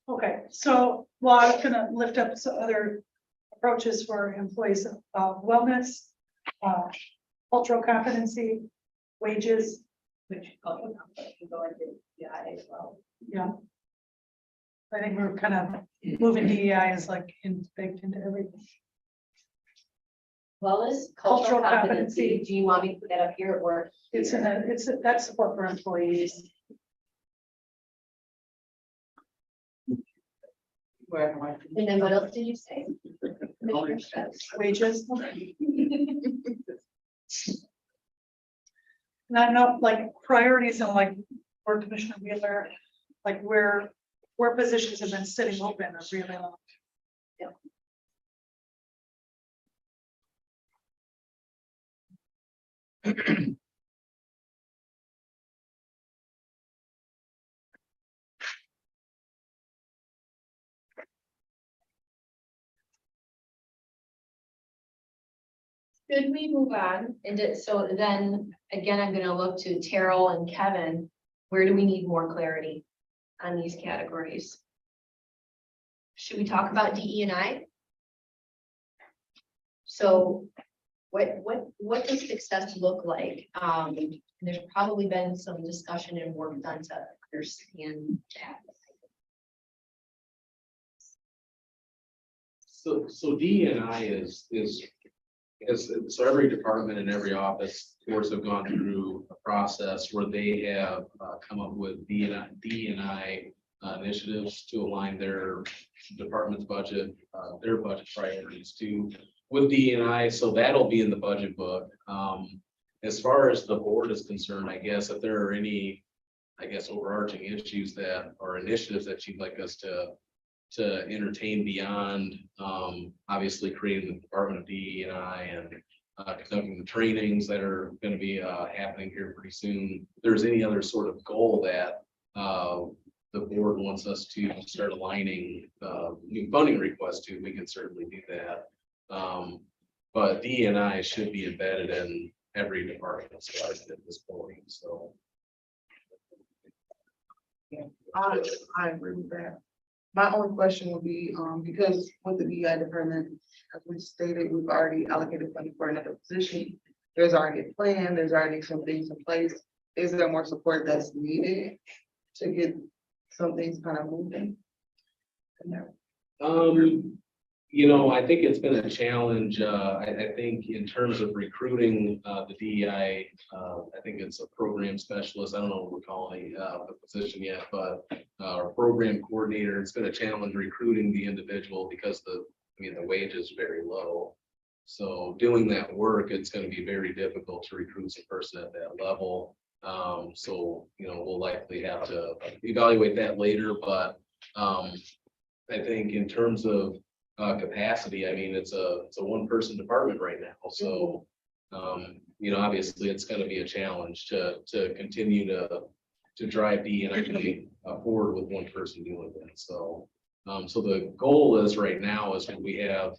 okay, so, well, I was gonna lift up some other approaches for employees, wellness, cultural competency, wages, Which cultural conflict can go into DI as well. yeah. I think we're kind of moving DEI is like baked into everything. Wellness, Cultural cultural competency. competency. Do you want me to put that up here or? That's support for employees. And then what else did you say? Wages. And I know, like, priorities and like, for Commissioner Wheeler, like where positions have been sitting open are really long. Should we move on? And so then, again, I'm gonna look to Terrell and Kevin. Where do we need more clarity on these categories? Should we talk about DE and I? So what does success look like? There's probably been some discussion and work done to understand that. So DE&I is, so every department and every office, of course, have gone through a process where they have come up with DE&I initiatives to align their department's budget, their budget priorities to with DE&I. So that'll be in the budget book. As far as the board is concerned, I guess if there are any, overarching issues that or initiatives that you'd like us to entertain beyond, obviously creating the Department of DE&I and conducting the trainings that are going to be happening here pretty soon. If there's any other sort of goal that the board wants us to start aligning new funding requests to, we can certainly do that. But DE&I should be embedded in every department as far as at this point. So I agree with that. My only question would be, because with the BI department, as we stated, we've already allocated funding for another position. There's already a plan, there's already some things in place. Is there more support that's needed to get some things kind of moving? I think it's been a challenge. I think in terms of recruiting the DEI, I think it's a program specialist. I don't know what we're calling the position yet, but our program coordinator, it's been a challenge recruiting the individual because the wage is very low. So doing that work, it's going to be very difficult to recruit a person at that level. So we'll likely have to evaluate that later, but I think in terms of capacity, it's a one-person department right now. So, obviously it's going to be a challenge to continue to drive DE&I forward with one person doing that. So, so the goal is right now is what we have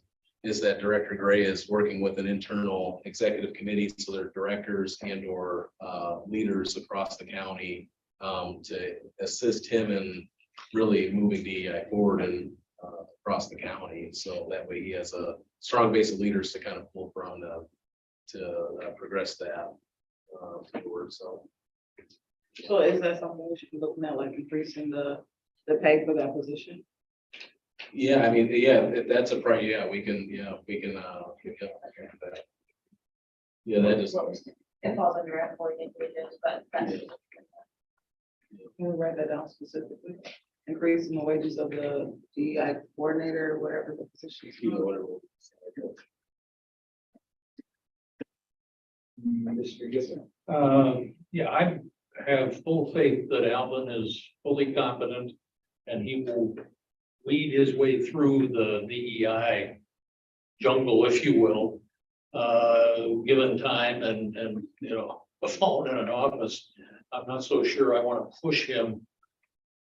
is that Director Gray is working with an internal executive committee. So they're directors and or leaders across the county to assist him in really moving DEI forward and across the county. So that way he has a strong base of leaders to kind of pull from to progress that forward. So So is that something we should be looking at, like increasing the pay for that position? Yeah, I mean, yeah, that's a price, yeah, we can. Yeah, that is. It falls under employee wages, but that's. Can we write that down specifically? Increasing the wages of the DEI coordinator, whatever the position is. Yeah, I have full faith that Alvin is fully competent and he will lead his way through the DEI jungle, if you will, given time and, you know, a phone in an office. I'm not so sure I want to push him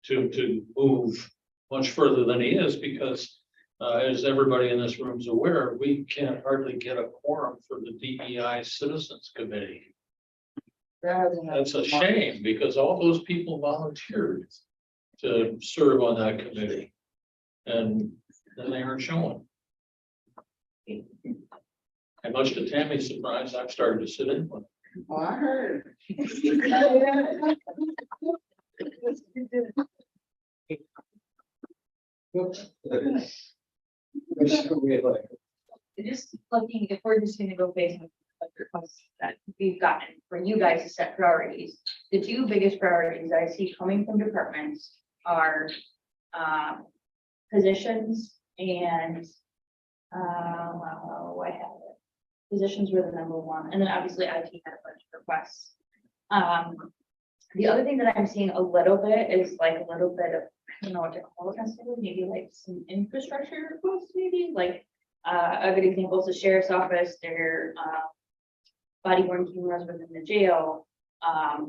to move much further than he is because, as everybody in this room is aware, we can't hardly get a quorum for the DEI Citizens Committee. That's a shame because all those people volunteered to serve on that committee. And then they aren't showing. And much to Tammy's surprise, I've started to sit in one. Oh, I heard. Just looking, if we're just gonna go based on the requests that we've gotten for you guys to set priorities, the two biggest priorities I see coming from departments are positions and I have it. Positions were the number one, and then obviously IT had a bunch of requests. The other thing that I'm seeing a little bit is like a little bit of, I don't know what to call it necessarily, maybe like some infrastructure requests, maybe like a good example is the sheriff's office, their body worn cameras within the jail,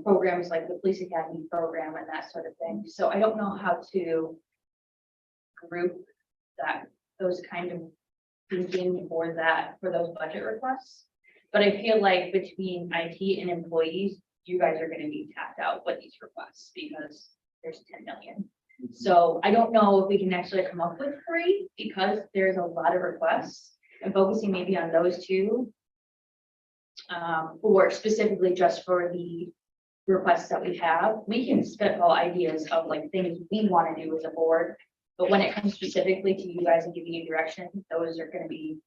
programs like the police academy program and that sort of thing. So I don't know how to group those kind of thinking for those budget requests. But I feel like between IT and employees, you guys are gonna be tapped out with these requests because there's 10 million. So I don't know if we can actually come up with 3 because there's a lot of requests and focusing maybe on those 2. Or specifically just for the requests that we have, we can spitball ideas of like things we want to do as a board. But when it comes specifically to you guys and giving you direction, those are going to be,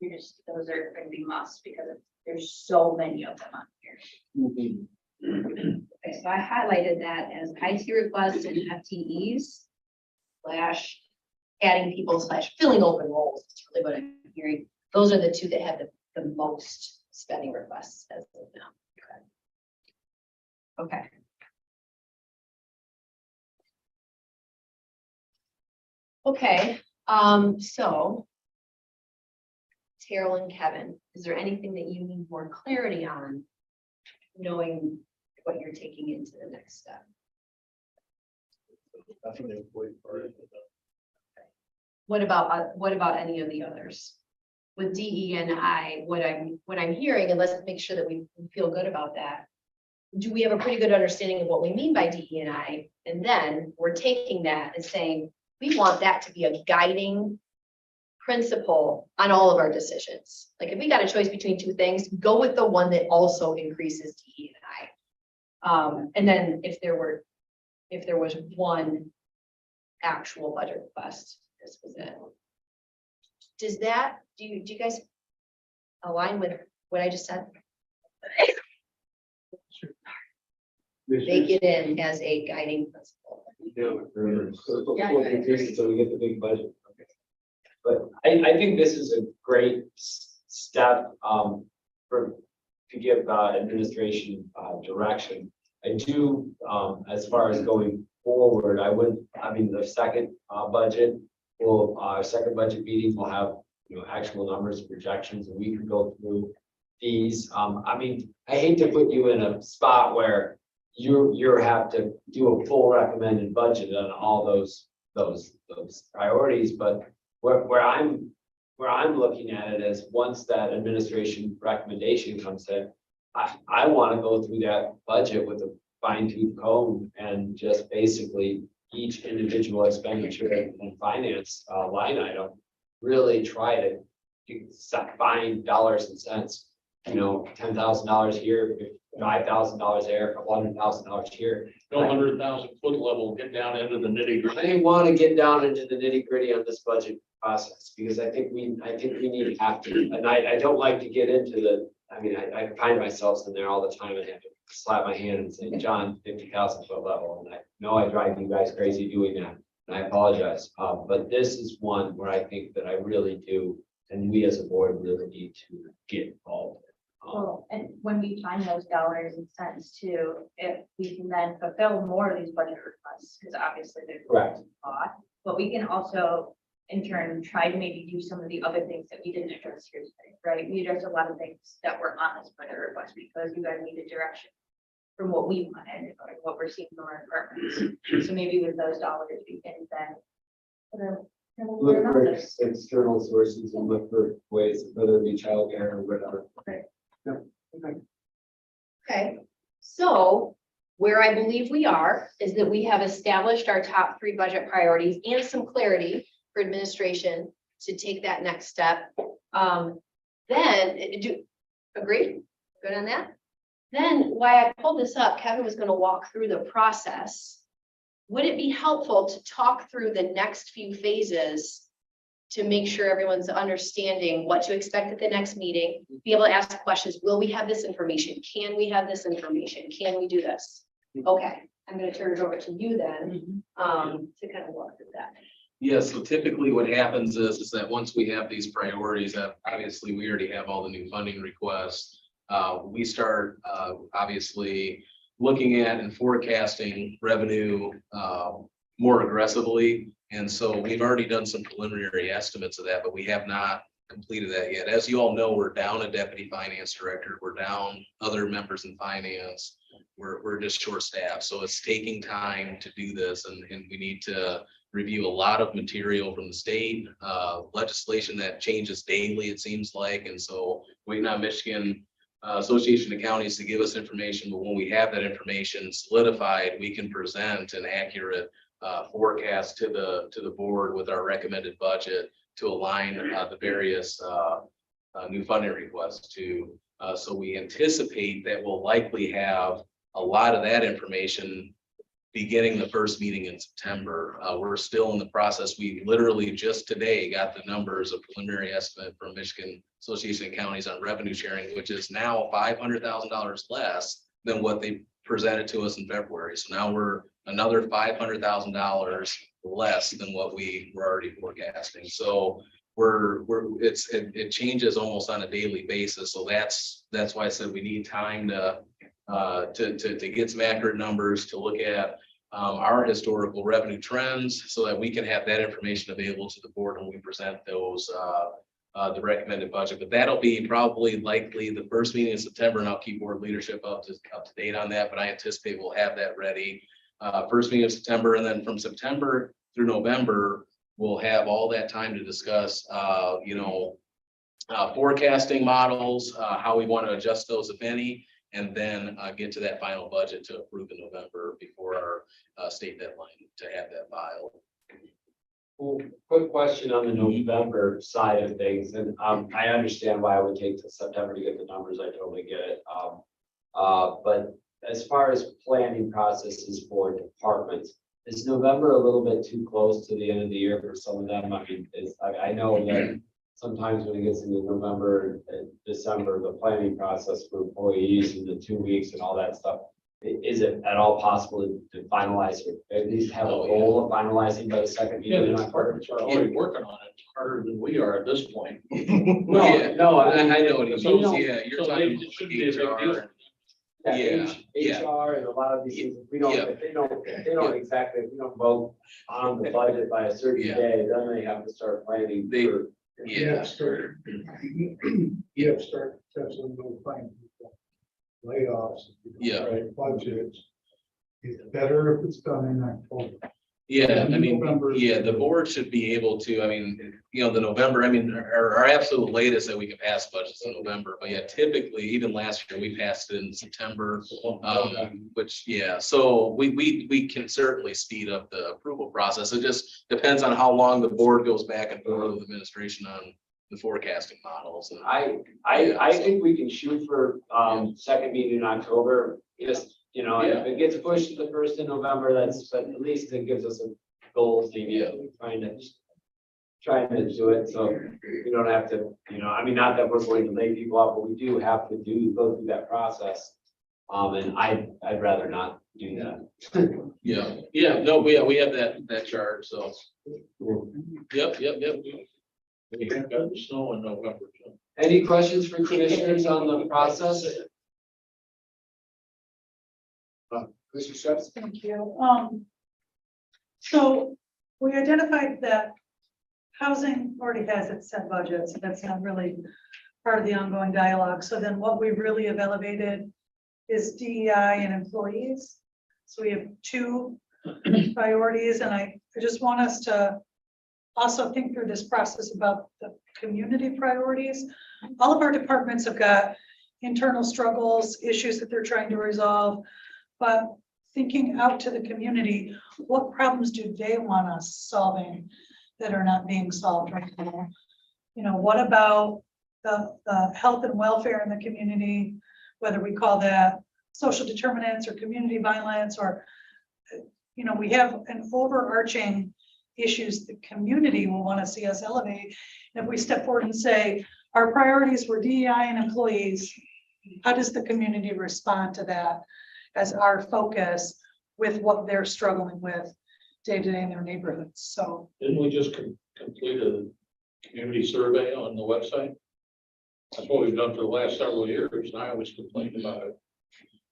those are going to be musts because there's so many of them on here. Okay, so I highlighted that as IT requests and FTEs slash adding people slash filling open roles. That's really what I'm hearing. Those are the 2 that have the most spending requests as of now. Okay. Okay, so Terrell and Kevin, is there anything that you need more clarity on, knowing what you're taking into the next step? What about any of the others? With DE&I, what I'm hearing, and let's make sure that we feel good about that. Do we have a pretty good understanding of what we mean by DE&I? And then we're taking that and saying, we want that to be a guiding principle on all of our decisions. Like if we got a choice between 2 things, go with the one that also increases DE&I. And then if there was one actual budget request, this was it. Does that, do you guys align with what I just said? Make it in as a guiding principle. So we get the big budget. But I think this is a great step to give administration direction. I do, as far as going forward, the second budget our second budget meeting will have, actual numbers, projections, and we can go through these. I hate to put you in a spot where you have to do a full recommended budget on all those priorities, but where I'm looking at it is once that administration recommendation comes in, I want to go through that budget with a fine-tooth comb and just basically each individual expenditure and finance line item, really try to find dollars and cents $10,000 here, $5,000 there, $100,000 here. No 100,000 foot level, get down into the nitty I gritty. didn't want to get down into the nitty gritty on this budget process, because I think we need to have to, and I don't like to get into I find myself in there all the time and have to slap my hand and say, John, 50,000 foot level, and I know I drive you guys crazy doing that, and I apologize, but this is one where I think that I really do, and we as a board really need to get involved. Well, and when we find those dollars and cents too, if we can then fulfill more of these budget requests, because obviously there's Correct. a lot, but we can also in turn try to maybe do some of the other things that we didn't address here today, right? We addressed a lot of things that were on this budget request because you guys needed direction from what we wanted, or what we're seeing from our departments. So maybe with those dollars, we can then Look for external sources and look for ways, whether it be childcare or whatever. Okay, so where I believe we are is that we have established our top 3 budget priorities and some clarity for administration to take that next step. Agree? Good on that? Then why I pulled this up, Kevin was gonna walk through the process. Would it be helpful to talk through the next few phases to make sure everyone's understanding what to expect at the next meeting, be able to ask questions, will we have this information? Can we have this information? Can we do this? Okay, I'm gonna turn it over to you then, to kind of walk through that. Yeah, so typically what happens is that once we have these priorities, obviously we already have all the new funding requests. We start obviously looking at and forecasting revenue more aggressively. And so we've already done some preliminary estimates of that, but we have not completed that yet. As you all know, we're down a deputy finance director, we're down other members in finance. We're just short staffed, so it's taking time to do this, and we need to review a lot of material from the state, legislation that changes daily, it seems like, and so waiting on Michigan Association of Counties to give us information, but when we have that information solidified, we can present an accurate forecast to the board with our recommended budget to align the various new funding requests to. So we anticipate that we'll likely have a lot of that information beginning the first meeting in September. We're still in the process. We literally just today got the numbers, a preliminary estimate from Michigan Association of Counties on revenue sharing, which is now $500,000 less than what they presented to us in February. So now we're another $500,000 less than what we were already forecasting. So it changes almost on a daily basis. So that's why I said we need time to get some accurate numbers, to look at our historical revenue trends so that we can have that information available to the board when we present those the recommended budget. But that'll be probably likely the first meeting in September, and I'll keep board leadership up to date on that, but I anticipate we'll have that ready first meeting of September, and then from September through November, we'll have all that time to discuss forecasting models, how we want to adjust those, if any, and then get to that final budget to approve in November before our state deadline to have that filed. Well, quick question on the November side of things, and I understand why it would take till September to get the numbers. I totally get it. But as far as planning processes for departments, is November a little bit too close to the end of the year for some of them? I mean, I know that sometimes when it gets into November and December, the planning process for employees and the 2 weeks and all that stuff, is it at all possible to finalize, or at least have a goal of finalizing by the second Yeah, meeting? the departments are already working on it. It's harder than we are at this point. No, I know what he So- means. Yeah, you're so talking it should be a big about deal. HR. Yeah. HR and a lot of these things, if we don't, Yeah. if they don't exactly, if we don't vote on the budget by a certain Yeah. day, then they have to start planning They- for. Yeah. You have to start testing those things. Layoffs. Yeah. Right, budgets. It's better if it's done in October. Yeah, I mean, November. yeah, the board should be able to, I mean, the November, I mean, our absolute latest that we can pass budgets in November, but yeah, typically, even last year, we passed it in September. Which, yeah, so we can certainly speed up the approval process. It just depends on how long the board goes back and forth with administration on the forecasting models. And I think we can shoot for, second meeting in October, just, you know, if it gets pushed to the first of November, but at least it gives us a goal, maybe, trying to do it, so we don't have to, you know, I mean, not that we're going to lay people out, but we do have to go through that process. And I'd rather not do that. No, we have that chart, so. Yep. We have got snow in November. So. Any questions for commissioners on the process? Commissioner Steps? Thank you. So we identified that housing already has its set budget, so that's not really part of the ongoing dialogue. So then what we really have elevated is DEI and employees. So we have two priorities, and I just want us to also think through this process about the community priorities. All of our departments have got internal struggles, issues that they're trying to resolve, but thinking out to the community, what problems do they want us solving that are not being solved right now? You know, what about the health and welfare in the community, whether we call that social determinants or community violence, or, you know, we have an overarching issues the community will want to see us elevate. And if we step forward and say, our priorities were DEI and employees, how does the community respond to that as our focus with what they're struggling with day to day in their neighborhoods? So Didn't we just complete a community survey on the website? That's what we've done for the last several years, and I always complained about it.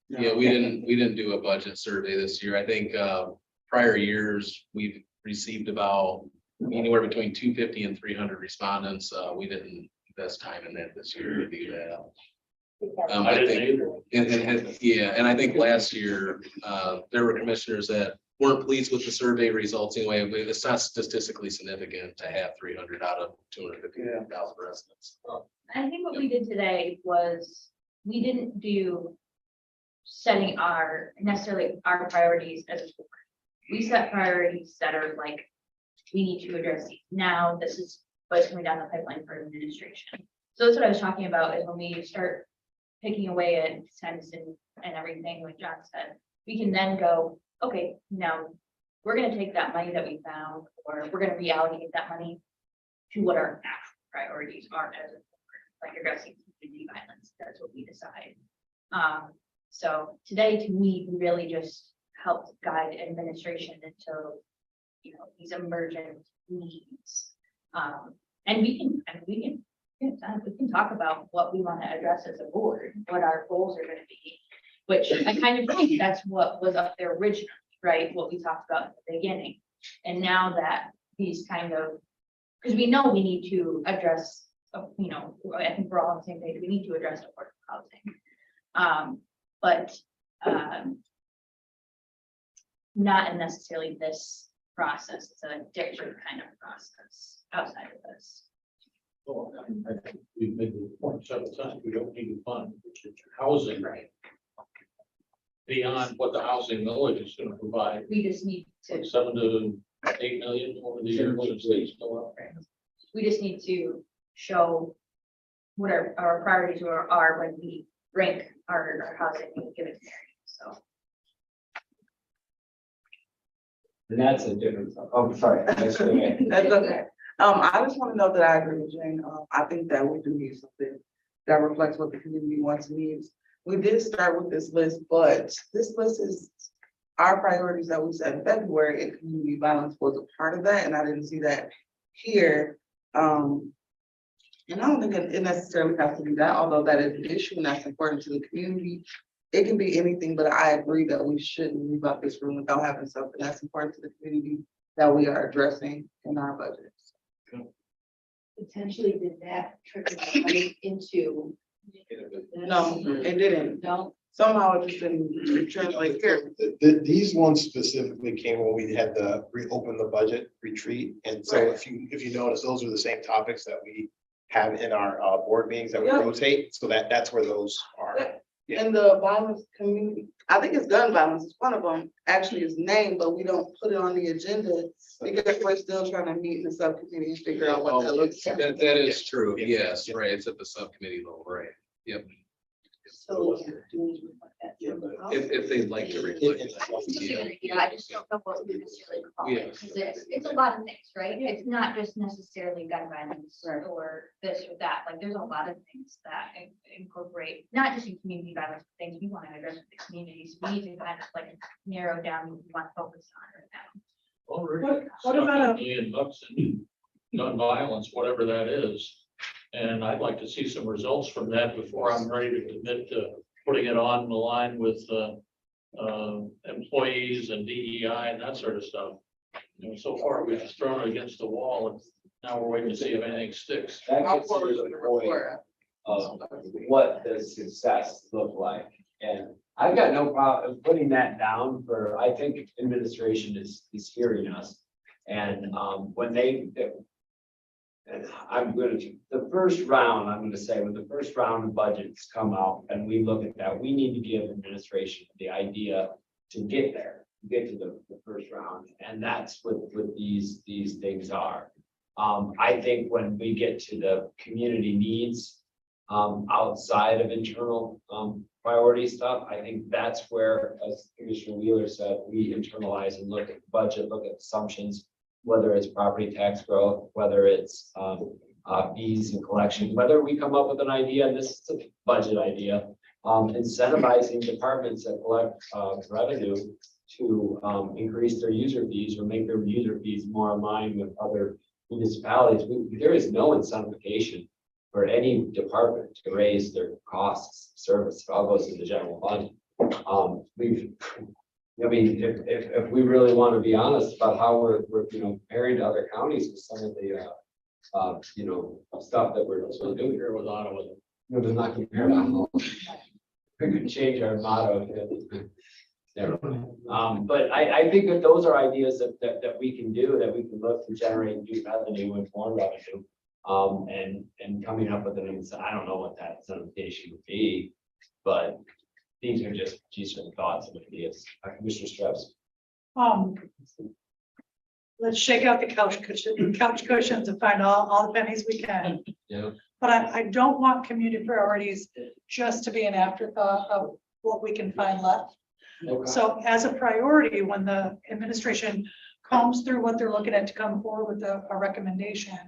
Yeah, we didn't do a budget survey this year. I think prior years, we've received about anywhere between 250 and 300 respondents. We didn't invest time in that this year to do that. I didn't either. And I think last year, there were commissioners that weren't pleased with the survey results anyway, but it's not statistically significant to have 300 out of 250,000 residents. I think what we did today was, we didn't do setting necessarily our priorities as a board. We set priorities that are like, we need to address these now, this is what's coming down the pipeline for administration. So that's what I was talking about, is when we start picking away at cents and everything, like John said, we can then go, okay, now we're gonna take that money that we found, or we're gonna reallocate that money to what our actual priorities are as a board, like addressing community violence. That's what we decide. So today, to me, we really just helped guide administration into, you know, these emergent needs. And we can talk about what we want to address as a board, what our goals are going to be, which I kind of think that's what was up there originally, right? What we talked about in the beginning. And now that these kind of, because we know we need to address, you know, I think we're all on the same page, we need to address affordable housing. But not necessarily this process. It's a different kind of process outside of this. Well, I think we've made the point several times, we don't need to fund housing beyond what the housing millage is going to provide. We just need to, 7 to 8 million over the years since they still up. we just need to show what our priorities are when we rank our housing in a given area. So. And that's a different, oh, sorry. That's okay. I just want to know that I agree with Jane. I think that we do need something that reflects what the community wants and needs. We did start with this list, but this list is our priorities that we set in February, and community violence was a part of that, and I didn't see that here. And I don't think it necessarily has to be that, although that is an issue and that's important to the community. It can be anything, but I agree that we shouldn't leave out this room without having something that's important to the community that we are addressing in our budgets. Potentially did that trickle money into? No, it didn't. No. Somehow it just didn't translate here. These ones specifically came when we had to reopen the budget retreat. And so if you notice, those are the same topics that we have in our board meetings that we Yep. rotate. So that's where those are. And the violence community, I think it's gun violence, it's one of them, actually is named, but we don't put it on the agenda because we're still trying to meet in the subcommittee and figure out what that looks like. That is true. Yes, right. It's at the subcommittee level, right? Yep. So. If they'd like to reflect. that. Yeah, I just don't know what we necessarily call Yeah. it, because it's a lot of things, right? It's not just necessarily gun violence or this or that, like, there's a lot of things that incorporate, not just in community violence, but things we want to address with the communities, we need to kind of like narrow down what we want to focus on right now. Well, really, What about $1 million in gun violence, whatever that is. And I'd like to see some results from that before I'm ready to commit to putting it on the line with employees and DEI and that sort of stuff. You know, so far we've thrown it against the wall and now we're waiting to see if anything sticks. That I'll gets to forward the the point report. of what does success look like? And I've got no problem putting that down for, I think administration is hearing us. And when and I'm going to, the first round, I'm going to say, when the first round of budgets come out and we look at that, we need to give administration the idea to get there, get to the first round. And that's what these things are. I think when we get to the community needs outside of internal priority stuff, I think that's where, as Commissioner Wheeler said, we internalize and look at the budget, look at assumptions, whether it's property tax growth, whether it's fees and collection, whether we come up with an idea, and this is a budget idea, incentivizing departments that collect revenue to increase their user fees or make their user fees more aligned with other municipalities. There is no incentivization for any department to raise their costs, service, it all goes to the general fund. I mean, if we really want to be honest about how we're comparing to other counties with some of the stuff that we're doing here with Ottawa. Does not compare to Ottawa. We could change our motto. But I think that those are ideas that we can do, that we can look to generate new revenue and more revenue. And coming up with I don't know what that incentivization would be, but these are just the thoughts and ideas. Commissioner Strauss. Let's shake out the couch cushions and find all the pennies we can. Yeah. But I don't want community priorities just to be an afterthought of what we can find left. Okay. So as a priority, when the administration combs through what they're looking at to come forward with a recommendation,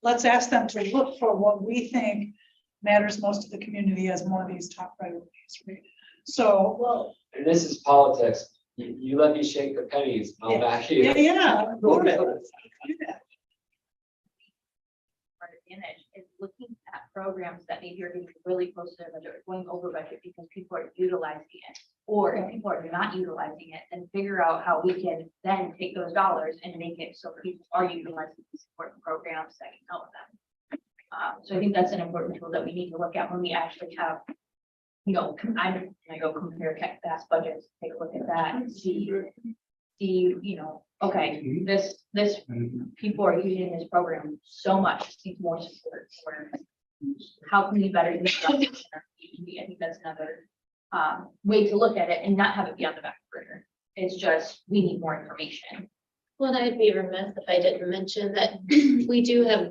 let's ask them to look for what we think matters most to the community as one of these top priorities, right? So, well, And this is politics. You let me shake the pennies. I'll back you. yeah. Part of the image is looking at programs that maybe are getting really close to their budget, or going over budget because people are utilizing it. Or if people are not utilizing it, then figure out how we can then take those dollars and make it so people are utilizing these important programs that can help them. So I think that's an important tool that we need to look at when we actually have, I'm gonna go compare past budgets, take a look at that and see, okay, this people are using this program so much, need more support. Or how can we better use that in our community? I think that's another way to look at it and not have it be on the back burner. It's just, we need more information. Well, I'd be remiss if I didn't mention that we do have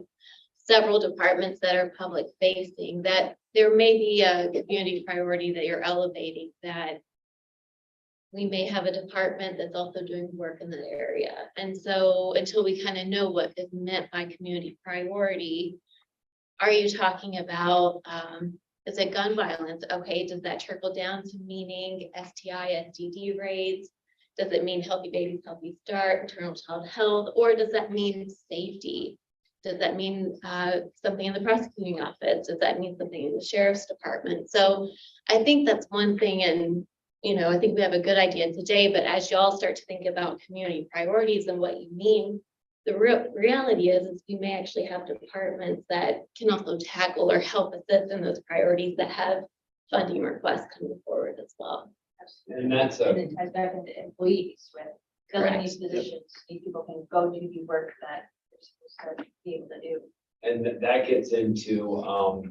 several departments that are public facing, that there may be a community priority that you're elevating, that we may have a department that's also doing work in that area. And so until we kind of know what is meant by community priority, are you talking about, is it gun violence? Okay, does that trickle down to meaning STI, STD rates? Does it mean healthy babies, healthy start, maternal child health, or does that mean safety? Does that mean something in the prosecuting office? Does that mean something in the sheriff's department? So I think that's one thing, and I think we have a good idea today, but as y'all start to think about community priorities and what you mean, the reality is we may actually have departments that can also tackle or help assist in those priorities that have funding requests coming forward as well. And that's And it ties back into employees with filling Correct. these positions, these people can go do the work that they're supposed to be able to do. And that gets into,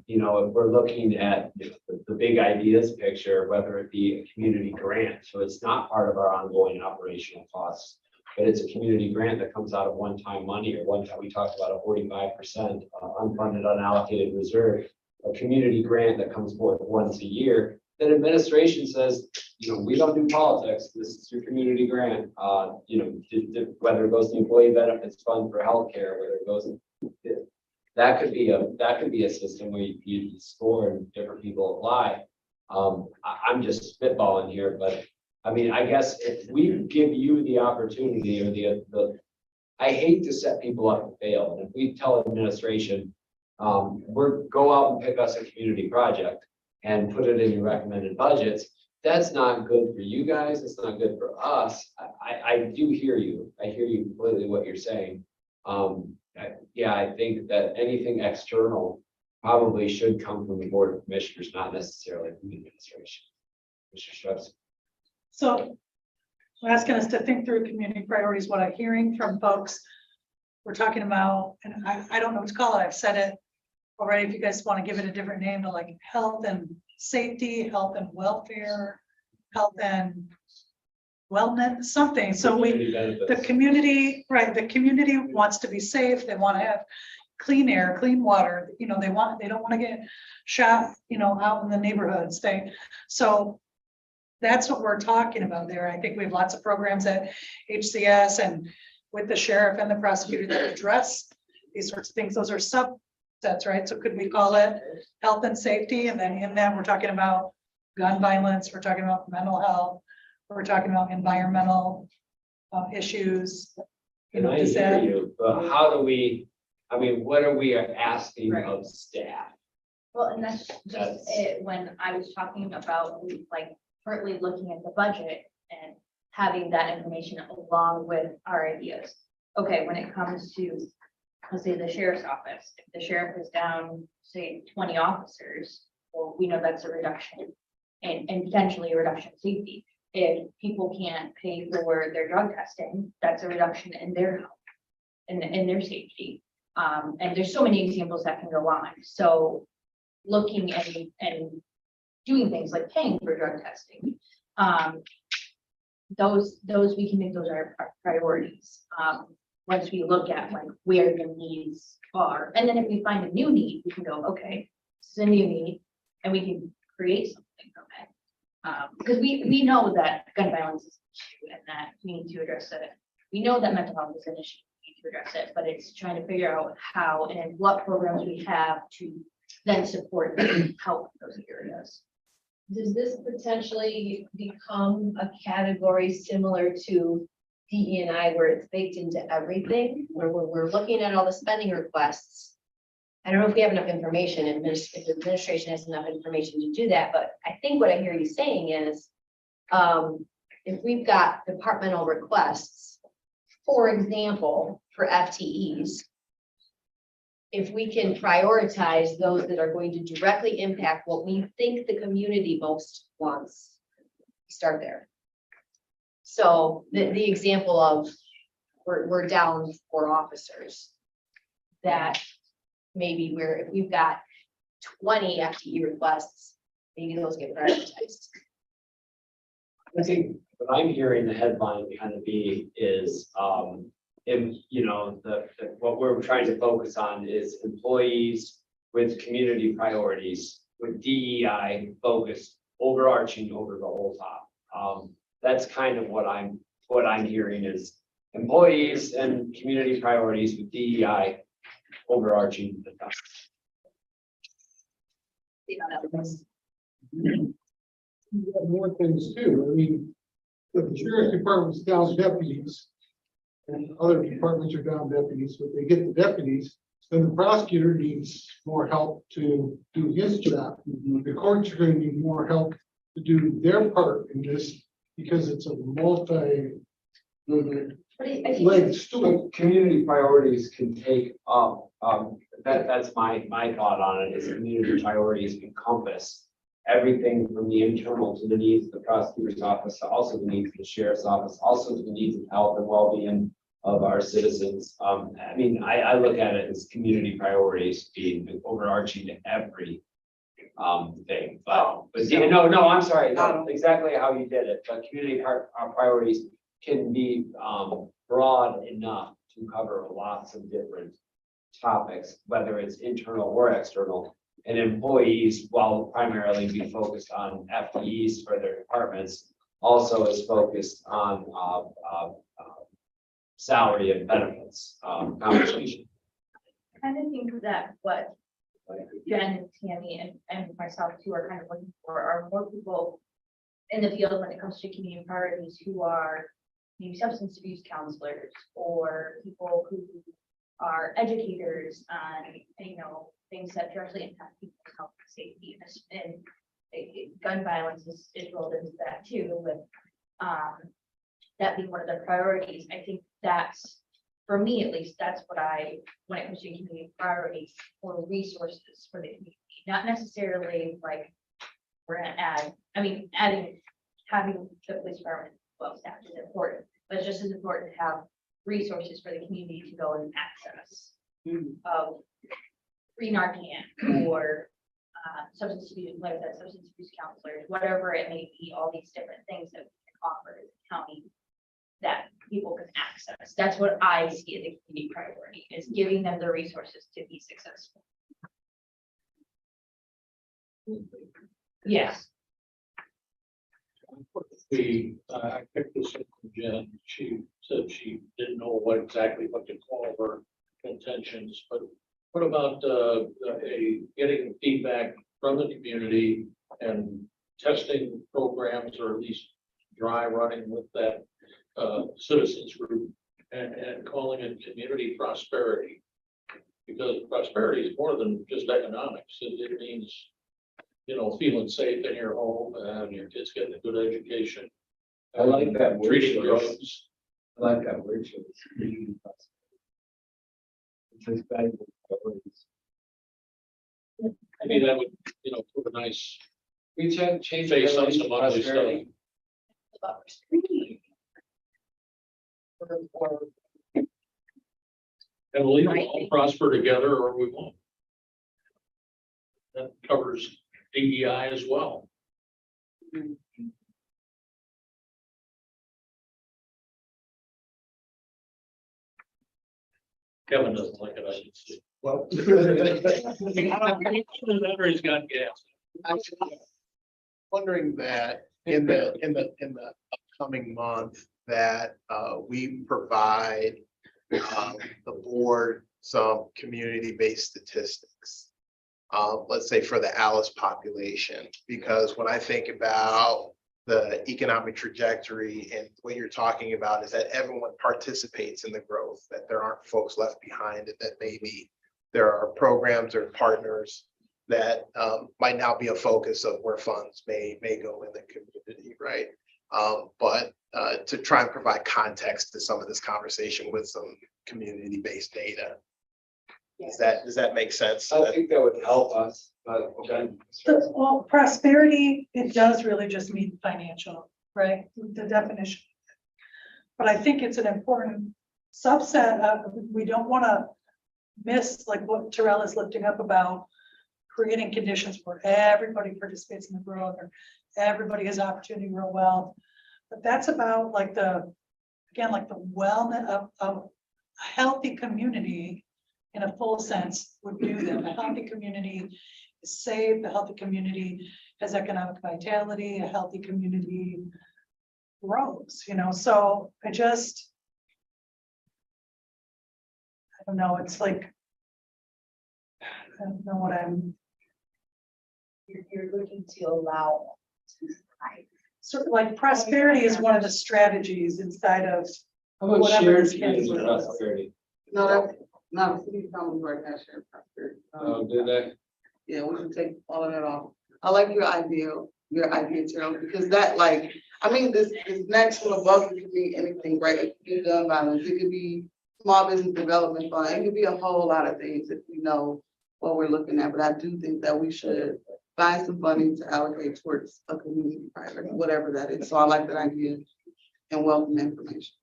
if we're looking at the the big ideas picture, whether it be a community grant. So it's not part of our ongoing operational costs, but it's a community grant that comes out of one-time money or one time, we talked about a 45% unfunded unallocated reserve, a community grant that comes forth once a year. Then administration says, we don't do politics. This is your community grant. Whether it goes to the employee benefits fund for healthcare, whether it goes, that could be a system where you score and different people apply. I'm just spitballing here, but I mean, I guess if we give you the opportunity or I hate to set people up to fail. And if we tell administration, go out and pick us a community project and put it in your recommended budgets, that's not good for you guys. It's not good for us. I do hear you. I hear you completely what you're saying. I think that anything external probably should come from the Board of Commissioners, not necessarily from the administration. Mr. Strauss. So I'm asking us to think through community priorities, what I'm hearing from folks. We're talking about, and I don't know what to call it. I've said it already. If you guys want to give it a different name, to like health and safety, health and welfare, health and wellness, something. So the community, right, the community wants to be safe. They want to have clean air, clean water. They don't want to get shot, out in the neighborhoods. So that's what we're talking about there. I think we have lots of programs at HCS and with the sheriff and the prosecutor that address these sorts of things. Those are subsets, right? So could we call it health and safety? And then in that, we're talking about gun violence, we're talking about mental health, we're talking about environmental issues. And I hear you, but how do we, what are we asking of staff? Well, and that's just it, when I was talking about like currently looking at the budget and having that information along with our ideas. Okay, when it comes to, let's say the sheriff's office, if the sheriff is down, say 20 officers, well, we know that's a reduction and potentially a reduction in safety. If people can't pay for their drug testing, that's a reduction in their health and in their safety. And there's so many examples that can go on. So looking and doing things like paying for drug testing, those we can make those our priorities. Once we look at like where the needs are, and then if we find a new need, we can go, okay, this is a new need, and we can create something from it. Because we know that gun violence is an issue and that we need to address it. We know that mental health is an issue, we need to address it, but it's trying to figure out how and what programs we have to then support and help those areas. Does this potentially become a category similar to DE&I where it's baked into everything, where we're looking at all the spending requests? I don't know if we have enough information, if the administration has enough information to do that, but I think what I hear you saying is, if we've got departmental requests, for example, for FTEs, if we can prioritize those that are going to directly impact what we think the community most wants, start there. So the example of we're down 4 officers, that maybe if we've got 20 FTE requests, maybe those get prioritized. I think what I'm hearing the headline kind of be is, what we're trying to focus on is employees with community priorities, with DEI focused, overarching over the whole top. That's kind of what I'm hearing is employees and community priorities with DEI overarching the top. You have more things too. If the sheriff's department's down deputies and other departments are down deputies, but they get the deputies, then the prosecutor needs more help to do his job. The courts are going to need more help to do their part in this because it's a multi leg stool. Community priorities can take up, that's my thought on it, is community priorities encompass everything from the internal to the needs of the prosecutor's office, also the needs of the sheriff's office, also to the needs of health and well-being of our citizens. I look at it as community priorities being overarching to every thing, but yeah, no, I'm sorry, not exactly how you did it, but community priorities can be, broad enough to cover lots of different topics, whether it's internal or external. And employees, while primarily be focused on FTEs for their departments, also is focused on, salary and benefits, compensation. Kind of think that what Jen, Tammy, and myself too are kind of looking for are more people in the field when it comes to community priorities who are maybe substance abuse counselors or people who are educators on, things that directly impact people's health and safety. And gun violence is rolled into that too, with that being one of their priorities. I think that's, for me at least, that's what when it comes to community priorities or resources for the community, not necessarily like we're gonna having the police department well staffed is important, but it's just as important to have resources for the community to go and access of free Narcan or substance abuse, like that, substance abuse counselors, whatever it may be, all these different things that we can offer as a county that people can access. That's what I see as a community priority, is giving them the resources to be successful. Yes. I picked this up from Jen. She said she didn't know what to call her intentions, but what about getting feedback from the community and testing programs, or at least dry running with that citizens group and calling it community prosperity? Because prosperity is more than just economics. It means, feeling safe in your home and your kids getting a good education. I like that word Treating choice. drugs. I like that word choice. It says valuable priorities. I mean, that would, put a nice We change face on priorities some to ugly prosperity. stuff. And we'll either all prosper together or we won't. That covers DEI as well. Kevin doesn't like it, I can see. Well. He's got gas. Wondering that in the upcoming month that we provide the board some community-based statistics. Let's say for the Alice population, because when I think about the economic trajectory and what you're talking about is that everyone participates in the growth, that there aren't folks left behind, and that maybe there are programs or partners that might now be a focus of where funds may go in the community, right? But to try and provide context to some of this conversation with some community-based data. Does that make sense? I think that would help us, but okay. Well, prosperity, it does really just mean financial, right? The definition. But I think it's an important subset of, we don't want to miss like what Terrell is lifting up about creating conditions where everybody participates in the growth or everybody has opportunity to grow wealth. But that's about like the wellness of a healthy community in a full sense would do that. A healthy community is safe, a healthy community has economic vitality, a healthy community grows, so I don't know, it's like, I don't know what You're looking to allow to thrive. sort of like prosperity is one of the strategies inside of How about whatever shared this community is. prosperity? No, that's not city council right now, Sheriff Prosperity. Do they? Yeah, we can take all of that off. I like your idea, Terrell, because that this national above could be anything, right? It could be gun violence, it could be small business development fund, it could be a whole lot of things if we know what we're looking at. But I do think that we should find some funding to allocate towards a community priority, whatever that is. So I like that idea and welcome information.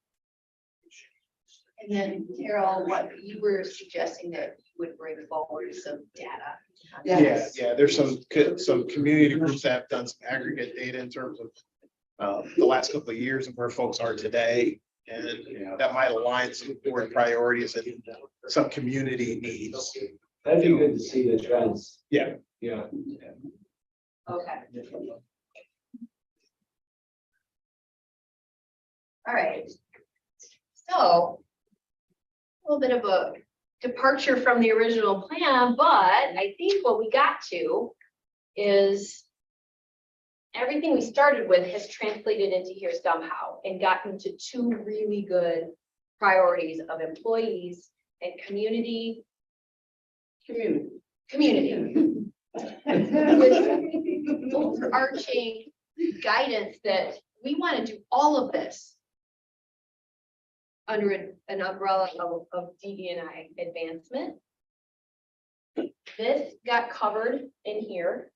And then Carol, what you were suggesting that you would bring forward some data. Yeah, there's some community groups that have done some aggregate data in terms of the last couple of years and where folks are today. And that might align some board priorities and some community needs. That'd be good to see the trends. Yeah. Yeah. Okay. All right. So a little bit of a departure from the original plan, but I think what we got to is everything we started with has translated into here somehow and gotten to two really good priorities of employees and community. Community. With overarching guidance that we want to do all of this under an umbrella of DD&I advancement. This got covered in here.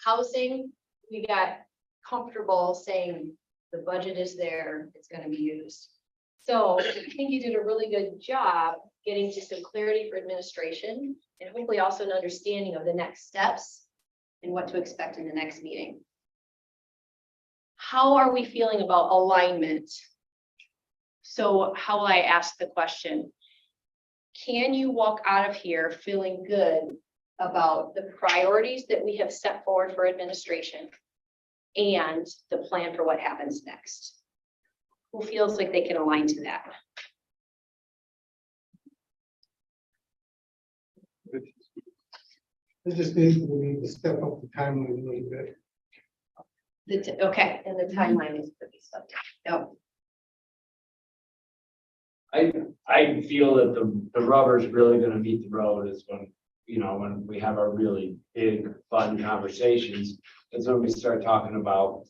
Housing, we got comfortable saying the budget is there, it's going to be used. So I think you did a really good job getting to some clarity for administration and hopefully also an understanding of the next steps and what to expect in the next meeting. How are we feeling about alignment? So how will I ask the question? Can you walk out of here feeling good about the priorities that we have set forward for administration and the plan for what happens next? Who feels like they can align to that? It just needs, we need to step up the timeline a little bit. Okay, and the timeline is pretty stuff. No. I feel that the rubber is really gonna meet the road is when, when we have our really big fun conversations. Is when we start talking about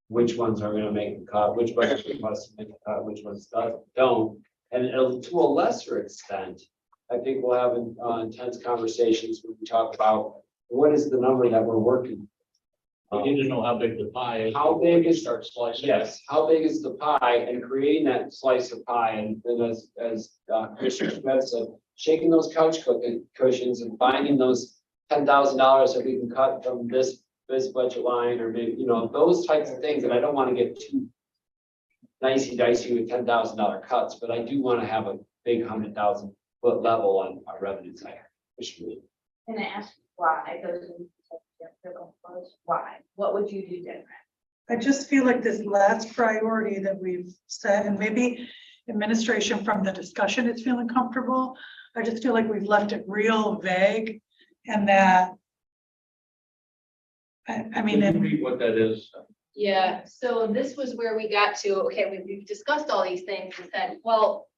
which ones are gonna make the cut, which ones must make the cut, which ones don't. And to a lesser extent, I think we'll have intense conversations when we talk about what is the number that we're working. We need to know how big the pie is. How big is- Start slicing. Yes, how big is the pie and creating that slice of pie and as Commissioner Smith said, shaking those couch cushions and finding those $10,000 that we can cut from this budget line or maybe, those types of things. And I don't want to get too nicey dicey with $10,000 cuts, but I do want to have a big 100,000 foot level on our revenue side. And I ask why, why? What would you do different? I just feel like this last priority that we've set, and maybe administration from the discussion is feeling comfortable. I just feel like we've left it real vague and that, I mean, Can you read what that is? Yeah, so this was where we got to, okay, we've discussed all these things and said, well,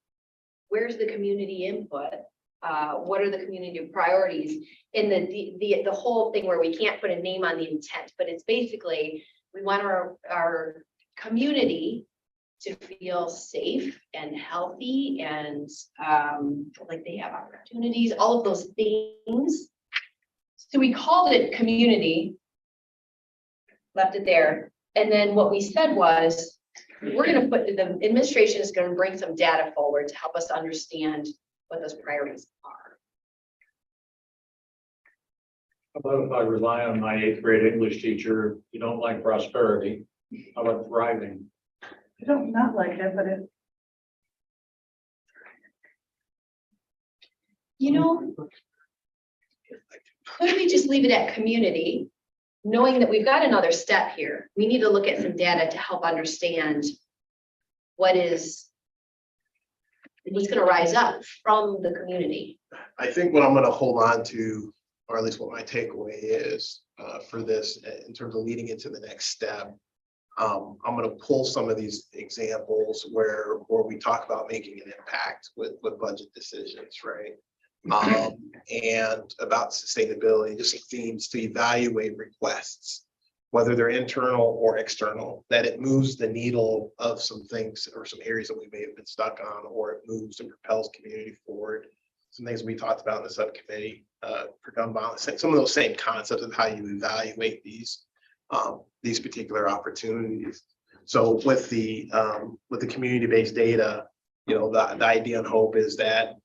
where's the community input? What are the community priorities? In the whole thing where we can't put a name on the intent, but it's basically, we want our community to feel safe and healthy and like they have opportunities, all of those things. So we called it community, left it there. And then what we said was, we're going to put, the administration is going to bring some data forward to help us understand what those priorities are. How about if I rely on my 8th grade English teacher? You don't like prosperity. How about thriving? I don't not like it, but it, Could we just leave it at community, knowing that we've got another step here? We need to look at some data to help understand what's going to rise up from the community. I think what I'm going to hold on to, or at least what my takeaway is for this in terms of leading into the next step, I'm going to pull some of these examples where we talk about making an impact with budget decisions, right? And about sustainability, just some themes to evaluate requests, whether they're internal or external, that it moves the needle of some things or some areas that we may have been stuck on, or it moves and propels community forward. Some things we talked about in the subcommittee for gun violence, some of those same concepts of how you evaluate these particular opportunities. So with the community-based data, the idea and hope is that,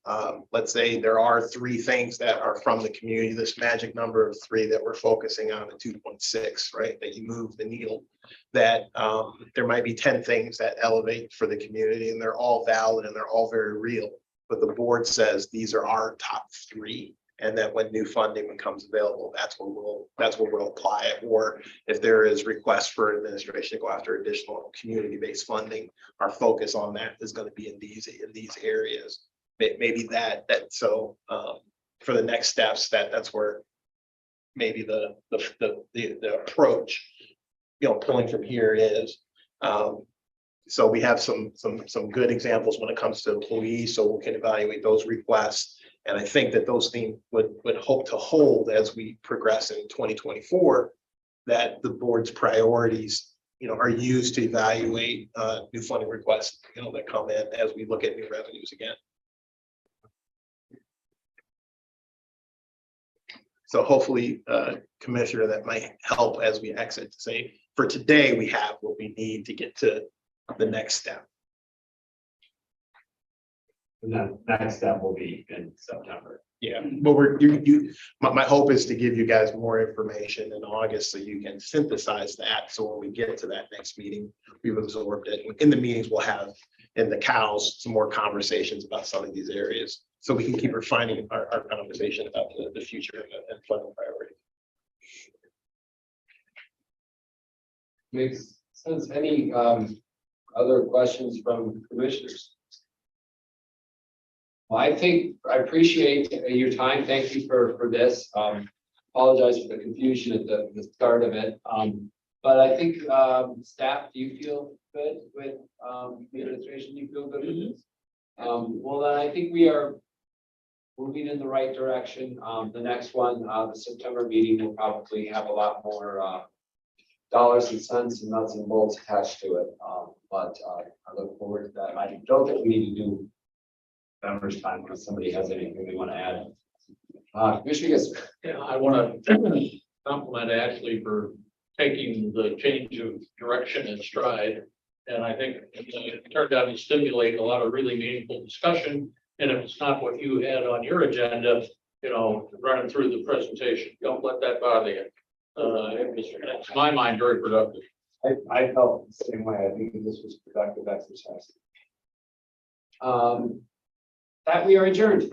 let's say there are 3 things that are from the community, this magic number of 3 that we're focusing on, the 2.6, right? That you move the needle, that there might be 10 things that elevate for the community and they're all valid and they're all very real. But the board says these are our top 3. And that when new funding becomes available, that's when we'll apply it. Or if there is requests for administration to go after additional community-based funding, our focus on that is going to be in these areas. Maybe so for the next steps, that's where maybe the approach, pulling from here is. So we have some good examples when it comes to employees, so we can evaluate those requests. And I think that those themes would hope to hold as we progress in 2024, that the board's priorities, are used to evaluate new funding requests, that come in as we look at new revenues again. So hopefully, Commissioner, that might help as we exit to say, for today, we have what we need to get to the next step. And that next step will be in September. Yeah, but my hope is to give you guys more information in August so you can synthesize that. So when we get to that next meeting, we've absorbed it. In the meetings, we'll have in the cows some more conversations about some of these areas. So we can keep refining our conversation about the future and funding priority. Makes sense. Any other questions from commissioners? Well, I appreciate your time. Thank you for this. Apologize for the confusion at the start of it. But I think staff, do you feel good with the administration? Do you feel good with this? Well, then I think we are moving in the right direction. The next one, the September meeting, will probably have a lot more dollars and cents and nuts and bolts attached to it. But I look forward to that. I don't think we need to do members' time unless somebody has anything they want to add. Commissioner, yes. Yeah, I want to compliment Ashley for taking the change of direction in stride. And I think it turned out to stimulate a lot of really meaningful discussion. And if it's not what you had on your agenda, running through the presentation, don't let that bother you. It's, to my mind, very productive. I felt the same way. I think this was productive exercise. That we are adjourned.